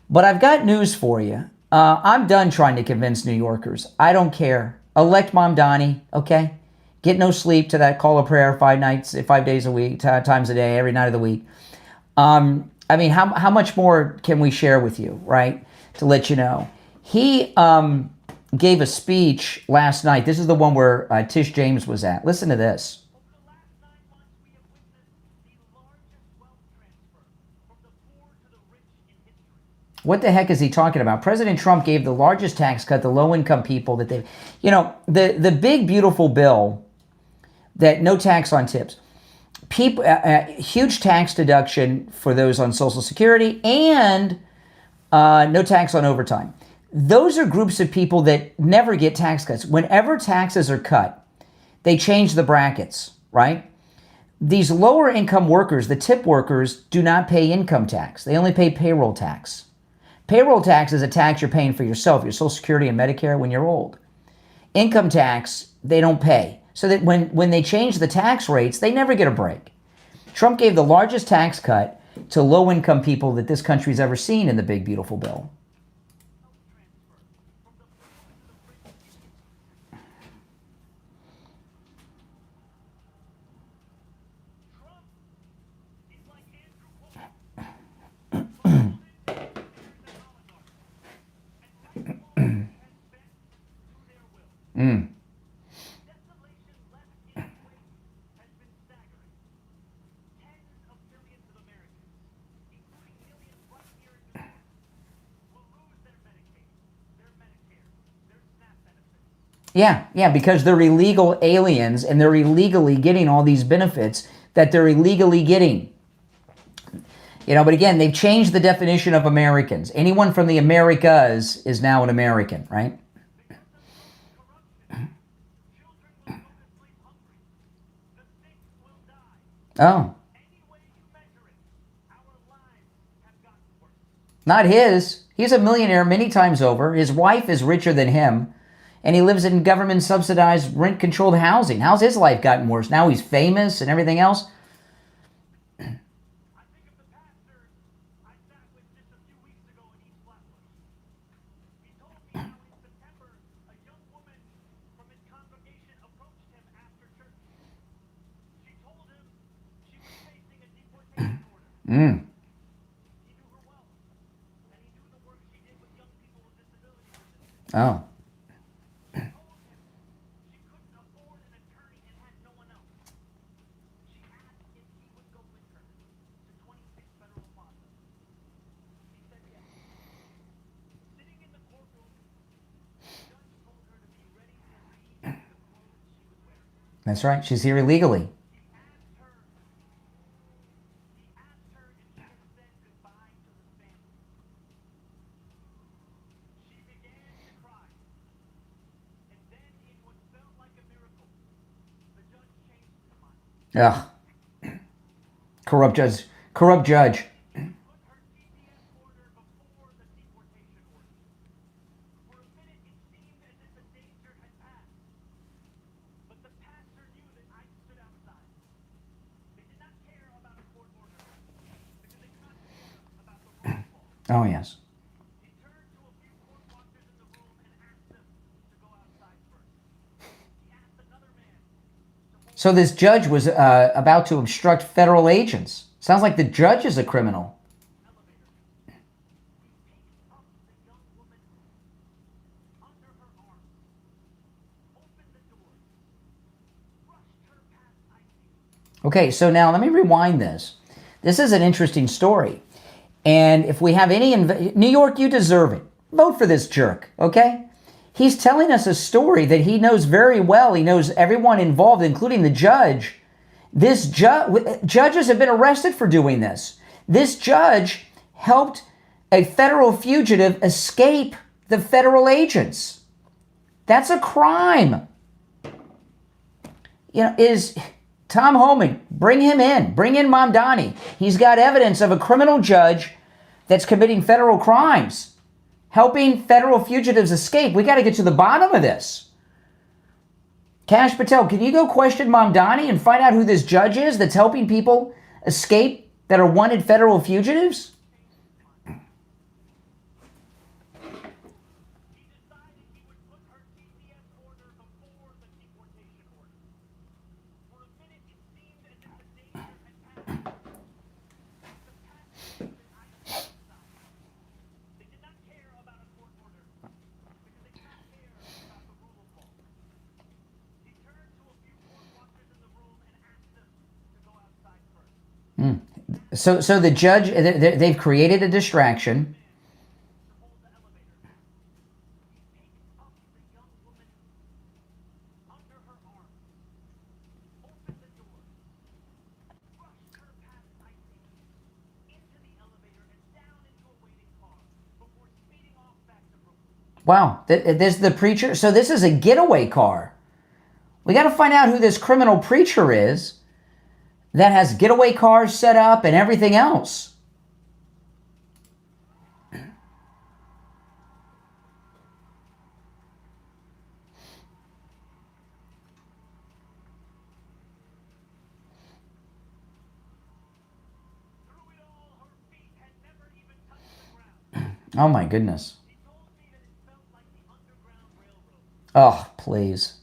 But I've got news for you. I'm done trying to convince New Yorkers. I don't care. Elect Mamdani, okay? Get no sleep to that call of prayer 5 days a week, times a day, every night of the week. I mean, how much more can we share with you, right? To let you know. He gave a speech last night. This is the one where Tish James was at. Listen to this. What the heck is he talking about? President Trump gave the largest tax cut to low-income people that they, you know, the big beautiful bill that no tax on tips, people, huge tax deduction for those on Social Security, and no tax on overtime. Those are groups of people that never get tax cuts. Whenever taxes are cut, they change the brackets, right? These lower income workers, the tip workers, do not pay income tax. They only pay payroll tax. Payroll tax is a tax you're paying for yourself, your Social Security and Medicare when you're old. Income tax, they don't pay. So that when they change the tax rates, they never get a break. Trump gave the largest tax cut to low-income people that this country's ever seen in the big, beautiful bill. Mm. Yeah, because they're illegal aliens and they're illegally getting all these benefits that they're illegally getting. You know, but again, they've changed the definition of Americans. Anyone from the Americas is now an American, right? Oh. Not his. He's a millionaire many times over. His wife is richer than him. And he lives in government-subsidized, rent-controlled housing. How's his life gotten worse? Now he's famous and everything else? Mm. Oh. That's right. She's here illegally. Ugh. Corrupt judge. Corrupt judge. Oh, yes. So this judge was about to obstruct federal agents. Sounds like the judge is a criminal. Okay, so now let me rewind this. This is an interesting story. And if we have any... New York, you deserve it. Vote for this jerk, okay? He's telling us a story that he knows very well. He knows everyone involved, including the judge. Judges have been arrested for doing this. This judge helped a federal fugitive escape the federal agents. That's a crime. You know, is Tom Homan, bring him in. Bring in Mamdani. He's got evidence of a criminal judge that's committing federal crimes, helping federal fugitives escape. We got to get to the bottom of this. Kash Patel, can you go question Mamdani and find out who this judge is that's helping people escape that are wanted federal fugitives? So the judge, they've created a distraction. Wow, this is the preacher. So this is a getaway car. We got to find out who this criminal preacher is that has getaway cars set up and everything else. Oh my goodness. Oh, please.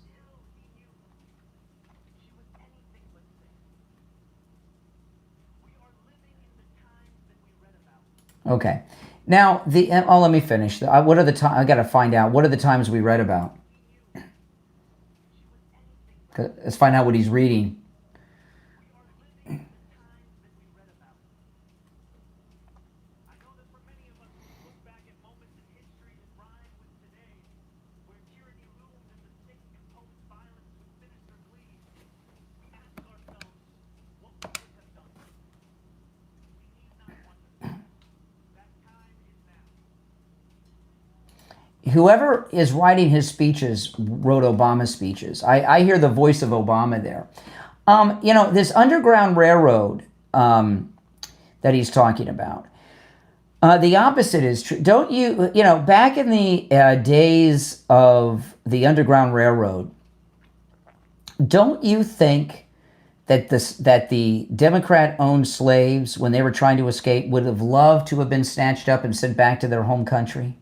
Okay. Now, let me finish. What are the times? I got to find out. What are the times we read about? Let's find out what he's reading. Whoever is writing his speeches wrote Obama's speeches. I hear the voice of Obama there. You know, this Underground Railroad that he's talking about. The opposite is true. Don't you, back in the days of the Underground Railroad, don't you think that the Democrat-owned slaves, when they were trying to escape, would have loved to have been snatched up and sent back to their home country?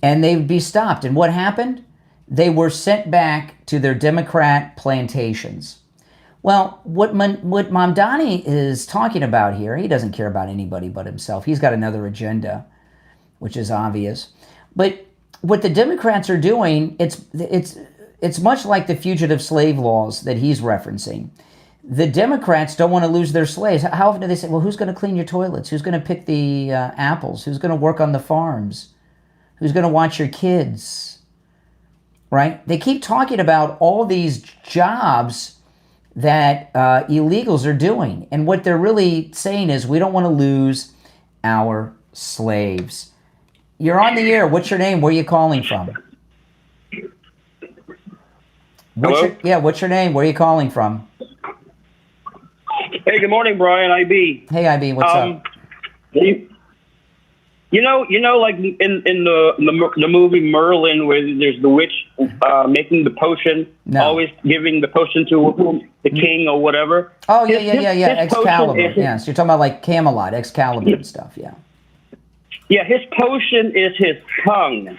And they would be stopped. And what happened? They were sent back to their Democrat plantations. Well, what Mamdani is talking about here, he doesn't care about anybody but himself. He's got another agenda, which is obvious. But what the Democrats are doing, it's much like the fugitive slave laws that he's referencing. The Democrats don't want to lose their slaves. How often do they say, well, who's going to clean your toilets? Who's going to pick the apples? Who's going to work on the farms? Who's going to watch your kids? Right? They keep talking about all these jobs that illegals are doing. And what they're really saying is, we don't want to lose our slaves. You're on the air. What's your name? Where are you calling from? Hello? What's your name? Where are you calling from? Hey, good morning, Brian. IB. Hey, IB. What's up? You know, like in the movie Merlin, where there's the witch making the potion, always giving the potion to the king or whatever. Oh, yeah. Excalibur. Yes, you're talking about like Camelot, Excalibur and stuff, yeah. Yeah, his potion is his tongue.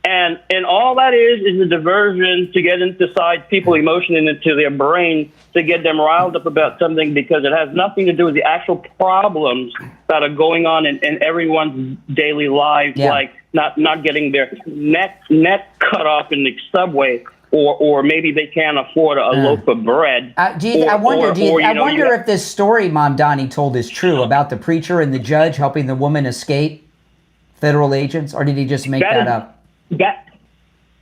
And all that is a diversion to get inside people's emotion and into their brain to get them riled up about something, because it has nothing to do with the actual problems that are going on in everyone's daily lives, like not getting their neck cut off in the subway, or maybe they can't afford a loaf of bread. I wonder if this story Mamdani told is true about the preacher and the judge helping the woman escape federal agents, or did he just make that up?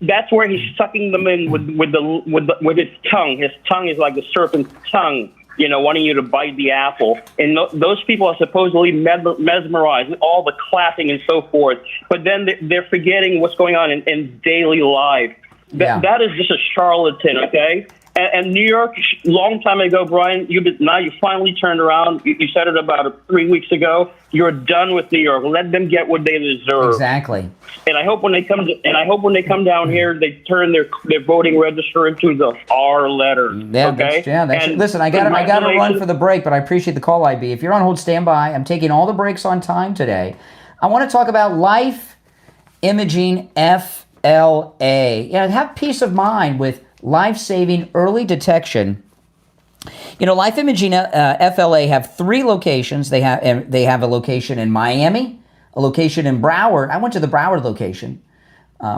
That's where he's sucking them in with his tongue. His tongue is like the serpent's tongue, wanting you to bite the apple. And those people are supposedly mesmerized with all the clapping and so forth. But then they're forgetting what's going on in daily life. That is just a charlatan, okay? And New York, long time ago, Brian, you finally turned around. You said it about 3 weeks ago. You're done with New York. Let them get what they deserve. Exactly. And I hope when they come down here, they turn their voting register into the R letter. Listen, I got to run for the break, but I appreciate the call, IB. If you're on hold, stand by. I'm taking all the breaks on time today. I want to talk about Life Imaging FLA. Have peace of mind with life-saving early detection. Life Imaging FLA have 3 locations. They have a location in Miami, a location in Broward. I went to the Broward location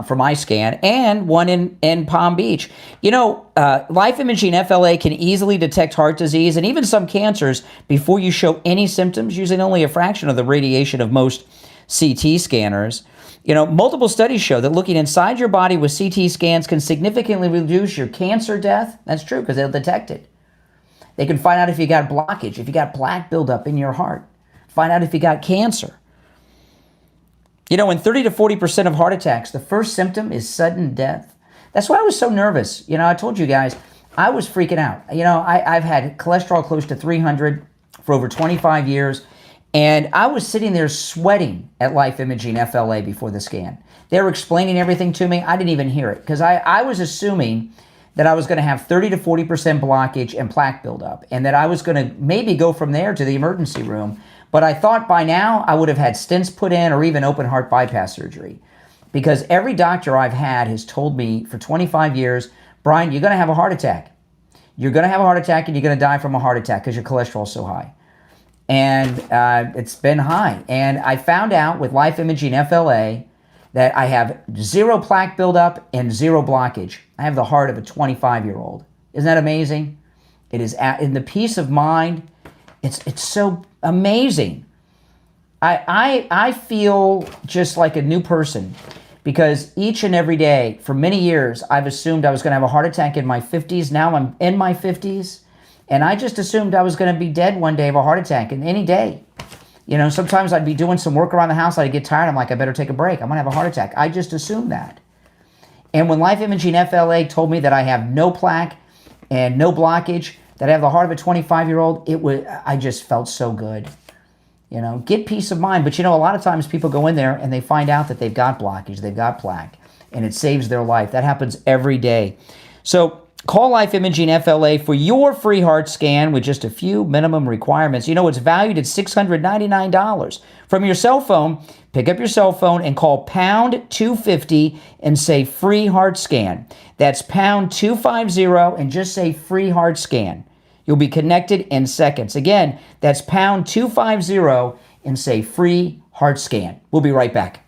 for my scan, and one in Palm Beach. Life Imaging FLA can easily detect heart disease and even some cancers before you show any symptoms, using only a fraction of the radiation of most CT scanners. Multiple studies show that looking inside your body with CT scans can significantly reduce your cancer death. That's true, because they'll detect it. They can find out if you got blockage, if you got plaque buildup in your heart. Find out if you got cancer. In 30 to 40% of heart attacks, the first symptom is sudden death. That's why I was so nervous. I told you guys, I was freaking out. I've had cholesterol close to 300 for over 25 years. And I was sitting there sweating at Life Imaging FLA before the scan. They were explaining everything to me. I didn't even hear it, because I was assuming that I was going to have 30 to 40% blockage and plaque buildup, and that I was going to maybe go from there to the emergency room. But I thought by now I would have had stents put in or even open heart bypass surgery, because every doctor I've had has told me for 25 years, Brian, you're going to have a heart attack. You're going to have a heart attack, and you're going to die from a heart attack because your cholesterol's so high. And it's been high. And I found out with Life Imaging FLA that I have 0 plaque buildup and 0 blockage. I have the heart of a 25-year-old. Isn't that amazing? It is in the peace of mind. It's so amazing. I feel just like a new person, because each and every day for many years I've assumed I was going to have a heart attack in my 50s. Now I'm in my 50s. And I just assumed I was going to be dead one day of a heart attack, and any day. Sometimes I'd be doing some work around the house. I'd get tired. I'm like, I better take a break. I'm going to have a heart attack. I just assumed that. And when Life Imaging FLA told me that I have no plaque and no blockage, that I have the heart of a 25-year-old, I just felt so good. Get peace of mind. But a lot of times people go in there and they find out that they've got blockage, they've got plaque, and it saves their life. That happens every day. So call Life Imaging FLA for your free heart scan with just a few minimum requirements. It's valued at $699. From your cell phone, pick up your cell phone and call pound 250 and say free heart scan. That's pound 250 and just say free heart scan. You'll be connected in seconds. Again, that's pound 250 and say free heart scan. We'll be right back.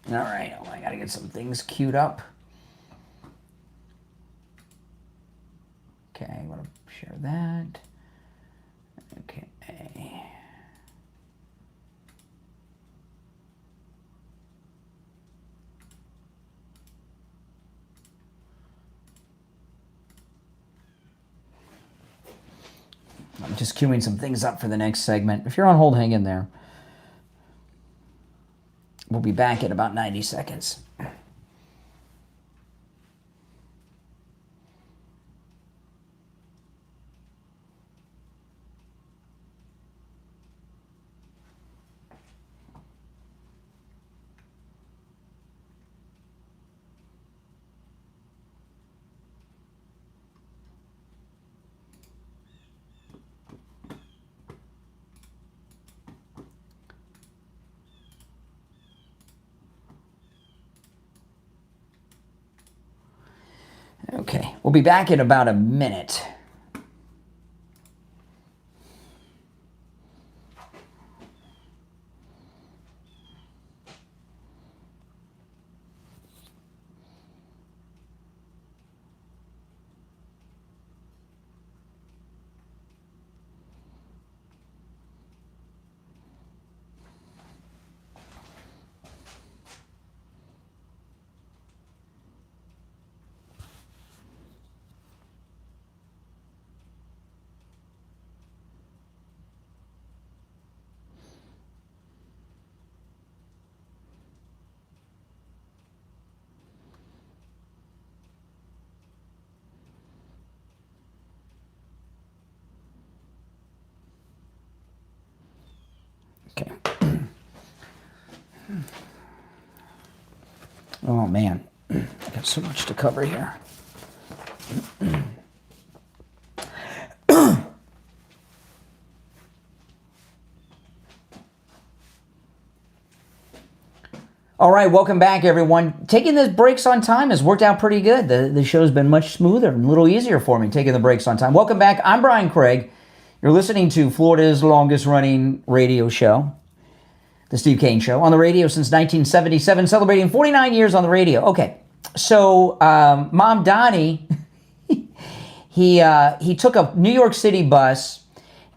All right, I got to get some things queued up. Okay, I'm going to share that. Okay. I'm just queuing some things up for the next segment. If you're on hold, hang in there. We'll be back in about 90 seconds. Okay, we'll be back in about a minute. Okay. Oh man, I got so much to cover here. All right, welcome back, everyone. Taking the breaks on time has worked out pretty good. The show's been much smoother and a little easier for me taking the breaks on time. Welcome back. I'm Brian Craig. You're listening to Florida's longest-running radio show, The Steve Kane Show, on the radio since 1977, celebrating 49 years on the radio. Okay, so Mom Donnie, he took a New York City bus,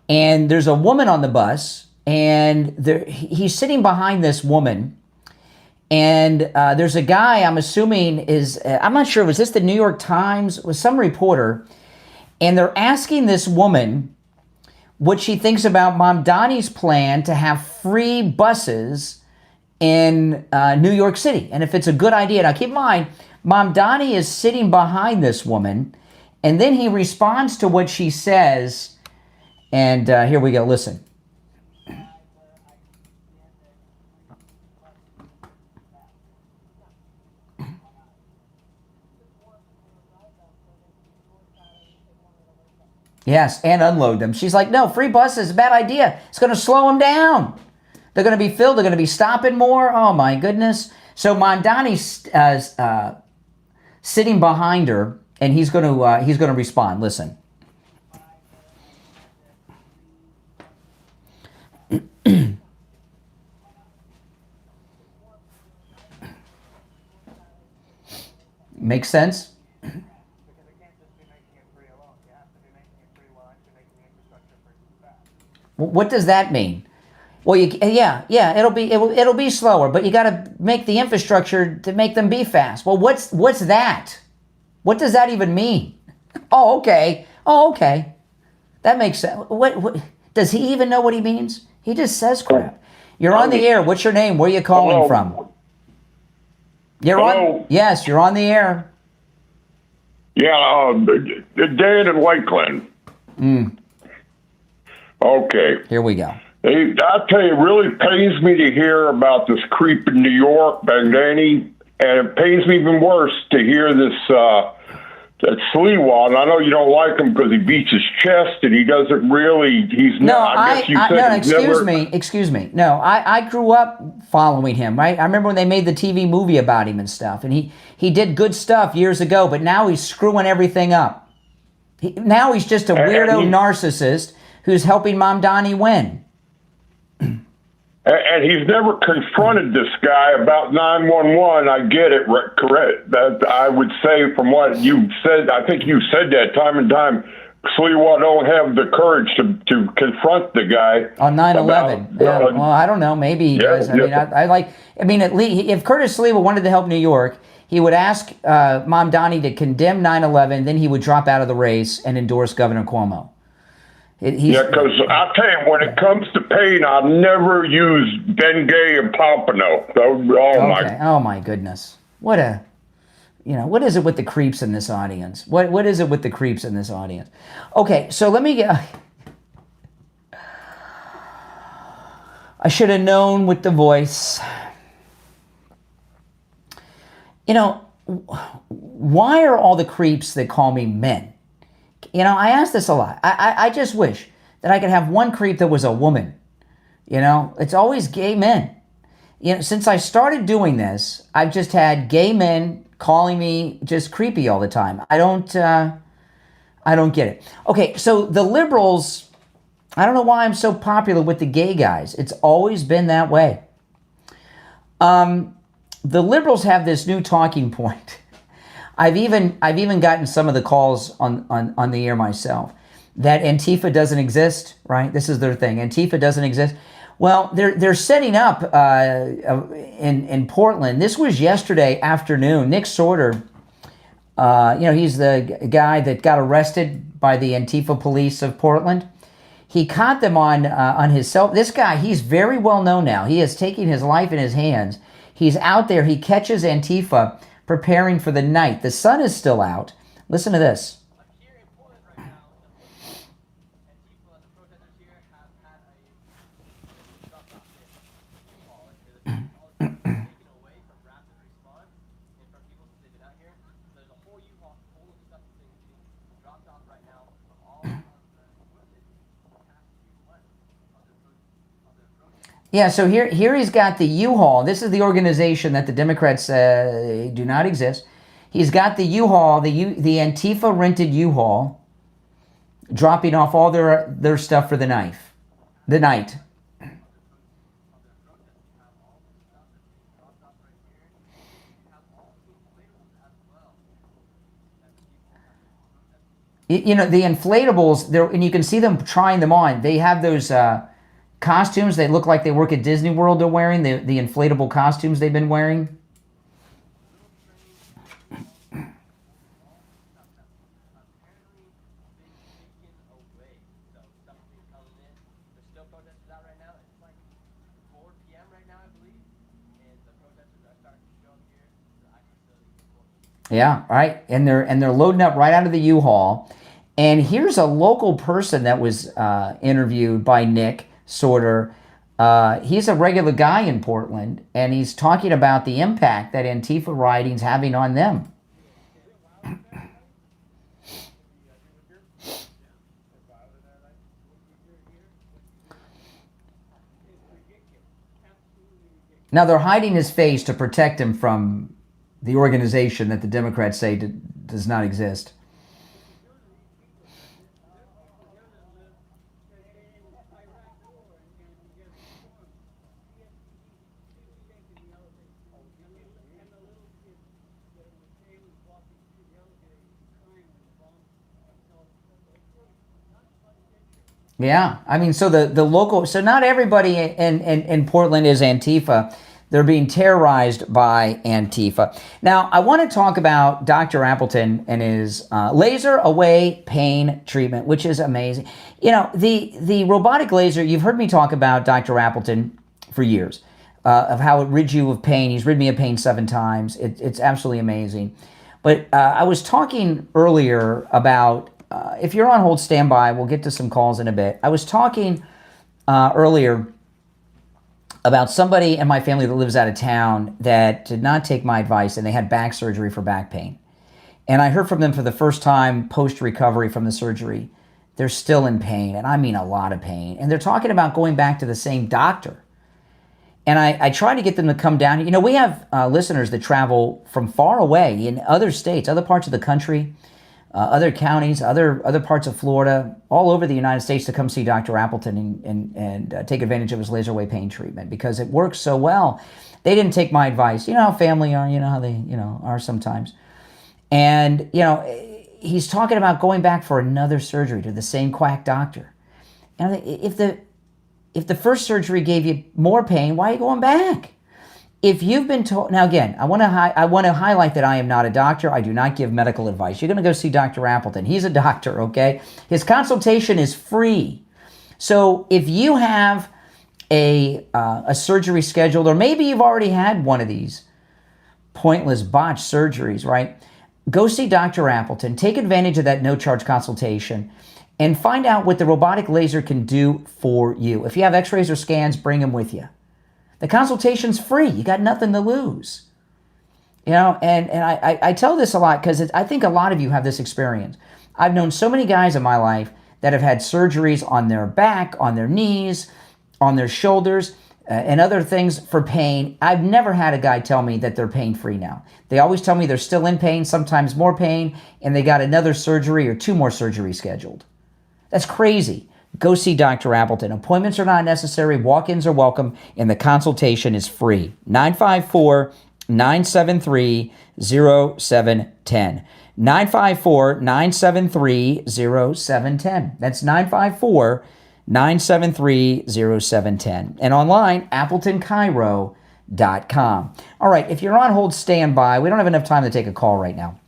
and there's a woman on the bus, and he's sitting behind this woman, and there's a guy, I'm assuming I'm not sure, was this the New York Times? Was some reporter, and they're asking this woman what she thinks about Mamdani's plan to have free buses in New York City, and if it's a good idea. Now keep in mind, Mamdani is sitting behind this woman, and then he responds to what she says, and here we go, listen. Yes, and unload them. She's like, no, free buses is a bad idea. It's going to slow them down. They're going to be filled. They're going to be stopping more. Oh, my goodness. So Mamdani's sitting behind her, and he's going to respond. Listen. Makes sense? What does that mean? Well, it'll be slower, but you got to make the infrastructure to make them be fast. Well, what's that? What does that even mean? Oh, okay. That makes sense. What does he even know what he means? He just says crap. You're on the air. What's your name? Where are you calling from? You're on. Yes, you're on the air. Yeah, Dan in Lakeland. Okay. Here we go. Hey, I tell you, it really pains me to hear about this creep in New York, Baghdadi, and it pains me even worse to hear this that Sliwa. And I know you don't like him because he beats his chest and he doesn't really. He's no. not. I guess you said excuse me. No, I grew up following him. Right. I remember when they made the TV movie about him and stuff, and he did good stuff years ago. But now he's screwing everything up. Now he's just a weirdo narcissist who's helping Mamdani win. And he's never confronted this guy about 911. I get it, correct. That I would say from what you said, I think you said that time and time, Sliwa don't have the courage to confront the guy. On 9/11. Well, I don't know. Maybe he does. I mean, at least if Curtis Sliwa wanted to help New York, he would ask Mamdani to condemn 9/11, then he would drop out of the race and endorse Governor Cuomo. Because I'll tell you, when it comes to pain, I'll never use Bengay and Pompano. Oh my goodness! What is it with the creeps in this audience? What is it with the creeps in this audience? Okay, so let me get. I should have known with the voice. Why are all the creeps that call me men? I ask this a lot. I just wish that I could have one creep that was a woman. It's always gay men. Since I started doing this, I've just had gay men calling me just creepy all the time. I don't get it. Okay, so the liberals, I don't know why I'm so popular with the gay guys. It's always been that way. The liberals have this new talking point. I've even gotten some of the calls on the air myself that Antifa doesn't exist, right? This is their thing. Antifa doesn't exist. Well, they're setting up in Portland. This was yesterday afternoon. Nick Sorter, he's the guy that got arrested by the Antifa police of Portland. He caught them on his cell. This guy, he's very well known now. He is taking his life in his hands. He's out there. He catches Antifa preparing for the night. The sun is still out. Listen to this. Yeah, so here he's got the U-Haul. This is the organization that the Democrats do not exist. He's got the U-Haul, the Antifa rented U-Haul, dropping off all their stuff for the night. You know, the inflatables, and you can see them trying them on. They have those costumes. They look like they work at Disney World. They're wearing the inflatable costumes they've been wearing. Yeah, right. And they're loading up right out of the U-Haul. And here's a local person that was interviewed by Nick Sorter. He's a regular guy in Portland, and he's talking about the impact that Antifa rioting's having on them. Now, they're hiding his face to protect him from the organization that the Democrats say does not exist. Yeah, I mean, so the local, so not everybody in Portland is Antifa. They're being terrorized by Antifa. Now, I want to talk about Dr. Appleton and his laser away pain treatment, which is amazing. You know, the robotic laser, you've heard me talk about Dr. Appleton for years, of how it rids you of pain. He's rid me of pain 7 times. It's absolutely amazing. But I was talking earlier about, if you're on hold, stand by. We'll get to some calls in a bit. I was talking earlier about somebody in my family that lives out of town that did not take my advice, and they had back surgery for back pain. And I heard from them for the first time post-recovery from the surgery. They're still in pain, and I mean a lot of pain. And they're talking about going back to the same doctor. And I try to get them to come down. You know, we have listeners that travel from far away in other states, other parts of the country, other counties, other parts of Florida, all over the United States to come see Dr. Appleton and take advantage of his laser away pain treatment because it works so well. They didn't take my advice. You know how family are, you know how they, are sometimes. And, he's talking about going back for another surgery to the same quack doctor. And if the first surgery gave you more pain, why are you going back? If you've been told, now again, I want to highlight that I am not a doctor. I do not give medical advice. You're going to go see Dr. Appleton. He's a doctor, okay? His consultation is free. So if you have a surgery scheduled, or maybe you've already had one of these pointless botched surgeries, right? Go see Dr. Appleton. Take advantage of that no-charge consultation and find out what the robotic laser can do for you. If you have x-rays or scans, bring them with you. The consultation's free. You got nothing to lose. And I tell this a lot because I think a lot of you have this experience. I've known so many guys in my life that have had surgeries on their back, on their knees, on their shoulders, and other things for pain. I've never had a guy tell me that they're pain-free now. They always tell me they're still in pain, sometimes more pain, and they got another surgery or 2 more surgeries scheduled. That's crazy. Go see Dr. Appleton. Appointments are not necessary. Walk-ins are welcome, and the consultation is free. 954-973-0710. 954-973-0710. That's 954-973-0710. And online, AppletonCairo.com. All right, if you're on hold, stand by. We don't have enough time to take a call right now.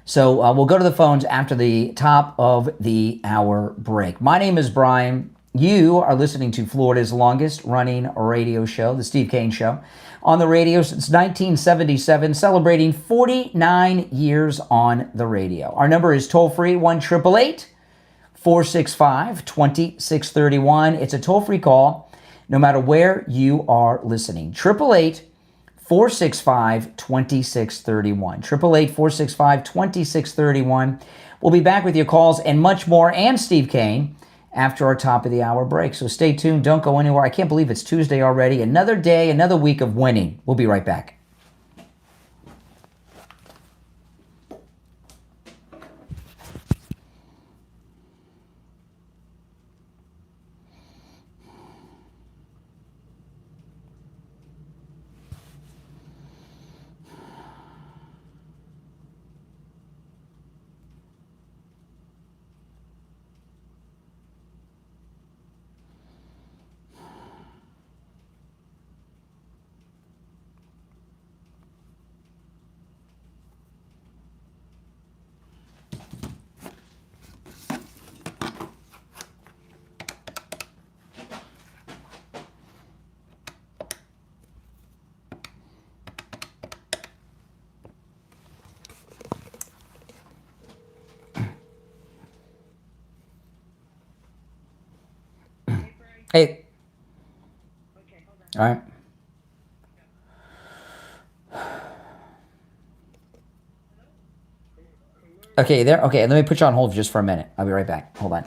So we'll go to the phones after the top of the hour break. My name is Brian. You are listening to Florida's longest running radio show, The Steve Kane Show, on the radio since 1977, celebrating 49 years on the radio. Our number is toll-free, 1-888-465-2631. It's a toll-free call, no matter where you are listening. 888-465-2631. 888-465-2631. We'll be back with your calls and much more, and Steve Kane, after our top of the hour break. So stay tuned. Don't go anywhere. I can't believe it's Tuesday already. Another day, another week of winning. We'll be right back. Hey. All right. Okay, there. Okay, let me put you on hold just for a minute. I'll be right back. Hold on.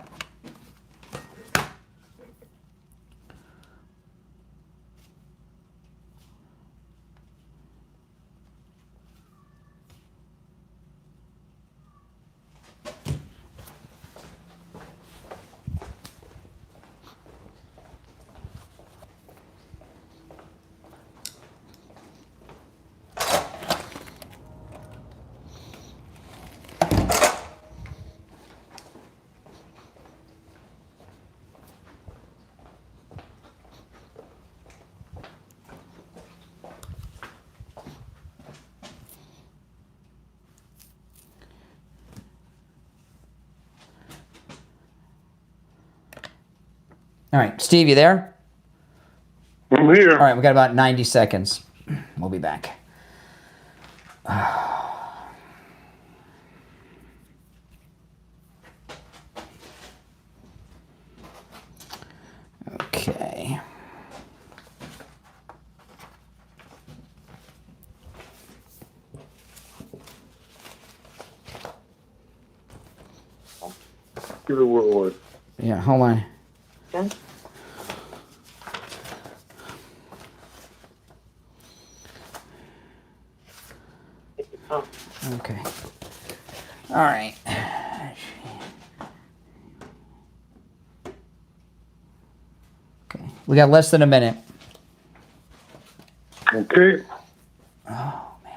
All right, Steve, you there? I'm here. All right, we got about 90 seconds. We'll be back. Okay. Give it what it was. Yeah, hold on. Done? Oh. Okay. All right. Okay. We got less than a minute. Okay. Oh, man.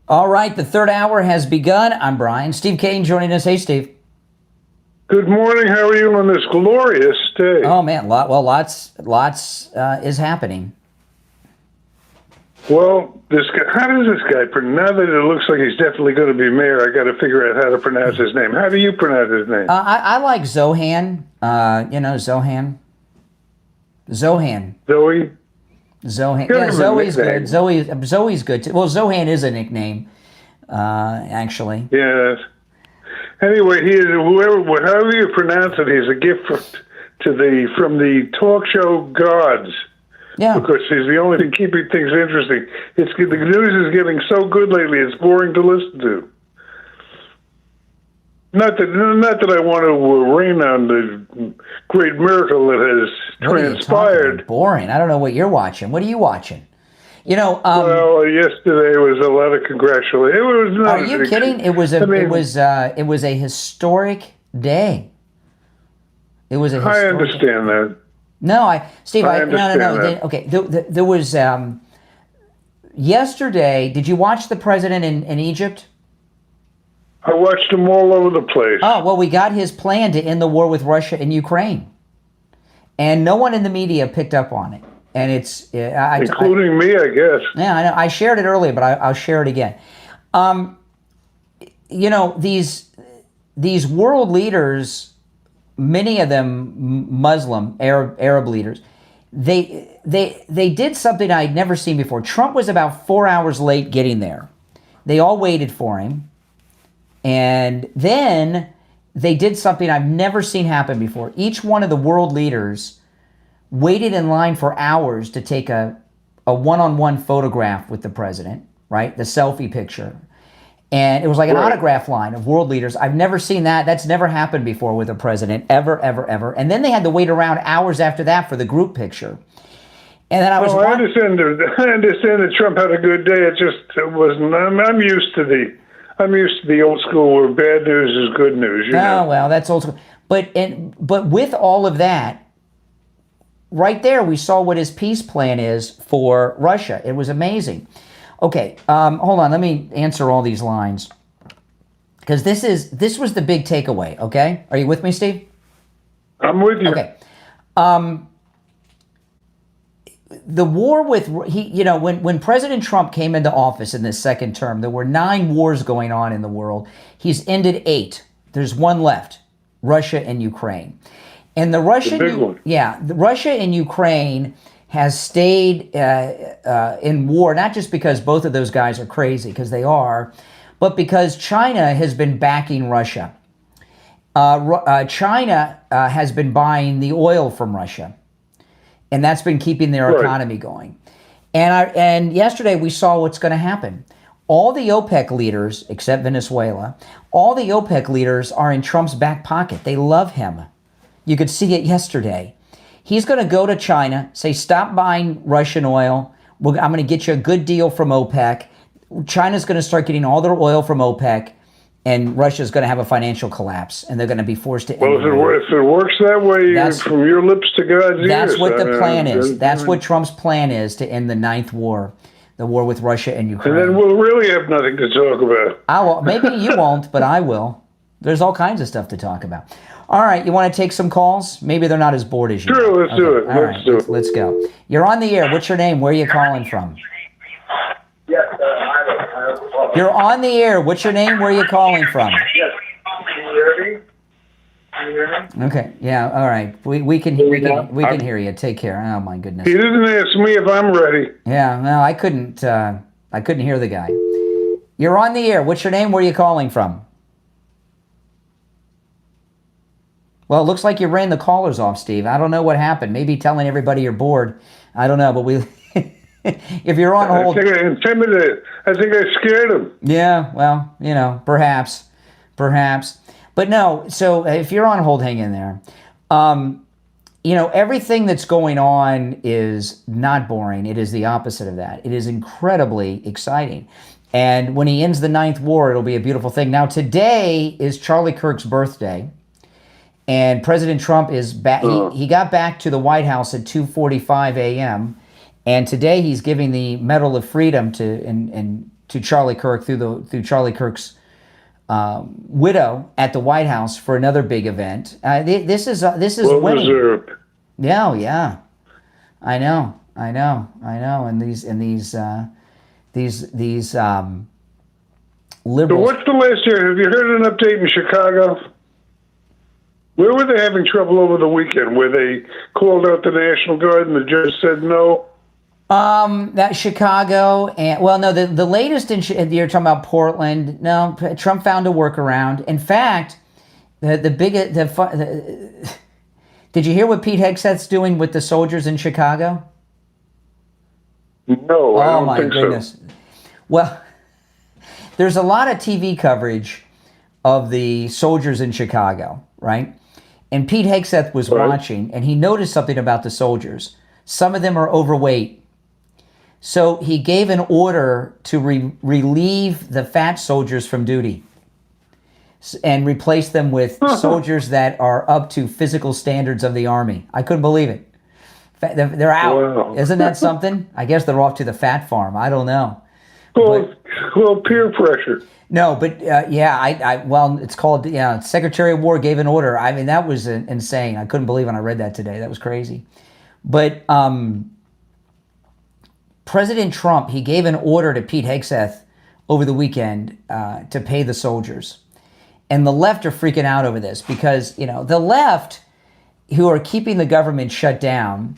All right, the third hour has begun. I'm Brian. Steve Kane joining us. Hey, Steve. Good morning. How are you on this glorious day? Oh man, lots is happening. Well, this guy, how does this guy pronounce? Now that it looks like he's definitely going to be mayor, I got to figure out how to pronounce his name. How do you pronounce his name? I like Zohan. Zohan. Zohan. Zoe. Zohan. Yeah, Zoe's good. Zoe's good too. Well, Zohan is a nickname, actually. Yes. Anyway, he is however you pronounce it, he's a gift from the talk show gods. Yeah. Because he's the only thing keeping things interesting. The news is getting so good lately; it's boring to listen to. Not that I want to rain on the great miracle that has transpired. Boring. I don't know what you're watching. What are you watching? Well, yesterday was a lot of congratulations. It was not. Are you kidding? It was a historic day. It was a historic I understand that. No, Steve, I understand no. that. Okay, there was yesterday. Did you watch the president in Egypt? I watched him all over the place. Oh, well, we got his plan to end the war with Russia and Ukraine. And no one in the media picked up on it. And it's... including me, I guess. Yeah, I know. I shared it earlier, but I'll share it again. These world leaders, many of them Muslim, Arab leaders, they did something I'd never seen before. Trump was about 4 hours late getting there. They all waited for him. And then they did something I've never seen happen before. Each one of the world leaders waited in line for hours to take a one-on-one photograph with the president, right? The selfie picture. And it was like an autograph line of world leaders. I've never seen that. That's never happened before with a president, ever, ever, ever. And then they had to wait around hours after that for the group picture. And then I understand that Trump had a good day. It just wasn't. I'm used to the old school where bad news is good news. You know? Well, that's old school. But with all of that, right there, we saw what his peace plan is for Russia. It was amazing. Okay, hold on. Let me answer all these lines. Because this was the big takeaway, okay? Are you with me, Steve? I'm with you. Okay. The war with, when President Trump came into office in this second term, there were 9 wars going on in the world. He's ended 8. There's one left, Russia and Ukraine. And the Russia and Ukraine has stayed in war, not just because both of those guys are crazy, because they are, but because China has been backing Russia. China has been buying the oil from Russia, and that's been keeping their economy going. And yesterday we saw what's going to happen. All the OPEC leaders, except Venezuela, all the OPEC leaders are in Trump's back pocket. They love him. You could see it yesterday. He's going to go to China, say, stop buying Russian oil. I'm going to get you a good deal from OPEC. China's going to start getting all their oil from OPEC, and Russia's going to have a financial collapse, and they're going to be forced to end the war. If it works that way, from your lips to God's ears. That's what the plan is. That's what Trump's plan is, to end the 9th war, the war with Russia and Ukraine. And then we'll really have nothing to talk about. Maybe you won't, but I will. There's all kinds of stuff to talk about. All right, you want to take some calls? Maybe they're not as bored as you. Sure, let's do it. All right, let's go. You're on the air. What's your name? Where are you calling from? Yes, You're on the air. What's your name? Where are you calling from? Yes. Can you hear me? Okay. Yeah. All right. We can hear you. Take care. Oh my goodness. He didn't ask me if I'm ready. Yeah. No, I couldn't hear the guy. You're on the air. What's your name? Where are you calling from? Well, it looks like you ran the callers off, Steve. I don't know what happened. Maybe telling everybody you're bored. I don't know, but if you're on hold. I think I intimidated. I think I scared him. Yeah, well, perhaps. But no, so if you're on hold, hang in there. Everything that's going on is not boring. It is the opposite of that. It is incredibly exciting. And when he ends the 9th war, it'll be a beautiful thing. Now, today is Charlie Kirk's birthday. And President Trump is back. He got back to the White House at 2:45 a.m. And today he's giving the Medal of Freedom to Charlie Kirk through Charlie Kirk's widow at the White House for another big event. This is well winning. Deserved. Yeah. I know. And these liberals. So what's the last year? Have you heard an update in Chicago? Where were they having trouble over the weekend? Where they called out the National Guard and the judge said no? That Chicago and the latest you're talking about Portland. No, Trump found a workaround. In fact, did you hear what Pete Hegseth's doing with the soldiers in Chicago? No, I don't think goodness. So. Well, there's a lot of TV coverage of the soldiers in Chicago, right? And Pete Hegseth was watching, and he noticed something about the soldiers. Some of them are overweight. So he gave an order to relieve the fat soldiers from duty and replace them with soldiers that are up to physical standards of the Army. I couldn't believe it. They're out. Wow. Isn't that something? I guess they're off to the fat farm. I don't know. Well, peer pressure. No, but it's called, Secretary of War gave an order. I mean, that was insane. I couldn't believe when I read that today. That was crazy. But President Trump, he gave an order to Pete Hegseth over the weekend to pay the soldiers. And the left are freaking out over this because, the left, who are keeping the government shut down,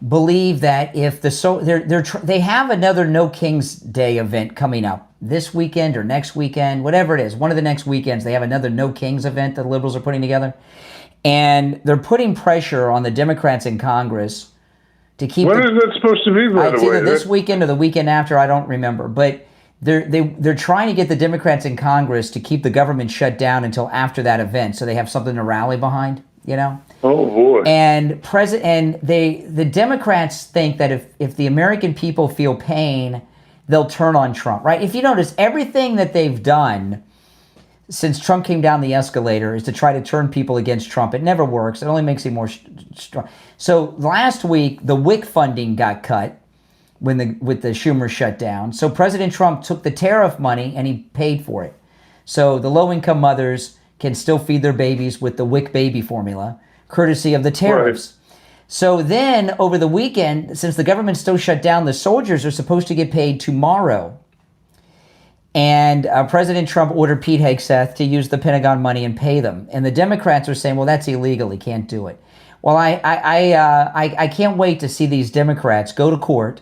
believe that if they have another No King's Day event coming up this weekend or next weekend, whatever it is, one of the next weekends, they have another No Kings event that the liberals are putting together. And they're putting pressure on the Democrats in Congress to keep. When is that supposed to be, by the way? Either this weekend or the weekend after, I don't remember. But they're trying to get the Democrats in Congress to keep the government shut down until after that event, so they have something to rally behind. Oh boy! And the Democrats think that if the American people feel pain, they'll turn on Trump, right? If you notice, everything that they've done since Trump came down the escalator is to try to turn people against Trump. It never works. It only makes him more strong. So last week, the WIC funding got cut with the Schumer shutdown. So President Trump took the tariff money and he paid for it. So the low-income mothers can still feed their babies with the WIC baby formula, courtesy of the tariffs. Right. So then over the weekend, since the government's still shut down, the soldiers are supposed to get paid tomorrow. And President Trump ordered Pete Hegseth to use the Pentagon money and pay them. And the Democrats are saying, well, that's illegal. He can't do it. Well, I can't wait to see these Democrats go to court.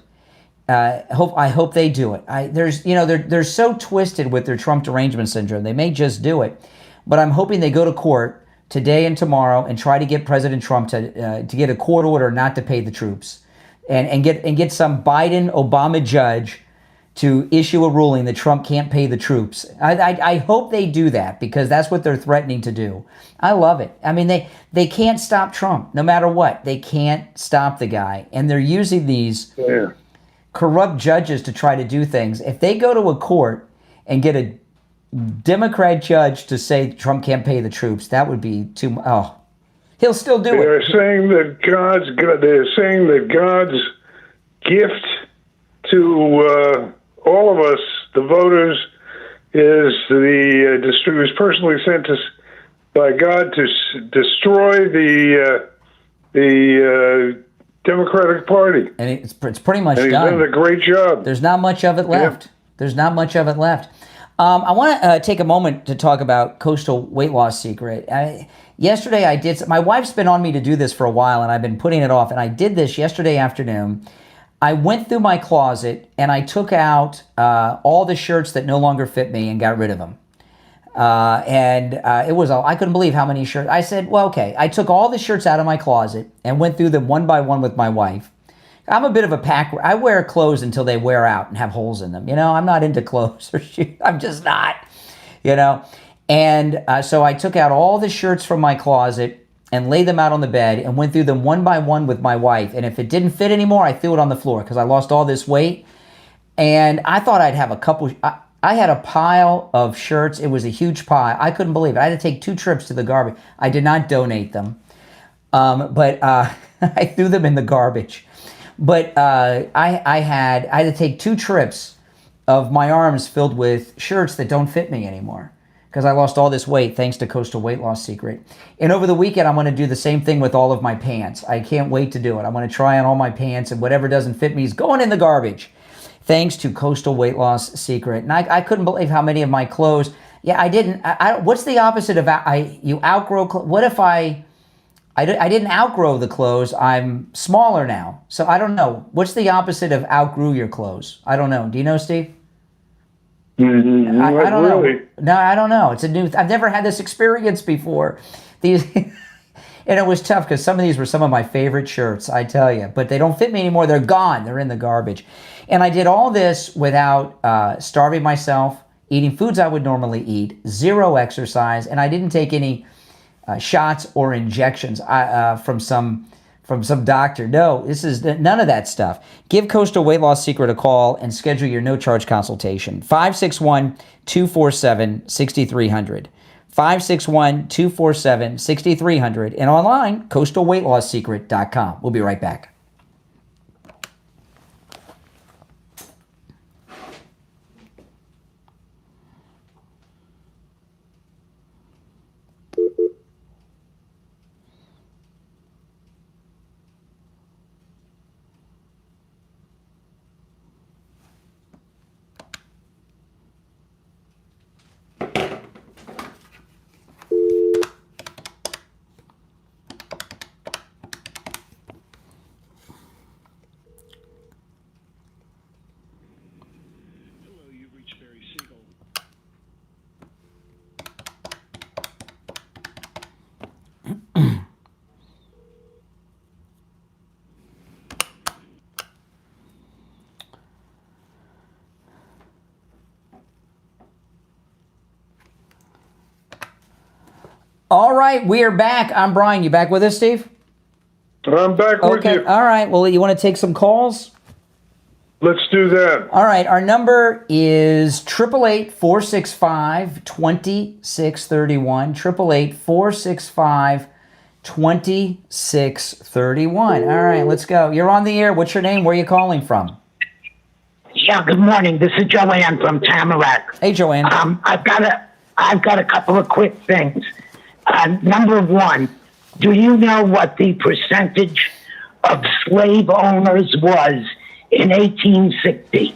I hope they do it. They're so twisted with their Trump derangement syndrome. They may just do it. But I'm hoping they go to court today and tomorrow and try to get President Trump to get a court order not to pay the troops, and get some Biden-Obama judge to issue a ruling that Trump can't pay the troops. I hope they do that, because that's what they're threatening to do. I love it. I mean, they can't stop Trump no matter what. They can't stop the guy, and they're using these corrupt judges to try to do things. If they go to a court and get a Democrat judge to say Trump can't pay the troops, that would be too. Oh, he'll still do it. They're saying that God's gift to all of us, the voters, is was personally sent by God to destroy the Democratic Party. And it's pretty much done. He's done a great job. There's not much of it left. Yeah. There's not much of it left. I want to take a moment to talk about Coastal Weight Loss Secret. Yesterday I did. My wife's been on me to do this for a while, and I've been putting it off. And I did this yesterday afternoon. I went through my closet and I took out all the shirts that no longer fit me and got rid of them. It was I couldn't believe how many shirts. I said, well, okay. I took all the shirts out of my closet and went through them one by one with my wife. I'm a bit of a pack. I wear clothes until they wear out and have holes in them. I'm not into clothes or shoes. I'm just not, And so I took out all the shirts from my closet and laid them out on the bed and went through them one by one with my wife. And if it didn't fit anymore, I threw it on the floor because I lost all this weight. And I thought I'd have a couple. I had a pile of shirts. It was a huge pile. I couldn't believe it. I had to take 2 trips to the garbage. I did not donate them, but I threw them in the garbage. But I had to take 2 trips of my arms filled with shirts that don't fit me anymore because I lost all this weight thanks to Coastal Weight Loss Secret. And over the weekend, I'm going to do the same thing with all of my pants. I can't wait to do it. I'm going to try on all my pants, and whatever doesn't fit me is going in the garbage thanks to Coastal Weight Loss Secret. And I couldn't believe how many of my clothes. Yeah, I didn't. What's the opposite of you outgrow? What if I didn't outgrow the clothes. I'm smaller now. So I don't know. What's the opposite of outgrew your clothes? I don't know. Do you know, Steve? Mm-hmm. I don't know. No, I don't know. It's a new. I've never had this experience before. And it was tough because some of these were some of my favorite shirts, I tell you. But they don't fit me anymore. They're gone. They're in the garbage. And I did all this without starving myself, eating foods I would normally eat, 0 exercise, and I didn't take any shots or injections from some doctor. No, this is none of that stuff. Give Coastal Weight Loss Secret a call and schedule your no-charge consultation. 561-247-6300. 561-247-6300. And online, coastalweightlossecret.com. We'll be right back. All right, we are back. I'm Brian. You back with us, Steve? I'm back with you. All right. Well, you want to take some calls? Let's do that. All right. Our number is 888-465-2631. 888-465-2631. All right, let's go. You're on the air. What's your name? Where are you calling from? Yeah, good morning. This is Joanne from Tamarack. Hey, Joanne. I've got a couple of quick things. Number one, do you know what the percentage of slave owners was in 1860?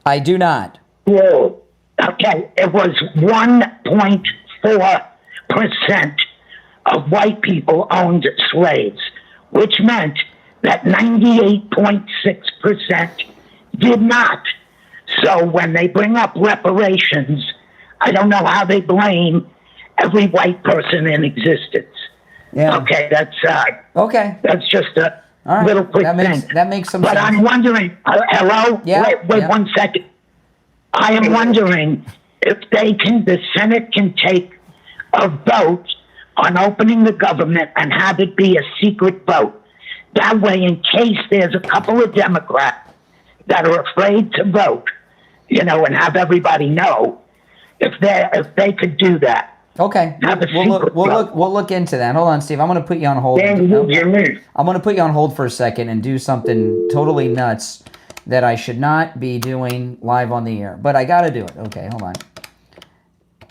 I do not. Whoa. Okay, it was 1.4% of white people owned slaves, which meant that 98.6% did not. So when they bring up reparations, I don't know how they blame every white person in existence. Yeah. Okay, that's okay. That's just a All right. little quick thing. That makes some but sense. I'm wondering. Hello. Yeah. Wait yeah. 1 second. I am wondering if the Senate can take a vote on opening the government and have it be a secret vote. That way, in case there's a couple of Democrats that are afraid to vote, and have everybody know, if they could do that. Okay, we'll look into that. Hold on, Steve. I'm going to put you on hold. I'm going to put you on hold for a second and do something totally nuts that I should not be doing live on the air, but I got to do it. Okay, hold on.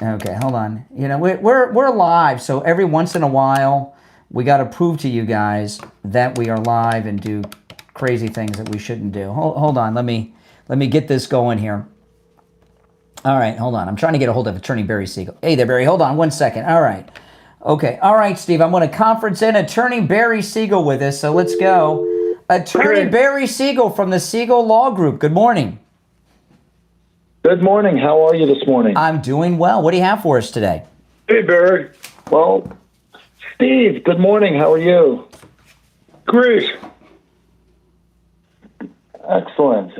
Okay, hold on. We're live, so every once in a while we got to prove to you guys that we are live and do crazy things that we shouldn't do. Hold on. Let me get this going here. All right, hold on. I'm trying to get a hold of Attorney Barry Siegel. Hey there, Barry. Hold on 1 second. All right. Okay. All right, Steve. I'm going to conference in Attorney Barry Siegel with us, so let's go. Attorney Barry Siegel from the Siegel Law Group. Good morning. Good morning. How are you this morning? I'm doing well. What do you have for us today? Hey, Barry. Well, Steve, good morning. How are you? Great. Excellent.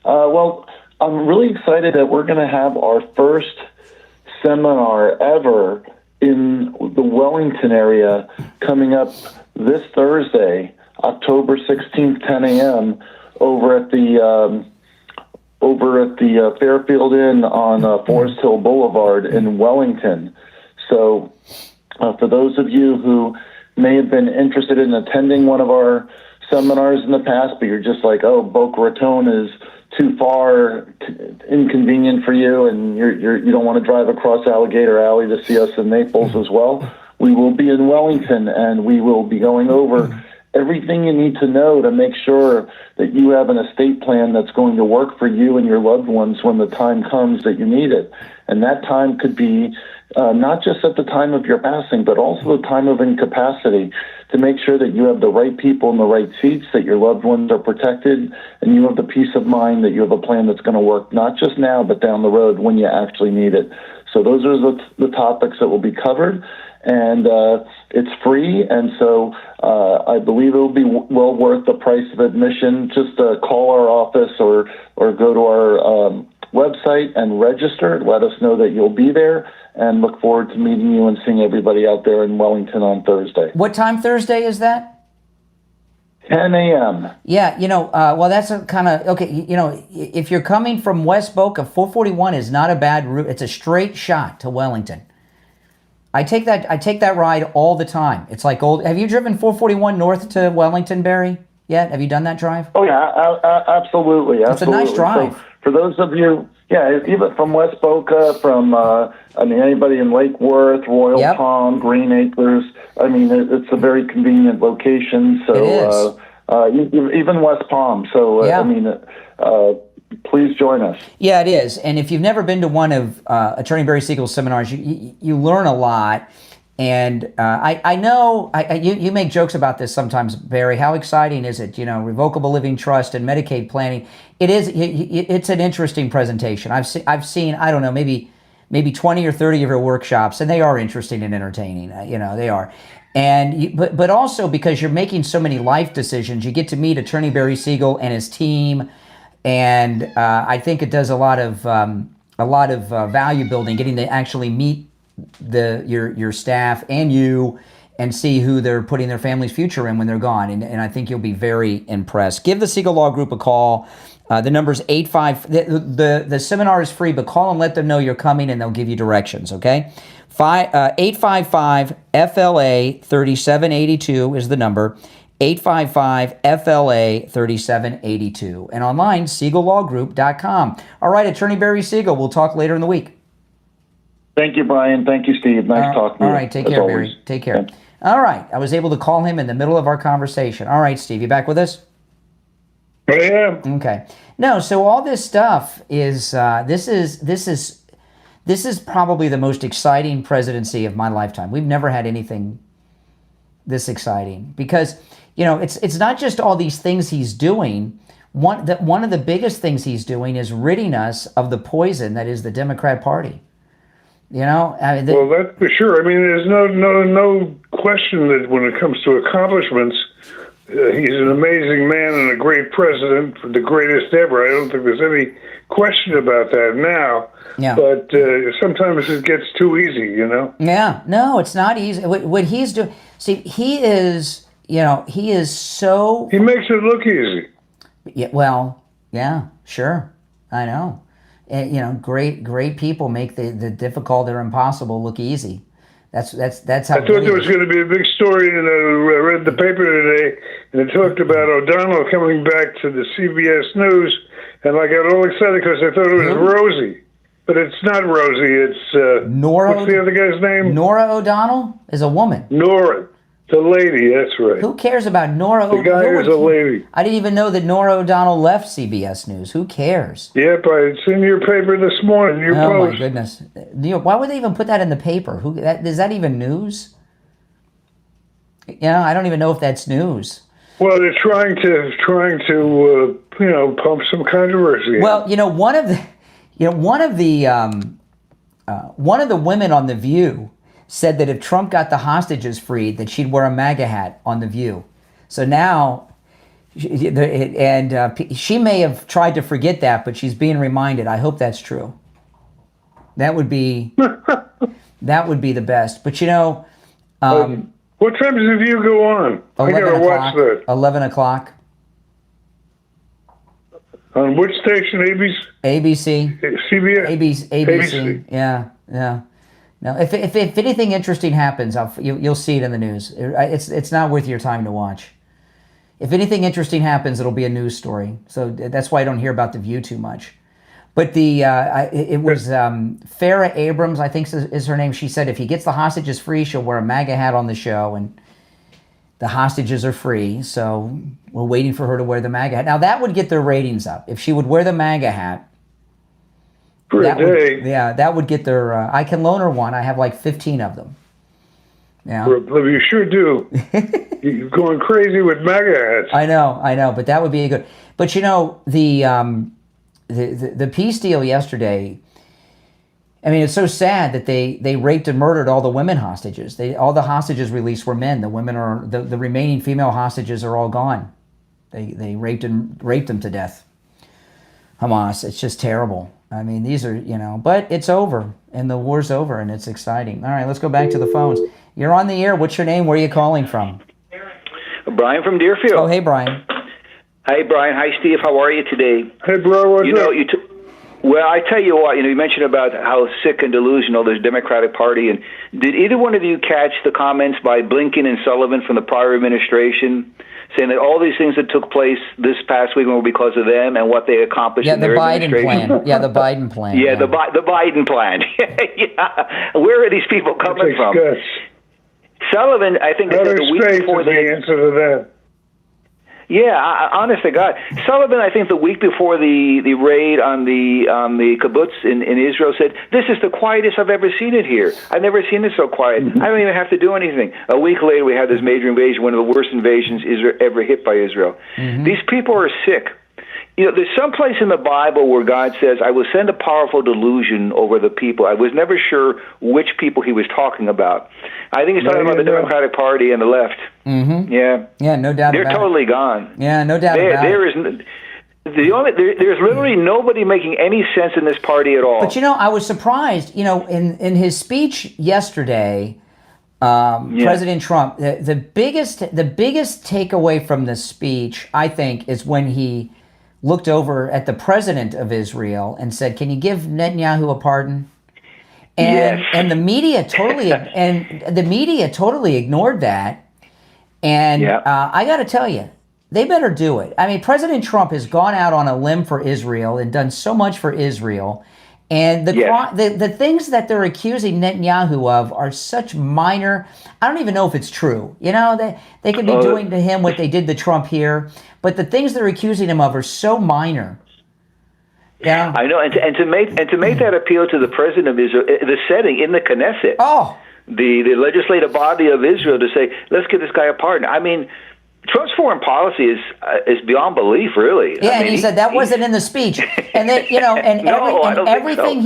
Well, I'm really excited that we're going to have our first seminar ever in the Wellington area coming up this Thursday, October 16th, 10 a.m. over at the Fairfield Inn on Forest Hill Boulevard in Wellington. So for those of you who may have been interested in attending one of our seminars in the past, but you're just like, oh, Boca Raton is too far, inconvenient for you, and you don't want to drive across Alligator Alley to see us in Naples as well, we will be in Wellington, and we will be going over everything you need to know to make sure that you have an estate plan that's going to work for you and your loved ones when the time comes that you need it. And that time could be not just at the time of your passing, but also the time of incapacity, to make sure that you have the right people in the right seats, that your loved ones are protected, and you have the peace of mind that you have a plan that's going to work not just now, but down the road when you actually need it. So those are the topics that will be covered, and it's free, and so I believe it will be well worth the price of admission. Just call our office or go to our website and register. Let us know that you'll be there, and look forward to meeting you and seeing everybody out there in Wellington on Thursday. What time Thursday is that? 10 a.m. Yeah, well, that's a kind of, okay, if you're coming from West Boca, 441 is not a bad route. It's a straight shot to Wellington. I take that ride all the time. It's like old. Have you driven 441 north to Wellington, Barry, yet? Have you done that drive? Oh, yeah, absolutely. It's a nice drive. So for those of you, even from West Boca, from anybody in Lake Worth, Royal Palm, Green Acres, it's a very convenient location. So it is. Even West Palm. So please join us. Yeah, it is. And if you've never been to one of Attorney Barry Siegel's seminars, you learn a lot. And I know you make jokes about this sometimes, Barry. How exciting is it? Revocable living trust and Medicaid planning. It is. It's an interesting presentation. I've seen. I don't know, maybe 20 or 30 of your workshops, and they are interesting and entertaining. They are. And but also because you're making so many life decisions, you get to meet Attorney Barry Siegel and his team, and I think it does a lot of value building, getting to actually meet your staff and you, and see who they're putting their family's future in when they're gone. And I think you'll be very impressed. Give the Siegel Law Group a call. The number's 85. The seminar is free, but call and let them know you're coming, and they'll give you directions. Okay, 855 FLA 3782 is the number. 855-FLA-3782. And online, SiegelLawGroup.com. All right, Attorney Barry Siegel, we'll talk later in the week. Thank you, Brian. Thank you, Steve. Nice talking to you. All right, take care, Barry. Take care. All right, I was able to call him in the middle of our conversation. All right, Steve, you back with us? I am. Okay. No, so all this stuff is this is probably the most exciting presidency of my lifetime. We've never had anything this exciting because, you know, it's not just all these things he's doing. One of the biggest things he's doing is ridding us of the poison that is the Democrat Party. You know, well, that's for sure. I mean, there's no question that when it comes to accomplishments, he's an amazing man and a great president, the greatest ever. I don't think there's any question about that now. Yeah. But sometimes it gets too easy, you know? Yeah. No, it's not easy. What he's doing, see, he is so... He makes it look easy. Yeah. Well, yeah, sure. I know. And, you know, great people make the difficult or impossible look easy. That's how. I thought there was going to be a big story, and I read the paper today, and it talked about O'Donnell coming back to the CBS News, and I got all excited because I thought it was Rosie, but it's not Rosie. It's Nora. What's the other guy's name? Nora O'Donnell is a woman. Nora, the lady. That's right. Who cares about Nora O'Donnell? The guy is a lady. I didn't even know that Nora O'Donnell left CBS News. Who cares? Yep, it's in your paper this morning. Your oh post. My goodness! Why would they even put that in the paper? Is that even news? You know, I don't even know if that's news. Well, they're trying to pump some controversy. Well, you know, one of the women on The View said that if Trump got the hostages freed, that she'd wear a MAGA hat on The View. So now, she may have tried to forget that, but she's being reminded. I hope that's true. That would be the best. But you know, what time does The View go on? I gotta watch that. 11 o'clock. On which station? ABC. CBS. ABC. Yeah. Now, if anything interesting happens, you'll see it in the news. It's not worth your time to watch. If anything interesting happens, it'll be a news story. So that's why I don't hear about The View too much. But it was Farrah Abrams, I think is her name. She said if he gets the hostages free, she'll wear a MAGA hat on the show, and the hostages are free. So we're waiting for her to wear the MAGA hat. Now that would get their ratings up if she would wear the MAGA hat. That would get their. I can loan her one. I have like 15 of them. Yeah, you sure do. You're going crazy with MAGA hats. I know, but that would be a good. But you know the peace deal yesterday. I mean, it's so sad that they raped and murdered all the women hostages. All the hostages released were men. The women are the remaining female hostages are all gone. They raped them to death. Hamas. It's just terrible. I mean, these are, but it's over, and the war's over, and it's exciting. All right, let's go back to the phones. You're on the air. What's your name? Where are you calling from? Brian from Deerfield. Oh, hey, Brian. Hi, Brian. Hi, Steve. How are you today? Hey, bro. What's up? Well, I tell you what, you mentioned about how sick and delusional this Democratic Party, and did either one of you catch the comments by Blinken and Sullivan from the prior administration saying that all these things that took place this past week were because of them and what they accomplished in their administration? Yeah, the Biden plan. Yeah, the Biden plan. Yeah. Where are these people coming from? Sullivan, I think, the week before the answer to that. Yeah, honest to God, Sullivan, I think the week before the raid on the kibbutz in Israel said, "This is the quietest I've ever seen it here. I've never seen it so quiet. I don't even have to do anything." A week later, we had this major invasion, one of the worst invasions ever hit by Israel. Mm-hmm. These people are sick. There's some place in the Bible where God says, "I will send a powerful delusion over the people." I was never sure which people he was talking about. I think he's talking about the Democratic Party and the left. Mm-hmm. Yeah. Yeah, no doubt about it. They're totally gone. Yeah, no doubt about it. There's literally nobody making any sense in this party at all. But I was surprised. In his speech yesterday, President Trump, the biggest takeaway from the speech, I think, is when he looked over at the president of Israel and said, "Can you give Netanyahu a pardon?" And yes. and the media totally ignored that. And I got to tell you, they better do it. I mean, President Trump has gone out on a limb for Israel and done so much for Israel. And the things that they're accusing Netanyahu of are such minor. I don't even know if it's true. You know, they could be doing to him what they did to Trump here. But the things they're accusing him of are so minor. Yeah, I know, and to make that appeal to the president of Israel, the setting in the Knesset, the legislative body of Israel, to say, let's give this guy a pardon. I mean, Trump's foreign policy is beyond belief, really. Yeah, I mean, and he said that wasn't in the speech, and then everything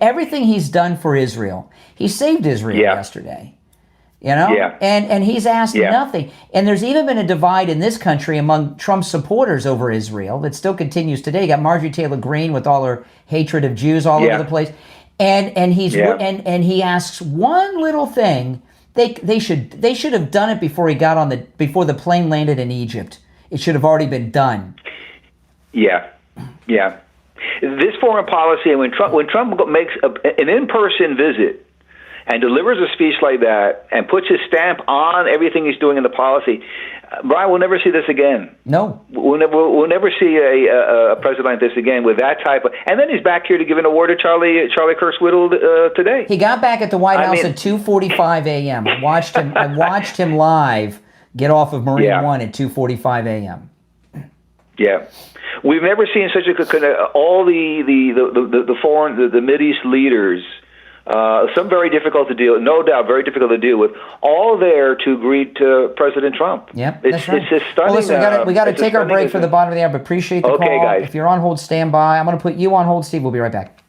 everything he's done for Israel, he saved Israel yesterday. You know, and he's asked nothing. And there's even been a divide in this country among Trump supporters over Israel that still continues today. You got Marjorie Taylor Greene with all her hatred of Jews all over the place, and he asks one little thing. They should have done it before he got before the plane landed in Egypt. It should have already been done. Yeah. This foreign policy, and when Trump makes an in-person visit and delivers a speech like that and puts his stamp on everything he's doing in the policy, Brian, we'll never see this again. No. We'll never see a president like this again with that type of... And then he's back here to give an award to Charlie Kirk-Whittle today. He got back at the White House at 2:45 a.m. I watched him live get off of Marine One at 2:45 a.m. Yeah. We've never seen such all the foreign, the Mideast leaders, some very difficult to deal, no doubt, very difficult to deal with, all there to greet President Trump. Yep, that's right. It's just stunning. Well, listen, we got to take our break for the bottom of the hour, but appreciate the call. Guys. If you're on hold, stand by. I'm going to put you on hold, Steve. We'll be right back.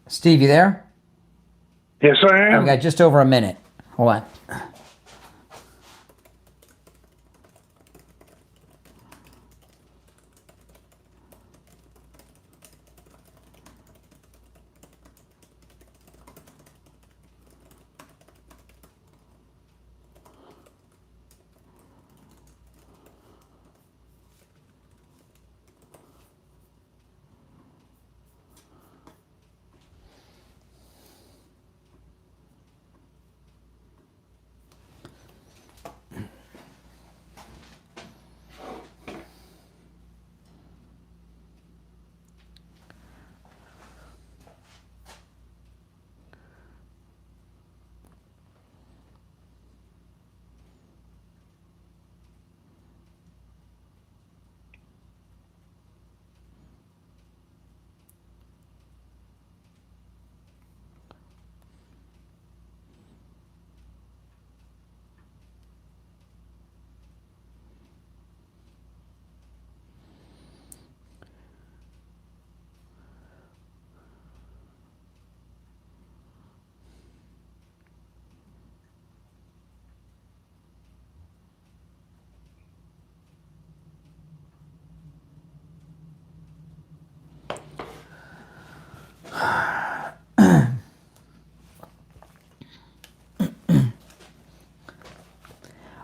Steve, you there? Yes, I am. We got just over a minute. Hold on.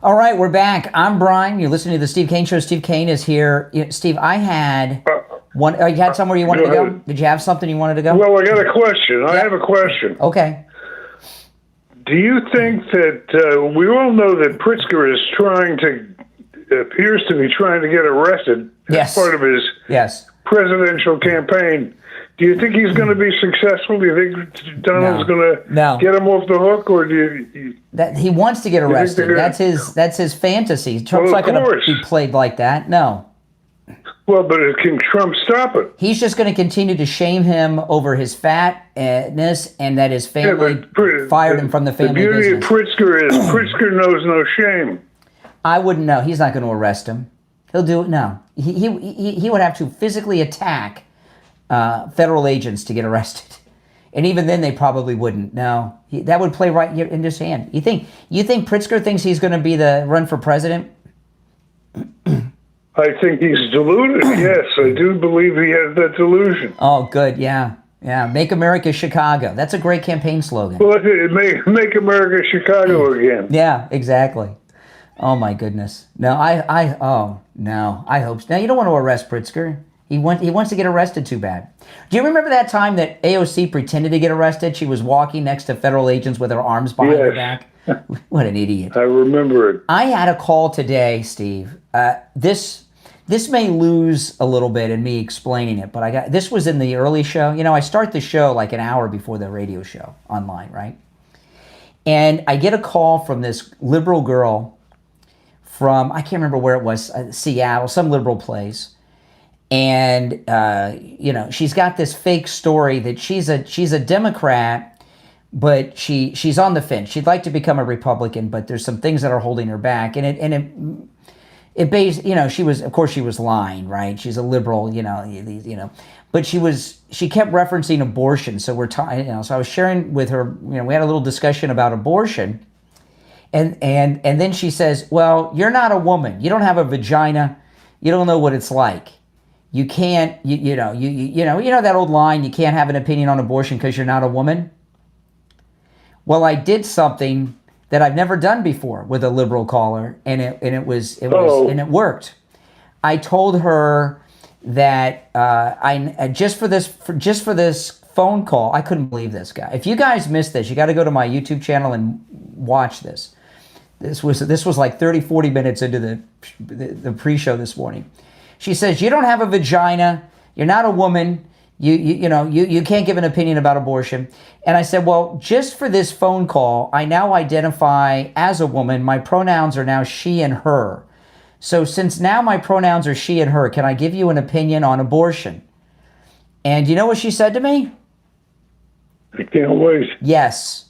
All right, we're back. I'm Brian. You're listening to the Steve Kane Show. Steve Kane is here. Steve, I had one. You had somewhere you wanted to go? Did you have something you wanted to go? Well, I got a question. I have a question. Okay. Do you think that we all know that Pritzker appears to be trying to get arrested as part of his presidential campaign? Do you think he's going to be successful? Do you think Donald's going to get him off the hook, or do you? That he wants to get arrested. That's his fantasy. Trump's not going to be played like that. No. Well, but can Trump stop it? He's just going to continue to shame him over his fatness and that his family fired him from the family business. The beauty of Pritzker is Pritzker knows no shame. I wouldn't know. He's not going to arrest him. He'll do it. No. He would have to physically attack federal agents to get arrested. And even then, they probably wouldn't. No. That would play right in his hand. You think Pritzker thinks he's going to be the run for president? I think he's deluded. Yes, I do believe he has that delusion. Oh, good. Yeah. Make America Chicago. That's a great campaign slogan. Well, make America Chicago again. Yeah, exactly. Oh my goodness. No, I hope so. Now you don't want to arrest Pritzker. He wants to get arrested too bad. Do you remember that time that AOC pretended to get arrested? She was walking next to federal agents with her arms behind her back. What an idiot. I remember it. I had a call today, Steve. This may lose a little bit in me explaining it, but this was in the early show. You know, I start the show like an hour before the radio show online, right? And I get a call from this liberal girl from, I can't remember where it was, Seattle, some liberal place. And, she's got this fake story that she's a Democrat, but she's on the fence. She'd like to become a Republican, but there's some things that are holding her back. And it based, she was lying, right? She's a liberal, but she kept referencing abortion. So we're talking, so I was sharing with her, we had a little discussion about abortion. And then she says, well, you're not a woman. You don't have a vagina. You don't know what it's like. You can't, you know that old line, you can't have an opinion on abortion because you're not a woman. Well, I did something that I've never done before with a liberal caller, and it worked. I told her that just for this phone call, I couldn't believe this guy. If you guys missed this, you got to go to my YouTube channel and watch this. This was like 30-40 minutes into the pre-show this morning. She says, you don't have a vagina, you're not a woman, you can't give an opinion about abortion. And I said, well, just for this phone call, I now identify as a woman. My pronouns are now she and her. So since now my pronouns are she and her, can I give you an opinion on abortion? And you know what she said to me? I can't wait. Yes.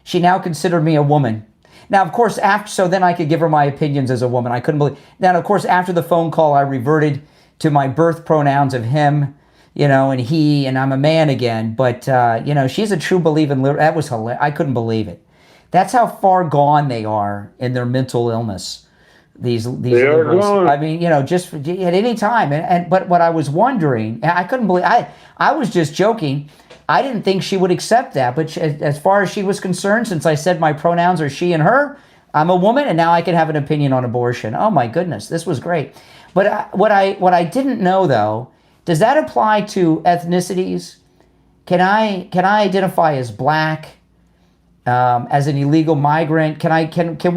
She now considered me a woman. Now, of course, so then I could give her my opinions as a woman. I couldn't believe. Now, of course, after the phone call, I reverted to my birth pronouns of him, and he, and I'm a man again. But, she's a true believer in that was hilarious. I couldn't believe it. That's how far gone they are in their mental illness. These liberals. Are gone. I mean, just at any time. But what I was wondering, I couldn't believe. I was just joking. I didn't think she would accept that, but as far as she was concerned, since I said my pronouns are she and her, I'm a woman, and now I can have an opinion on abortion. Oh my goodness, this was great. But what I didn't know though, does that apply to ethnicities? Can I identify as black, as an illegal migrant? Can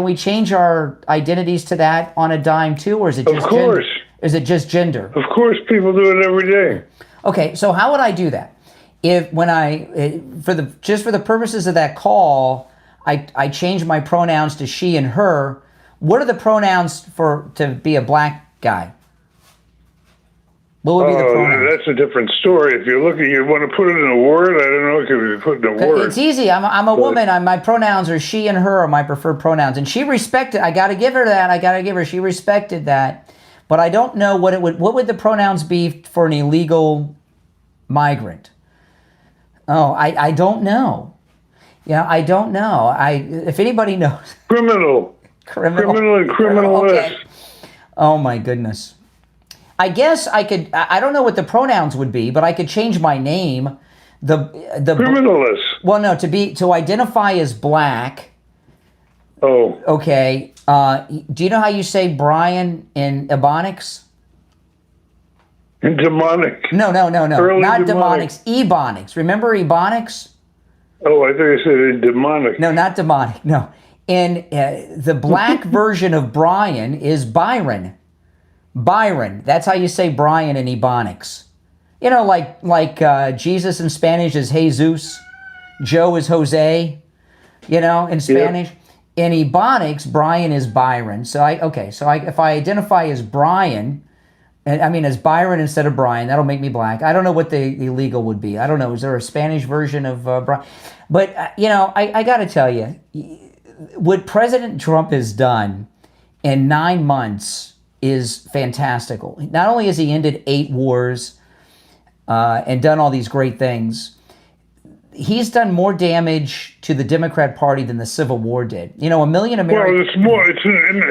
we change our identities to that on a dime too, or is it just gender? Is it just gender? Of course, people do it every day. Okay, so how would I do that? For the purposes of that call, I change my pronouns to she and her. What are the pronouns to be a black guy? What would be the pronouns? That's a different story. If you want to put it in a word, I don't know if you put it in a word. It's easy. I'm a woman. My pronouns are she and her are my preferred pronouns. And she respected, I got to give her that. She respected that. But I don't know what would the pronouns be for an illegal migrant? Oh, I don't know. I don't know. If anybody knows. Criminal and criminalist. Okay. Oh my goodness. I guess I could. I don't know what the pronouns would be, but I could change my name. The criminalist. Well, no, to identify as black. Oh. Okay. Do you know how you say Brian in Ebonics? Demonic. No. Early Not demonic. demonics. Ebonics. Remember Ebonics? Oh, I thought you said demonic. No, not demonic. No. And the black version of Brian is Byron. Byron. That's how you say Brian in Ebonics. You know, like Jesus in Spanish is Jesus. Joe is Jose. You know, in Spanish. Yep. In Ebonics, Brian is Byron. So if I identify as Brian, as Byron instead of Brian, that'll make me black. I don't know what the illegal would be. I don't know. Is there a Spanish version of Brian? But, I got to tell you, what President Trump has done in 9 months is fantastical. Not only has he ended 8 wars and done all these great things, he's done more damage to the Democrat Party than the Civil War did. You know, 1 million Americans... Well, it's more. It's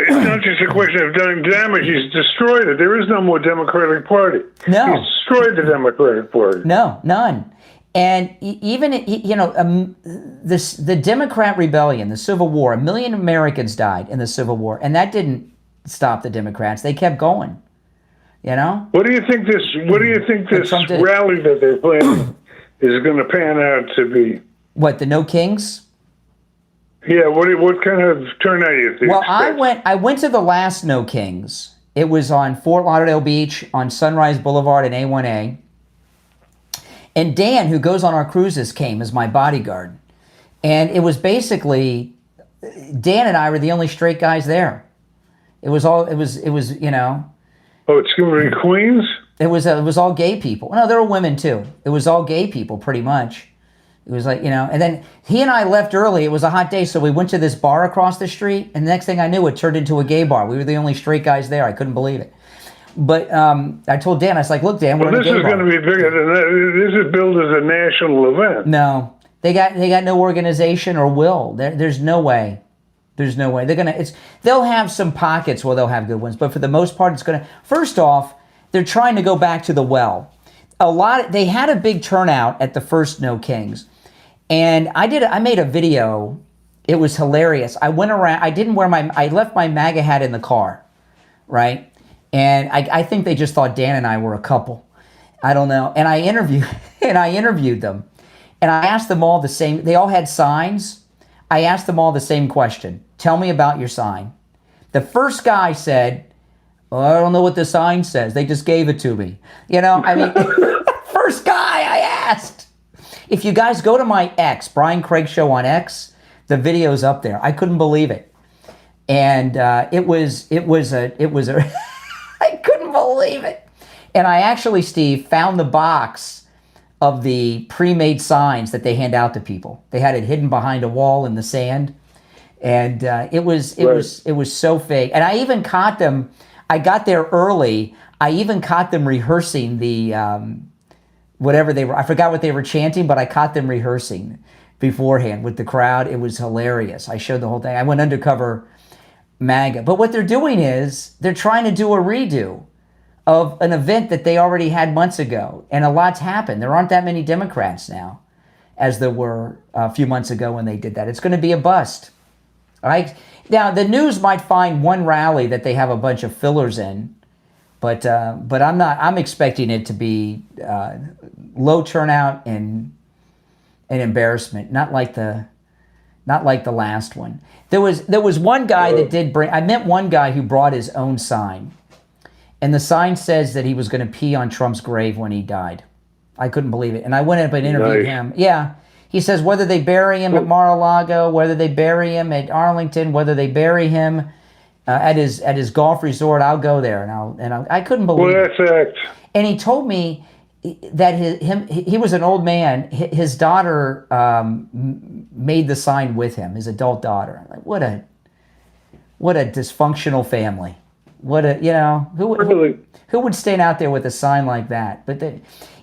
not just a question of doing damage. He's destroyed it. There is no more Democratic Party. No. He's destroyed the Democratic Party. No, none. And even, the Democrat rebellion, the Civil War, 1 million Americans died in the Civil War, and that didn't stop the Democrats. They kept going. You know? What do you think this rally that they're planning is going to pan out to be? What, the No Kings? Yeah, what kind of turnout do you think? Well, I went to the last No Kings. It was on Fort Lauderdale Beach on Sunrise Boulevard and A1A. And Dan, who goes on our cruises, came as my bodyguard. And it was basically, Dan and I were the only straight guys there. It was, Oh, it's going to be Queens? It was all gay people. No, there were women too. It was all gay people, pretty much. It was like, and then he and I left early. It was a hot day, so we went to this bar across the street, and the next thing I knew, it turned into a gay bar. We were the only straight guys there. I couldn't believe it. But I told Dan, I was like, look, Dan, we're in a gay bar. This is going to be bigger than that. This is billed as a national event. No, they got no organization or will. There's no way. There's no way. They'll have some pockets where they'll have good ones, but for the most part, it's going to, first off, they're trying to go back to the well. They had a big turnout at the first No Kings. And I made a video. It was hilarious. I went around, I left my MAGA hat in the car, right? And I think they just thought Dan and I were a couple. I don't know. And I interviewed them. And I asked them all the same, they all had signs. I asked them all the same question. Tell me about your sign. The first guy said, well, I don't know what the sign says. They just gave it to me. First guy I asked. If you guys go to my X, Brian Craig Show on X, the video's up there. I couldn't believe it. And it was a I couldn't believe it. And I actually, Steve, found the box of the pre-made signs that they hand out to people. They had it hidden behind a wall in the sand. And it was so fake. And I even caught them. I got there early. I even caught them rehearsing the whatever they were. I forgot what they were chanting, but I caught them rehearsing beforehand with the crowd. It was hilarious. I showed the whole thing. I went undercover MAGA. But what they're doing is they're trying to do a redo of an event that they already had months ago. And a lot's happened. There aren't that many Democrats now as there were a few months ago when they did that. It's going to be a bust. All right. Now, the news might find one rally that they have a bunch of fillers in, but I'm not. I'm expecting it to be low turnout and embarrassment, not like the last one. There was one guy that did bring. I met one guy who brought his own sign, and the sign says that he was going to pee on Trump's grave when he died. I couldn't believe it, and I went up and interviewed him. Yeah. He says whether they bury him at Mar-a-Lago, whether they bury him at Arlington, whether they bury him at his golf resort, I'll go there. I couldn't believe it. Well, that's it. And he told me that he was an old man. His daughter made the sign with him, his adult daughter. Like, what a dysfunctional family. Who would stand out there with a sign like that? But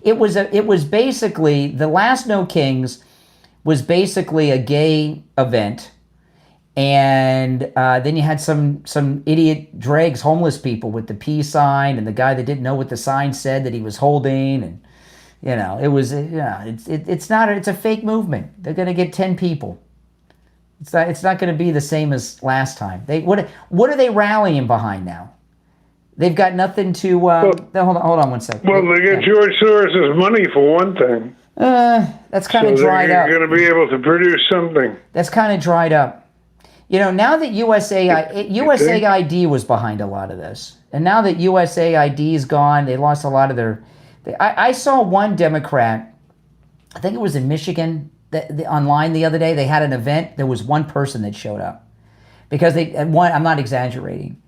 it was basically the last No Kings was basically a gay event, and then you had some idiot dregs, homeless people with the peace sign, and the guy that didn't know what the sign said that he was holding, and it's a fake movement. They're gonna get 10 people. It's not going to be the same as last time. What are they rallying behind now? They've got nothing to. Hold on one second. Well, they get George Soros' money for one thing. That's kind of dried up. They're going to be able to produce something. That's kind of dried up. You know, now that USAID was behind a lot of this, and now that USAID is gone, they lost a lot of their. I saw one Democrat, I think it was in Michigan, online the other day. They had an event. There was one person that showed up because I'm not exaggerating.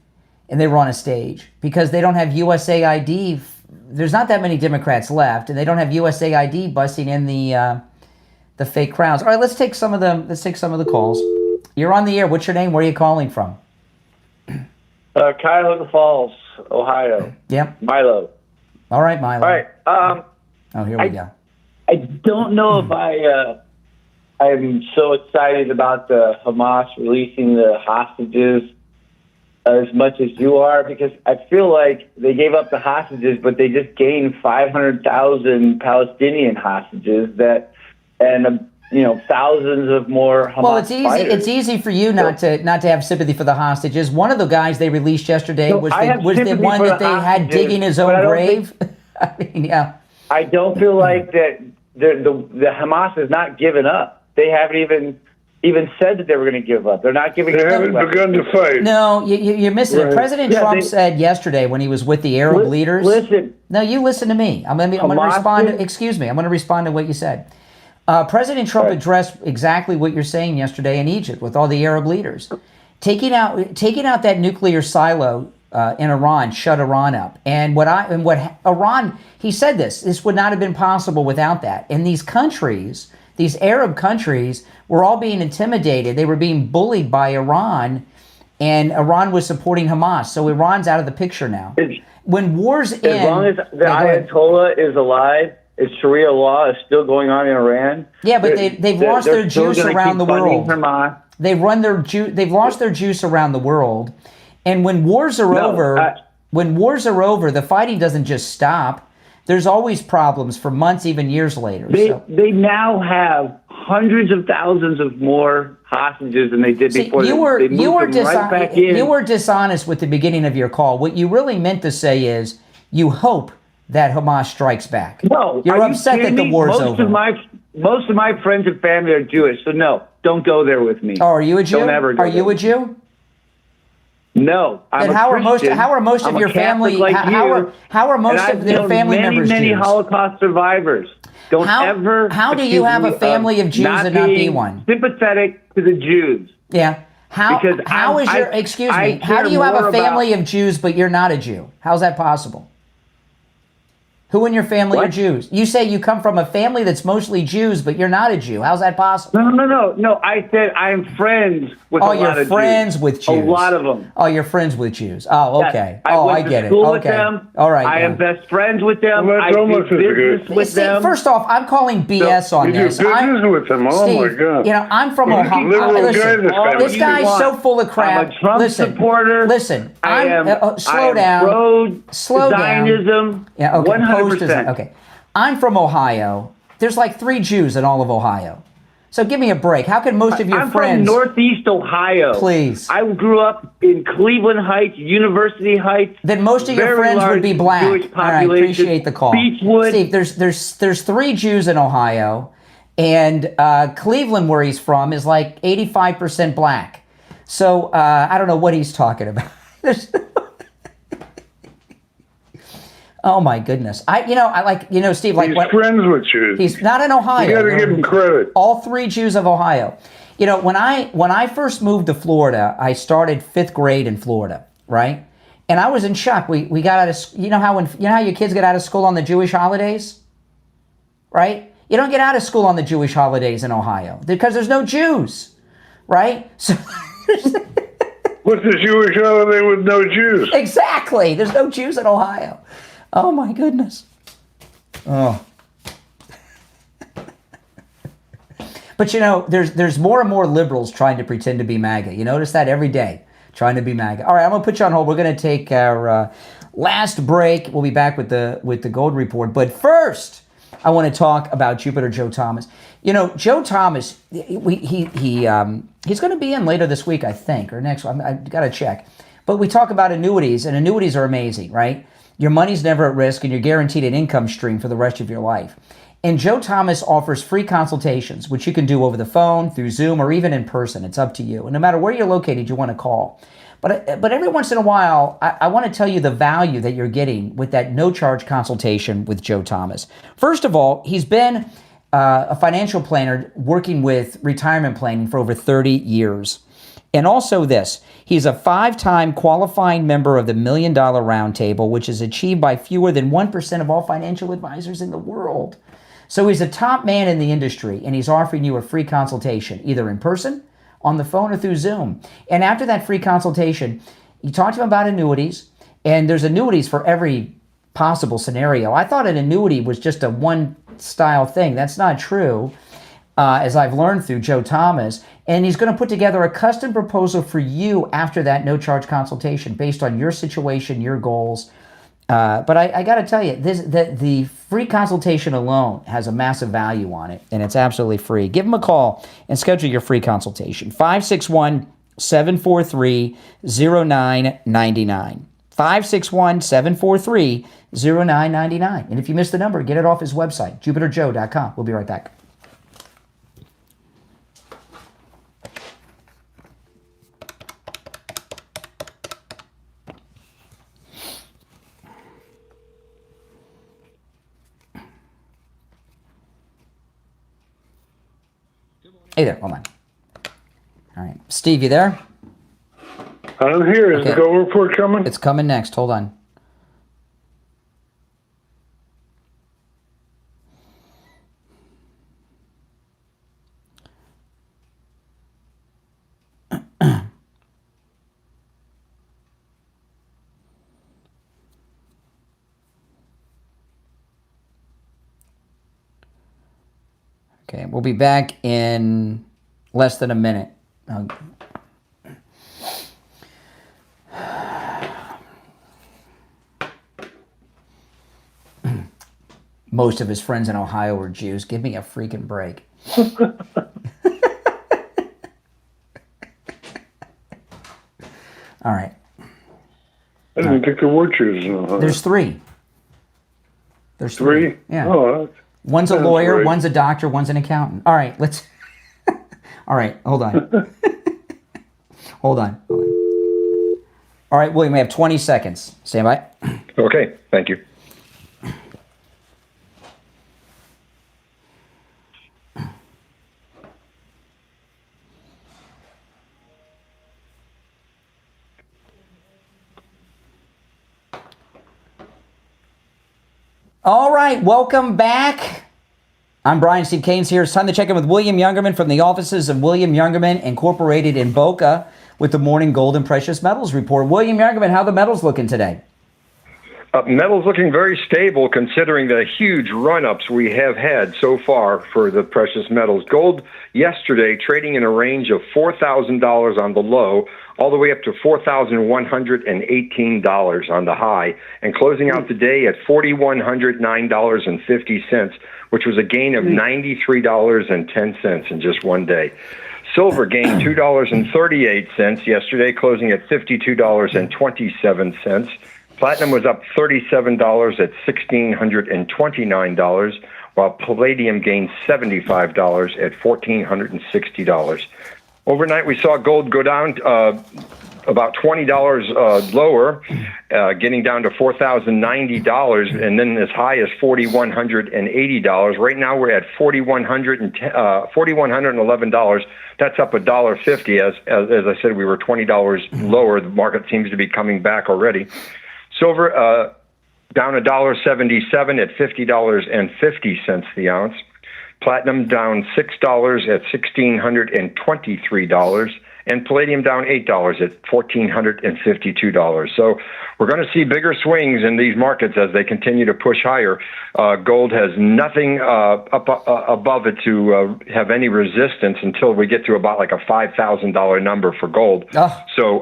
And they were on a stage because they don't have USAID. There's not that many Democrats left, and they don't have USAID busting in the fake crowds. All right, let's take some of the calls. You're on the air. What's your name? Where are you calling from? Cuyahoga Falls, Ohio. Yep. Milo. All right, Milo. All right. Here we go. I don't know if I'm so excited about the Hamas releasing the hostages as much as you are, because I feel like they gave up the hostages, but they just gained 500,000 Palestinian hostages and thousands of more Hamas. Well, it's easy. fighters. It's easy for you not to have sympathy for the hostages. One of the guys they released yesterday was the one that they had digging his own grave. I mean, yeah. I don't feel like that the Hamas has not given up. They haven't even said that they were going to give up. They're not giving up. They haven't begun to fight. No, you're missing it. President Trump said yesterday when he was with the Arab leaders. No, you listen to me. I'm going to respond. Excuse me. I'm going to respond to what you said. President Trump addressed exactly what you're saying yesterday in Egypt with all the Arab leaders, taking out that nuclear silo in Iran, shut Iran up. And what Iran, he said this would not have been possible without that. And these countries, these Arab countries, were all being intimidated. They were being bullied by Iran, and Iran was supporting Hamas. So Iran's out of the picture now. When wars end, as long as the Ayatollah is alive, is Sharia law is still going on in Iran. Yeah, but they've lost their juice around the world. They've lost their juice around the world. And when wars are over, the fighting doesn't just stop. There's always problems for months, even years later. They now have hundreds of thousands of more hostages than they did before. You were dishonest with the beginning of your call. What you really meant to say is you hope that Hamas strikes back. No, you're upset that the war's over. Most of my friends and family are Jewish, so no, don't go there with me. Oh, are you a Jew? Don't ever go Are you a Jew? No, I'm how a Christian. How are most of your family? Like how are most of their family members many Jews? Holocaust survivors. How do you have a family of Jews and not be one? Sympathetic to the Jews. Yeah. How do you have a family of Jews but you're not a Jew? How's that possible? Who in your family are Jews? You say you come from a family that's mostly Jews, but you're not a Jew. How's that possible? No. I said I'm friends with a lot of Jews. Oh, you're friends with Jews. A lot of them. Oh, you're friends with Jews. Oh, okay. Yes, I get it. Okay. With them. All right. I am best friends with them. I do business with them. First off, I'm calling BS on this. You do business with them. Oh, Steve, my God. I'm from Ohio. This guy's so full of crap. I'm a Trump supporter. Listen, slow down. Slow down. Zionism. Yeah, okay. 100%. Okay. I'm from Ohio. There's like 3 Jews in all of Ohio. So give me a break. How can most of your I'm friends... from Northeast Ohio. Please. I grew up in Cleveland Heights, University Heights. Then most of your friends would be black. Jewish all right, appreciate the call. Beechwood. Steve, there's 3 Jews in Ohio, and Cleveland, where he's from, is like 85% black. So I don't know what he's talking about. Oh my goodness! Steve. Like he's friends with Jews. He's not in Ohio. You got to give him credit. All 3 Jews of Ohio. You know, when I first moved to Florida, I started 5th grade in Florida, right? And I was in shock. We got out of you know how your kids get out of school on the Jewish holidays, right? You don't get out of school on the Jewish holidays in Ohio because there's no Jews, right? So. What's the Jewish holiday with no Jews? Exactly. There's no Jews in Ohio. Oh my goodness. Oh. But there's more and more liberals trying to pretend to be MAGA. You notice that every day, trying to be MAGA. All right, I'm gonna put you on hold. We're gonna take our last break. We'll be back with the Gold Report. But first, I want to talk about Jupiter Joe Thomas. You know, Joe Thomas, he's going to be in later this week, I think, or next. I've got to check. But we talk about annuities, and annuities are amazing, right? Your money's never at risk, and you're guaranteed an income stream for the rest of your life. And Joe Thomas offers free consultations, which you can do over the phone, through Zoom, or even in person. It's up to you. And no matter where you're located, you want to call. But every once in a while, I want to tell you the value that you're getting with that no-charge consultation with Joe Thomas. First of all, he's been a financial planner working with retirement planning for over 30 years. And also this, he's a 5-time qualifying member of the $1 Million Roundtable, which is achieved by fewer than 1% of all financial advisors in the world. So he's a top man in the industry, and he's offering you a free consultation, either in person, on the phone, or through Zoom. And after that free consultation, you talk to him about annuities, and there's annuities for every possible scenario. I thought an annuity was just a one-style thing. That's not true, as I've learned through Joe Thomas. And he's going to put together a custom proposal for you after that no-charge consultation based on your situation, your goals. But I got to tell you, the free consultation alone has a massive value on it, and it's absolutely free. Give him a call and schedule your free consultation. 561-743-0999. 561-743-0999. And if you missed the number, get it off his website, jupiterjoe.com. We'll be right back. Hey there, hold on. All right. Steve, you there? I'm here. Is the Go Report coming? It's coming next. Hold on. Okay, we'll be back in less than a minute. Most of his friends in Ohio are Jews. Give me a freaking break. All right. I didn't think there were Jews in Ohio. There's 3. There's three? Yeah. Oh, one's a that's lawyer, great. one's a doctor, one's an accountant. All right, let's... All right, hold on. Hold on. All right, William, we have 20 seconds. Stand by. Okay, thank you. All right, welcome back. I'm Brian Steve Kane's here. It's time to check in with William Youngerman from the offices of William Youngerman Incorporated in Boca with the Morning Gold and Precious Metals Report. William Youngerman, how are the metals looking today? Metals looking very stable considering the huge run-ups we have had so far for the precious metals. Gold yesterday trading in a range of $4,000 on the low all the way up to $4,118 on the high, and closing out the day at $4,109.50, which was a gain of $93.10 in just one day. Silver gained $2.38 yesterday, closing at $52.27. Platinum was up $37 at $1,629, while palladium gained $75 at $1,460. Overnight, we saw gold go down about $20 lower, getting down to $4,090, and then as high as $4,180. Right now, we're at $4,111. That's up $1.50. As I said, we were $20 lower. The market seems to be coming back already. Silver down $1.77 at $50.50 the ounce. Platinum down $6 at $1,623, and palladium down $8 at $1,452. So we're going to see bigger swings in these markets as they continue to push higher. Gold has nothing up above it to have any resistance until we get to about like a $5,000 number for gold. Oh. So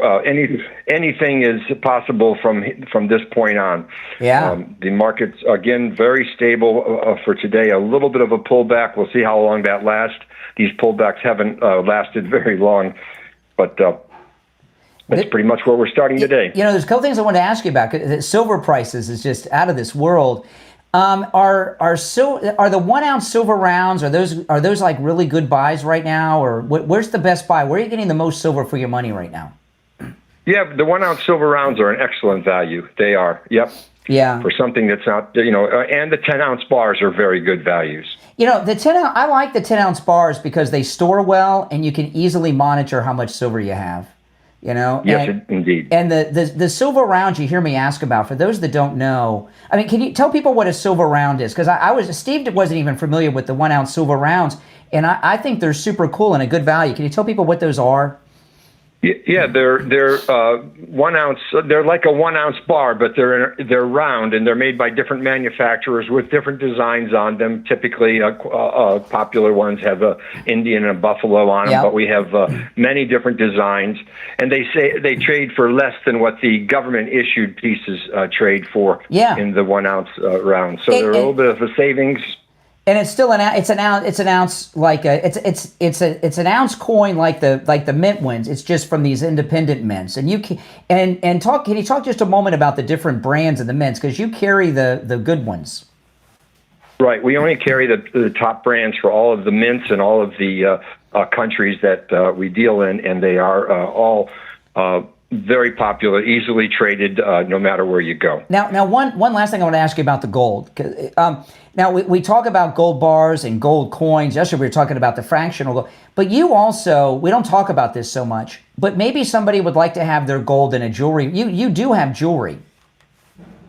anything is possible from this point on. Yeah. The market's, again, very stable for today. A little bit of a pullback. We'll see how long that lasts. These pullbacks haven't lasted very long, but that's pretty much where we're starting today. You know, there's a couple things I wanted to ask you about. The silver prices is just out of this world. Are the 1 ounce silver rounds, are those like really good buys right now, or where's the best buy? Where are you getting the most silver for your money right now? Yeah, the 1 ounce silver rounds are an excellent value. They are. Yep. Yeah. For something that's not, and the 10 ounce bars are very good values. You know, I like the 10 ounce bars because they store well and you can easily monitor how much silver you have. You know? Yes, indeed. And the silver rounds you hear me ask about, for those that don't know, I mean, can you tell people what a silver round is? Because Steve wasn't even familiar with the 1 ounce silver rounds, and I think they're super cool and a good value. Can you tell people what those are? Yeah, they're 1 ounce. They're like a 1 ounce bar, but they're round and they're made by different manufacturers with different designs on them. Typically, popular ones have a Indian and a buffalo on them, Yep. but we have many different designs. And they say they trade for less than what the government issued pieces trade for in the 1 ounce round. So they're a little bit of a savings. And it's still it's an ounce like it's an ounce coin like the mint ones. It's just from these independent mints. And can you talk just a moment about the different brands of the mints, because you carry the good ones. Right. We only carry the top brands for all of the mints and all of the countries that we deal in, and they are all very popular, easily traded, no matter where you go. Now, one last thing I want to ask you about the gold. Now, we talk about gold bars and gold coins. Yesterday, we were talking about the fractional gold. But you also, we don't talk about this so much, but maybe somebody would like to have their gold in a jewelry. You do have jewelry.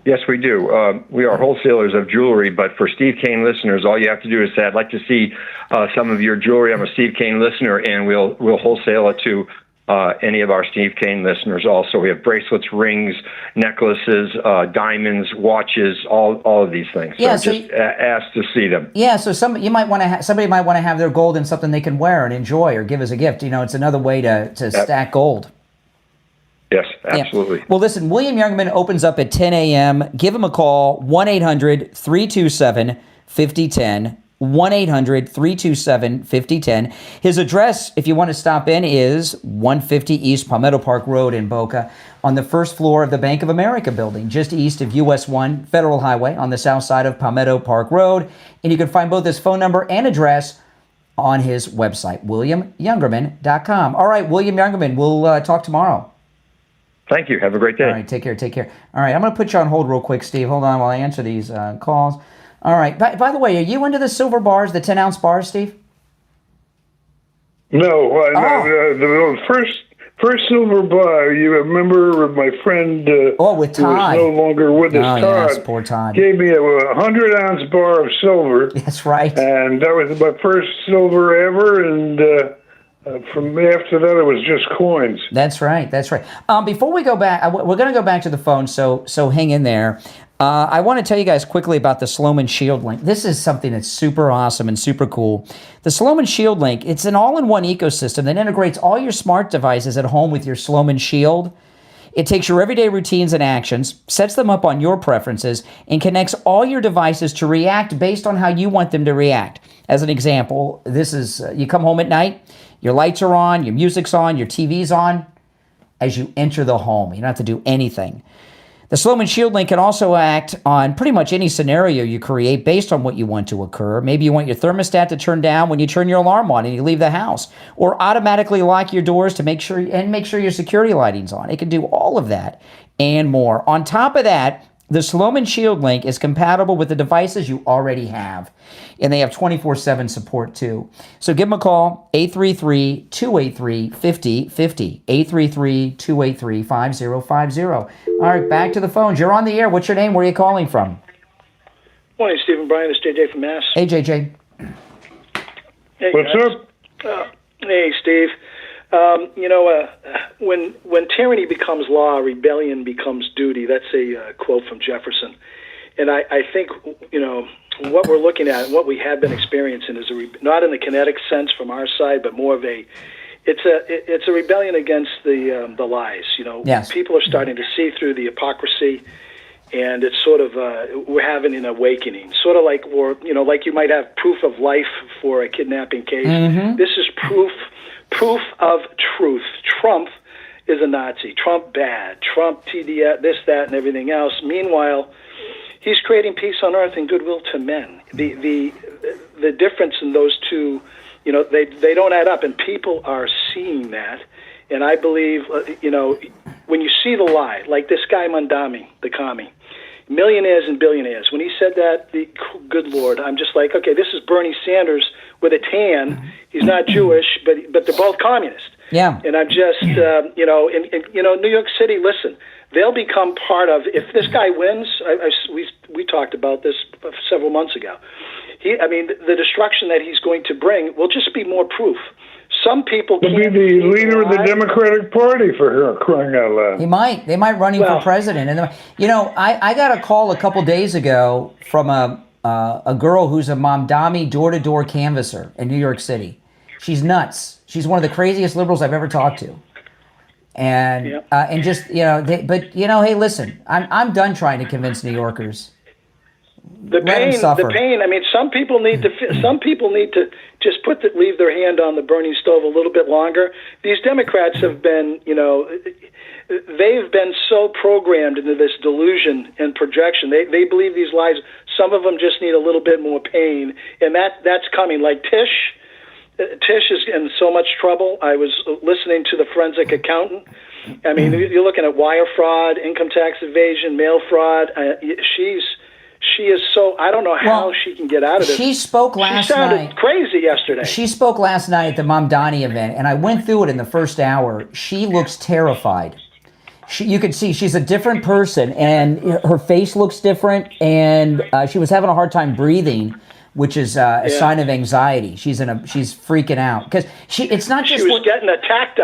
Yes, we do. We are wholesalers of jewelry, but for Steve Kane listeners, all you have to do is say, I'd like to see some of your jewelry. I'm a Steve Kane listener, and we'll wholesale it to any of our Steve Kane listeners. Also, we have bracelets, rings, necklaces, diamonds, watches, all of these things. Yeah, so just ask to see them. Yeah, so somebody might want to have their gold in something they can wear and enjoy or give as a gift. You know, it's another way to stack gold. Yes, absolutely. Yeah. Well, listen, William Youngerman opens up at 10 a.m. Give him a call, 1-800-327-5010. 1-800-327-5010. His address, if you want to stop in, is 150 East Palmetto Park Road in Boca, on the first floor of the Bank of America building, just east of US 1 Federal Highway on the south side of Palmetto Park Road. And you can find both his phone number and address on his website, WilliamYoungerman.com. All right, William Youngerman, we'll talk tomorrow. Thank you. Have a great day. All right, take care. All right, I'm going to put you on hold real quick, Steve. Hold on while I answer these calls. All right. By the way, are you into the silver bars, the 10 ounce bars, Steve? No. The first silver bar, you remember my friend with Todd, who is no longer with us, Todd, yes, poor Todd, gave me a 100 ounce bar of silver. That's right. And that was my first silver ever, and from after that, it was just coins. That's right. Before we go back, we're going to go back to the phone, so hang in there. I want to tell you guys quickly about the Sloman Shield Link. This is something that's super awesome and super cool. The Sloman Shield Link, it's an all-in-one ecosystem that integrates all your smart devices at home with your Sloman Shield. It takes your everyday routines and actions, sets them up on your preferences, and connects all your devices to react based on how you want them to react. As an example, this is, you come home at night, your lights are on, your music's on, your TV's on. As you enter the home, you don't have to do anything. The Sloman Shield Link can also act on pretty much any scenario you create based on what you want to occur. Maybe you want your thermostat to turn down when you turn your alarm on and you leave the house, or automatically lock your doors to make sure your security lighting's on. It can do all of that and more. On top of that, the Sloman Shield Link is compatible with the devices you already have, and they have 24/7 support too. So give them a call, 833-283-5050, 833-283-5050. All right, back to the phones. You're on the air. What's your name? Where are you calling from? Morning, Steve and Brian. It's JJ from Mass. Hey, JJ. Hey, What's guys. up? Hey, Steve. When tyranny becomes law, rebellion becomes duty. That's a quote from Jefferson. And I think, what we're looking at and what we have been experiencing is not in the kinetic sense from our side, but more of it's a rebellion against the lies. Yes. People are starting to see through the hypocrisy, and it's sort of we're having an awakening. Sort of like like you might have proof of life for a kidnapping case. Mm-hmm. This is proof of truth. Trump is a Nazi. Trump bad. Trump TD this, that, and everything else. Meanwhile, he's creating peace on earth and goodwill to men. The difference in those two, they don't add up, and people are seeing that. And I believe, when you see the lie, like this guy Mondami, the commie, millionaires and billionaires, when he said that, good Lord, I'm just like, okay, this is Bernie Sanders with a tan. He's not Jewish, but they're both communist. Yeah. And I'm just, in New York City, listen, they'll become part of, if this guy wins, we talked about this several months ago. The destruction that he's going to bring will just be more proof. Some people He'll be the leader of the Democratic Party, for her crying out loud. They might run him for president. And I got a call a couple days ago from a girl who's a Mamdani door-to-door canvasser in New York City. She's nuts. She's one of the craziest liberals I've ever talked to. And hey, listen, I'm done trying to convince New Yorkers. The pain. Some people need to just leave their hand on the burning stove a little bit longer. These Democrats have been, they've been so programmed into this delusion and projection. They believe these lies. Some of them just need a little bit more pain, and that's coming. Like Tish is in so much trouble. I was listening to the forensic accountant. You're looking at wire fraud, income tax evasion, mail fraud. She is so, I don't know how she can get out of it. She spoke last night. She sounded crazy yesterday. She spoke last night at the Mamdani event, and I went through it in the first hour. She looks terrified. You could see she's a different person, and her face looks different, and she was having a hard time breathing, which is a sign of anxiety. She's freaking out because it's not just she was getting attacked.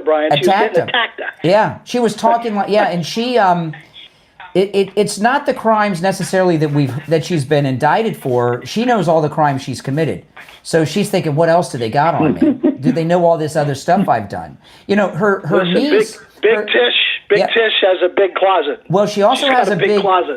Brian. She was getting attacked. Yeah, she was talking and she It's not the crimes necessarily that she's been indicted for. She knows all the crimes she's committed. So she's thinking, what else do they got on me? Do they know all this other stuff I've done? Her niece... Big Tish has a big closet. Well, she also has a big closet.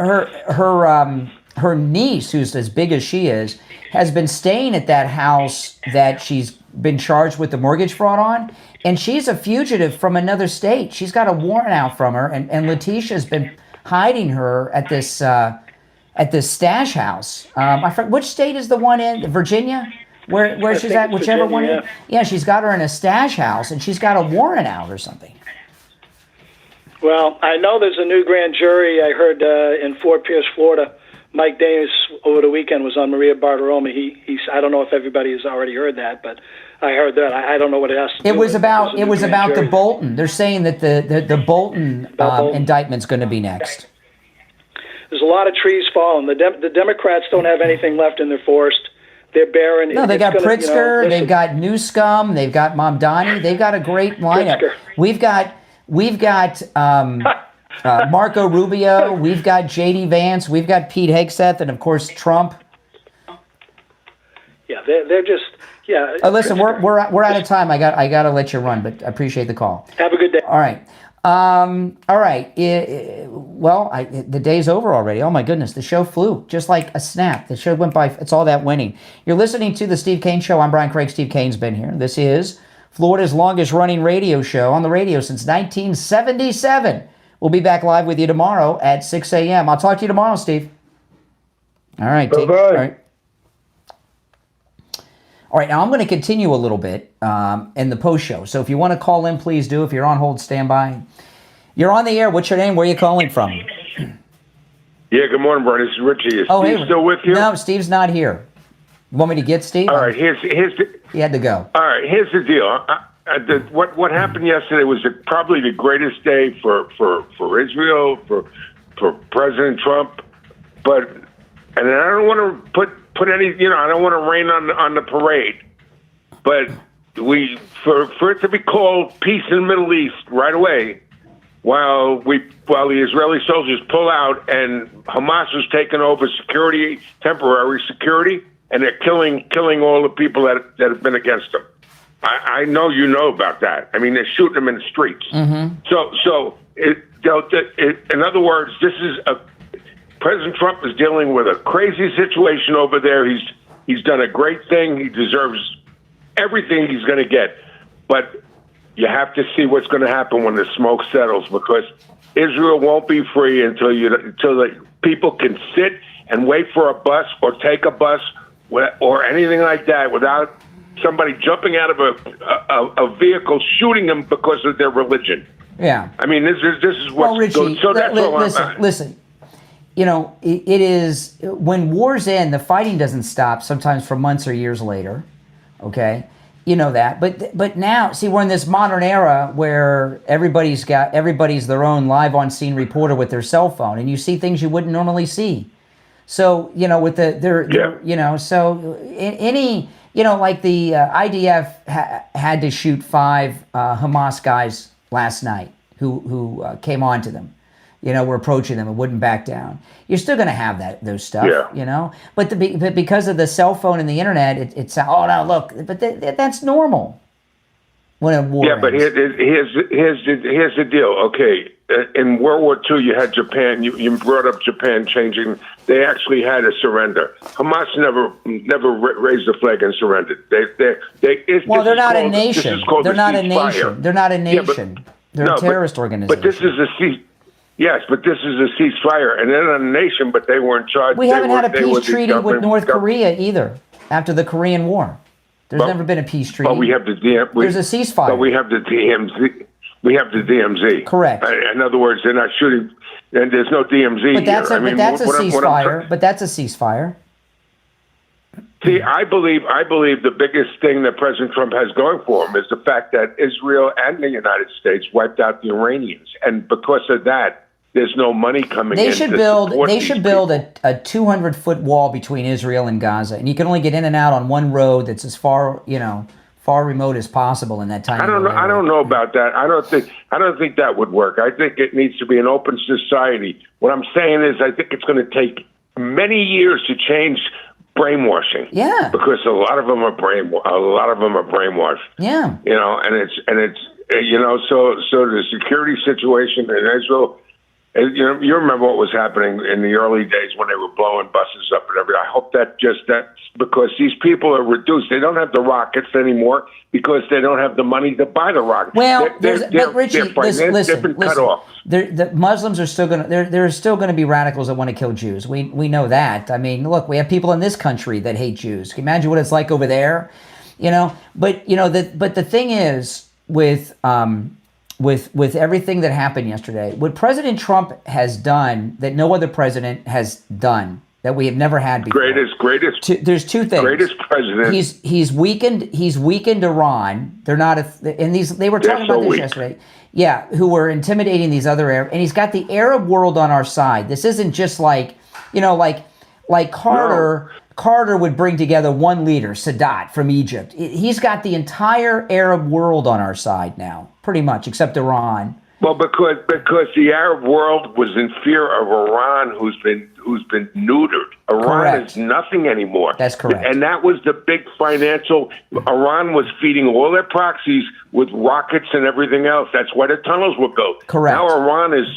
Her niece, who's as big as she is, has been staying at that house that she's been charged with the mortgage fraud on. And she's a fugitive from another state. She's got a warrant out from her. And Letitia's been hiding her at this stash house. I forget, which state is the one in? Virginia? Where she's at? Whichever Virginia, one. Yeah, she's got her in a stash house, and she's got a warrant out or something. Well, I know there's a new grand jury. I heard in Fort Pierce, Florida. Mike Davis over the weekend was on Maria Bartiromo. He's I don't know if everybody has already heard that, but I heard that. I don't know what it has to do with. It was about the Bolton. They're saying that the Bolton indictment's going to be next. There's a lot of trees falling. The Democrats don't have anything left in their forest. They're barren. No, they got Pritzker. They've got Newscomb. They've got Mamdani. They've got a great lineup. Pritzker. We've got Marco Rubio. We've got J.D. Vance. We've got Pete Hegseth, and of course Trump. Yeah, they're just listen, we're out of time. I got to let you run, but I appreciate the call. Have a good day. All right. All right. The day's over already. Oh my goodness, the show flew just like a snap. The show went by. It's all that winning. You're listening to the Steve Kane Show. I'm Brian Craig. Steve Kane's been here. This is Florida's longest running radio show on the radio since 1977. We'll be back live with you tomorrow at 6 a.m. I'll talk to you tomorrow, Steve. All right. Bye-bye. All right, now I'm going to continue a little bit in the post show. So if you want to call in, please do. If you're on hold, stand by. You're on the air. What's your name? Where are you calling from? Yeah, good morning, Brian. This is Richie. Is Steve still with you? No, Steve's not here. You want me to get Steve? All right, he had to go. All right, here's the deal. What happened yesterday was probably the greatest day for Israel, for President Trump. And I don't want to put any, I don't want to rain on the parade. But for it to be called peace in the Middle East right away, while the Israeli soldiers pull out and Hamas is taking over temporary security, and they're killing all the people that have been against them. I know you know about that. I mean, they're shooting them in the streets. Mm-hmm. So in other words, President Trump is dealing with a crazy situation over there. He's done a great thing. He deserves everything he's going to get, but you have to see what's going to happen when the smoke settles, because Israel won't be free until the people can sit and wait for a bus or take a bus or anything like that without somebody jumping out of a vehicle shooting them because of their religion. Yeah. I mean, this is what's Richie, going. So that's listen. You know, it is when war's end, the fighting doesn't stop. Sometimes for months or years later. Okay. You know that, but now, see, we're in this modern era where everybody's their own live on scene reporter with their cell phone, and you see things you wouldn't normally see. So with like the IDF had to shoot 5 Hamas guys last night who came on to them. Were approaching them and wouldn't back down. You're still going to have those stuff, But because of the cell phone and the internet, it's oh no, look, but that's normal when a war. Yeah, but here's the deal. Okay, in World War II, you had Japan. You brought up Japan changing. They actually had a surrender. Hamas never raised the flag and surrendered. They're not a nation. They're not a nation. They're not a nation. They're a terrorist organization. But this is a cease. Yes, but this is a ceasefire, and they're not a nation, but they weren't charged. We haven't had a peace treaty with North Korea either after the Korean War. There's never been a peace treaty. But we have there's a ceasefire. But we have the DMZ. We have the DMZ. Correct. In other words, they're not shooting, and there's no DMZ but that's here. but that's a ceasefire. But that's a ceasefire. See, I believe the biggest thing that President Trump has going for him is the fact that Israel and the United States wiped out the Iranians, and because of that, there's no money coming in. They should build a 200-foot wall between Israel and Gaza, and you can only get in and out on one road that's as far remote as possible in that time. I don't know about that. I don't think that would work. I think it needs to be an open society. What I'm saying is, I think it's going to take many years to change brainwashing. Yeah. Because a lot of them are brainwashed. Yeah. And it's so the security situation in Israel. You remember what was happening in the early days when they were blowing buses up and everything. I hope that's because these people are reduced. They don't have the rockets anymore because they don't have the money to buy the rockets. Well, Richie, listen. Cut off. The Muslims are still going to. There are still going to be radicals that want to kill Jews. We know that. I mean, look, we have people in this country that hate Jews. Can you imagine what it's like over there? But the thing is with everything that happened yesterday, what President Trump has done that no other president has done, that we have never had before. Greatest. There's two things. Greatest president. He's weakened Iran. They're not they were talking about this yesterday. Yeah, who were intimidating these other Arab, and he's got the Arab world on our side. This isn't just like Carter. No. Carter would bring together one leader, Sadat from Egypt. He's got the entire Arab world on our side now, pretty much, except Iran. Well, because the Arab world was in fear of Iran, who's been neutered. Iran is nothing anymore. That's correct. And that was the big financial. Iran was feeding all their proxies with rockets and everything else. That's why the tunnels were built. Correct. Now Iran is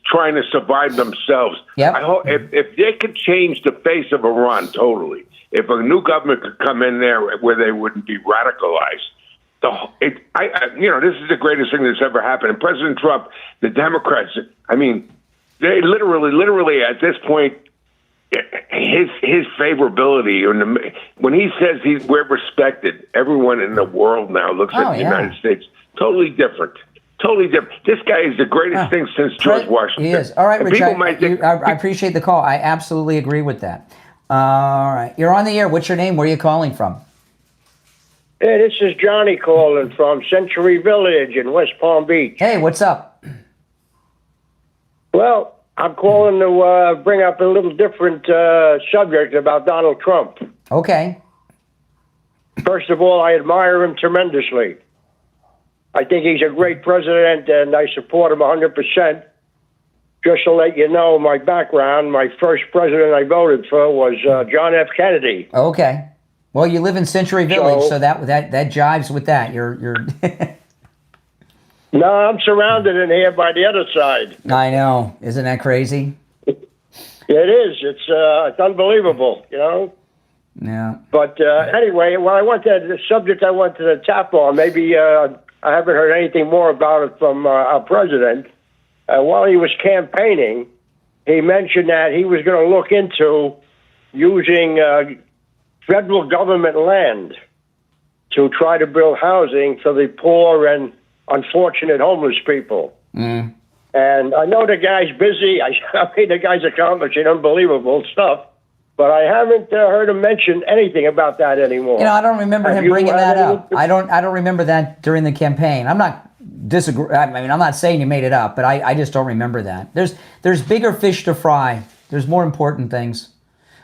trying to survive themselves. Yep. I hope if they could change the face of Iran totally, if a new government could come in there where they wouldn't be radicalized. This is the greatest thing that's ever happened. And President Trump, the Democrats, I mean, they literally at this point, his favorability, when he says we're respected, everyone in the world now looks at the United States totally different. Totally different. This guy is the greatest thing since George Washington. He is. All right, Rich, I appreciate the call. I absolutely agree with that. All right. You're on the air. What's your name? Where are you calling from? Hey, this is Johnny calling from Century Village in West Palm Beach. Hey, what's up? Well, I'm calling to bring up a little different subject about Donald Trump. Okay. First of all, I admire him tremendously. I think he's a great president, and I support him 100%. Just to let you know my background, my first president I voted for was John F. Kennedy. Okay. Well, you live in Century Village, so that jives with that. You're No, I'm surrounded in here by the other side. I know. Isn't that crazy? It is. It's unbelievable, you know? Yeah. But anyway, the subject I wanted to tap on, maybe I haven't heard anything more about it from our president. While he was campaigning, he mentioned that he was going to look into using federal government land to try to build housing for the poor and unfortunate homeless people. Mm. And I know the guy's busy. I mean, the guy's accomplishing unbelievable stuff, but I haven't heard him mention anything about that anymore. You know, I don't remember him bringing that up. I don't remember that during the campaign. I'm not I'm not saying you made it up, but I just don't remember that. There's bigger fish to fry. There's more important things.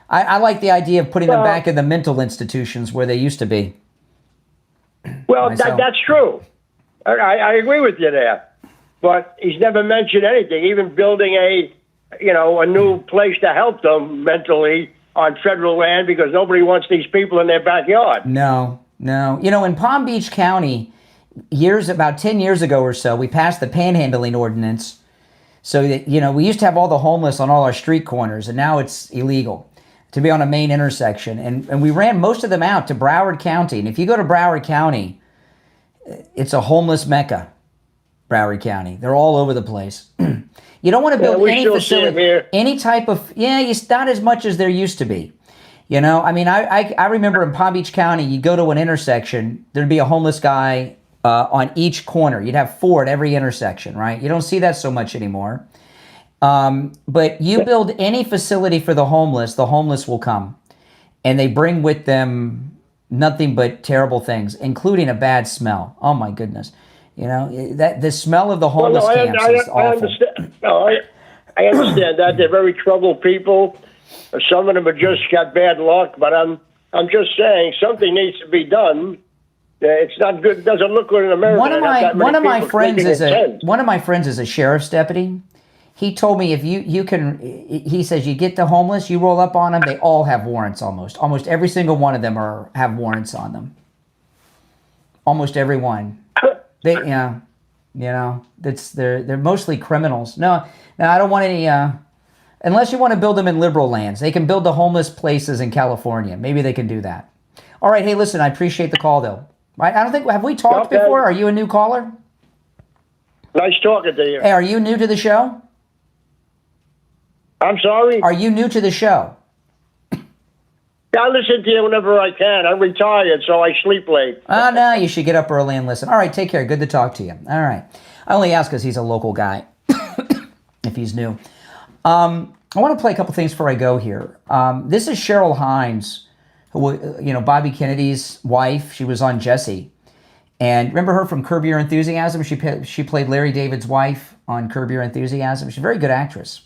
I like the idea of putting them back in the mental institutions where they used to be. Well, that's true. I agree with you there. But he's never mentioned anything, even building a new place to help them mentally on federal land, because nobody wants these people in their backyard. No. You know, in Palm Beach County, about 10 years ago or so, we passed the panhandling ordinance so that, we used to have all the homeless on all our street corners, and now it's illegal to be on a main intersection. And we ran most of them out to Broward County. And if you go to Broward County, it's a homeless mecca, Broward County. They're all over the place. You don't want to build any facility, any type of, it's not as much as there used to be. You know, I mean, I remember in Palm Beach County, you go to an intersection, there'd be a homeless guy on each corner. You'd have 4 at every intersection, right? You don't see that so much anymore. But you build any facility for the homeless will come. And they bring with them nothing but terrible things, including a bad smell. Oh, my goodness. You know, that the smell of the homeless camps is awful. I understand. I understand that. They're very troubled people. Some of them have just got bad luck, but I'm just saying something needs to be done. It's not good. It doesn't look good in America. One of my friends is a sheriff's deputy. He told me if you can, he says you get the homeless, you roll up on them, they all have warrants almost every single one of them have warrants on them. Almost every one. They're mostly criminals. No, I don't want any. Unless you want to build them in liberal lands, they can build the homeless places in California. Maybe they can do that. All right, hey, listen, I appreciate the call though. Right? I don't think have we talked before? Are you a new caller? Nice talking to you. Hey, are you new to the show? I'm sorry? Are you new to the show? I listen to you whenever I can. I'm retired, so I sleep late. Oh, no, you should get up early and listen. All right, take care. Good to talk to you. All right. I only ask because he's a local guy, if he's new. I want to play a couple things before I go here. This is Cheryl Hines, who, Bobby Kennedy's wife. She was on Jesse. And remember her from Curb Your Enthusiasm? She played Larry David's wife on Curb Your Enthusiasm. She's a very good actress.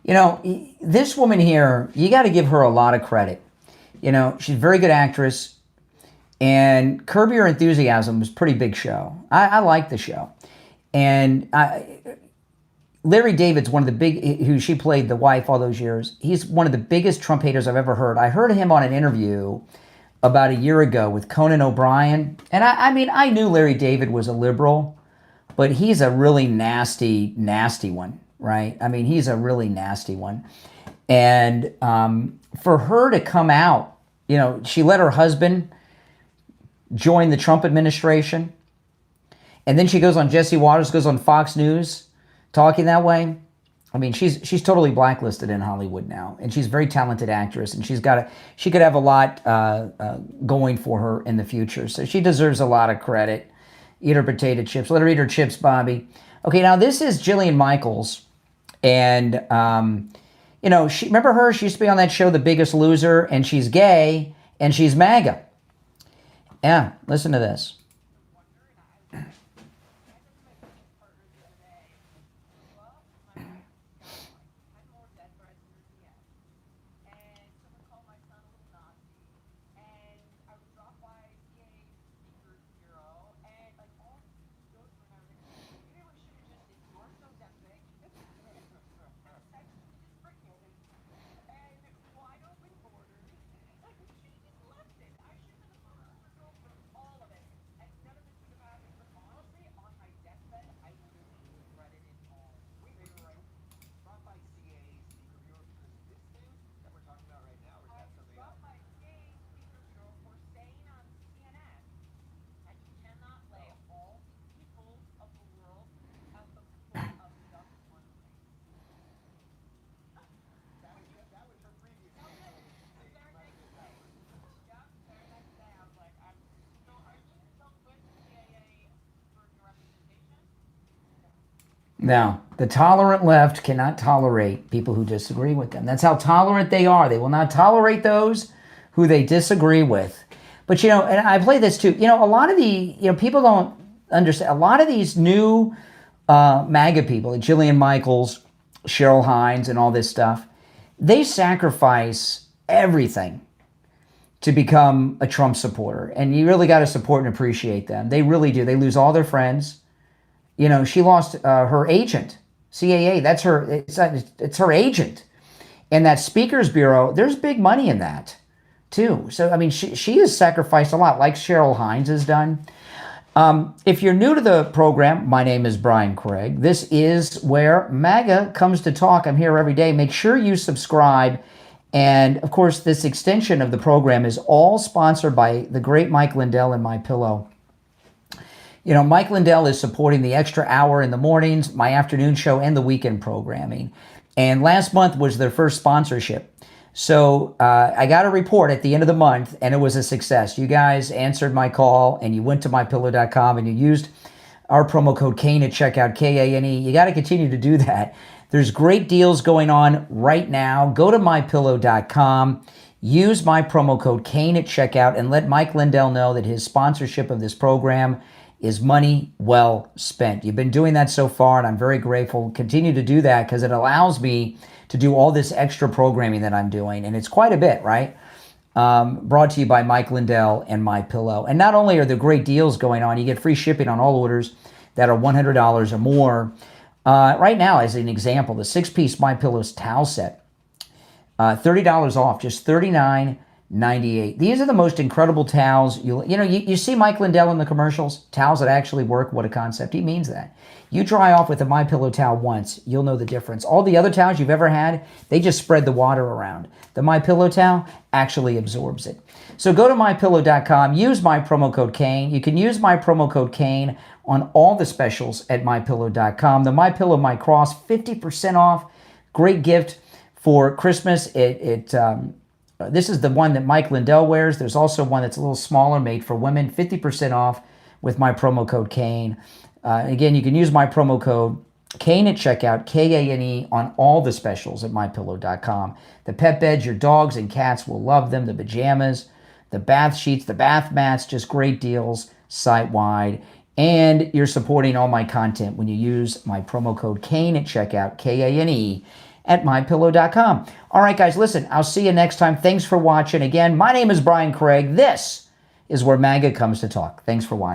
You know, this woman here, you got to give her a lot of credit. You know, she's a very good actress. And Curb Your Enthusiasm was a pretty big show. I like the show. And Larry David's one of the big, who she played the wife all those years. He's one of the biggest Trump haters I've ever heard. I heard him on an interview about a year ago with Conan O'Brien. And I mean, I knew Larry David was a liberal, but he's a really nasty, nasty one. Right? I mean, he's a really nasty one. And for her to come out, you know, she let her husband join the Trump administration. And then she goes on Jesse Waters, goes on Fox News talking that way. I mean, she's totally blacklisted in Hollywood now, and she's a very talented actress, and she could have a lot going for her in the future. So she deserves a lot of credit. Eat her potato chips. Let her eat her chips, Bobby. Okay, now this is Jillian Michaels, and remember her? She used to be on that show, The Biggest Loser, and she's gay, and she's MAGA. Yeah, listen to this. Now, the tolerant left cannot tolerate people who disagree with them. That's how tolerant they are. They will not tolerate those who they disagree with. But, and I play this too. A lot of people don't understand. A lot of these new MAGA people, like Jillian Michaels, Cheryl Hines, and all this stuff, they sacrifice everything to become a Trump supporter. And you really got to support and appreciate them. They really do. They lose all their friends. She lost her agent, CAA. That's her. It's her agent, and that Speakers Bureau. There's big money in that, too. So I mean, she has sacrificed a lot, like Cheryl Hines has done. If you're new to the program, my name is Brian Craig. This is where MAGA comes to talk. I'm here every day. Make sure you subscribe, and of course, this extension of the program is all sponsored by the great Mike Lindell and MyPillow. Mike Lindell is supporting the extra hour in the mornings, my afternoon show, and the weekend programming. And last month was their first sponsorship. So I got a report at the end of the month, and it was a success. You guys answered my call, and you went to mypillow.com, and you used our promo code Kane at checkout, Kane. You got to continue to do that. There's great deals going on right now. Go to mypillow.com. Use my promo code Kane at checkout, and let Mike Lindell know that his sponsorship of this program is money well spent. You've been doing that so far, and I'm very grateful. Continue to do that because it allows me to do all this extra programming that I'm doing, and it's quite a bit, right? Brought to you by Mike Lindell and MyPillow. And not only are there great deals going on, you get free shipping on all orders that are $100 or more. Right now, as an example, the 6-piece MyPillow's towel set, $30 off, just $39.98. These are the most incredible towels. You see Mike Lindell in the commercials, towels that actually work. What a concept. He means that. You dry off with a MyPillow towel once, you'll know the difference. All the other towels you've ever had, they just spread the water around. The MyPillow towel actually absorbs it. So go to mypillow.com, use my promo code Kane. You can use my promo code Kane on all the specials at mypillow.com. The MyPillow My Cross, 50% off. Great gift for Christmas. This is the one that Mike Lindell wears. There's also one that's a little smaller, made for women, 50% off with my promo code Kane. Again, you can use my promo code Kane at checkout, Kane, on all the specials at mypillow.com. The pet beds, your dogs and cats will love them. The pajamas, the bath sheets, the bath mats, just great deals site-wide. And you're supporting all my content when you use my promo code Kane at checkout, Kane, at mypillow.com. All right, guys, listen, I'll see you next time. Thanks for watching. Again, my name is Brian Craig. This is where MAGA comes to talk. Thanks for watching.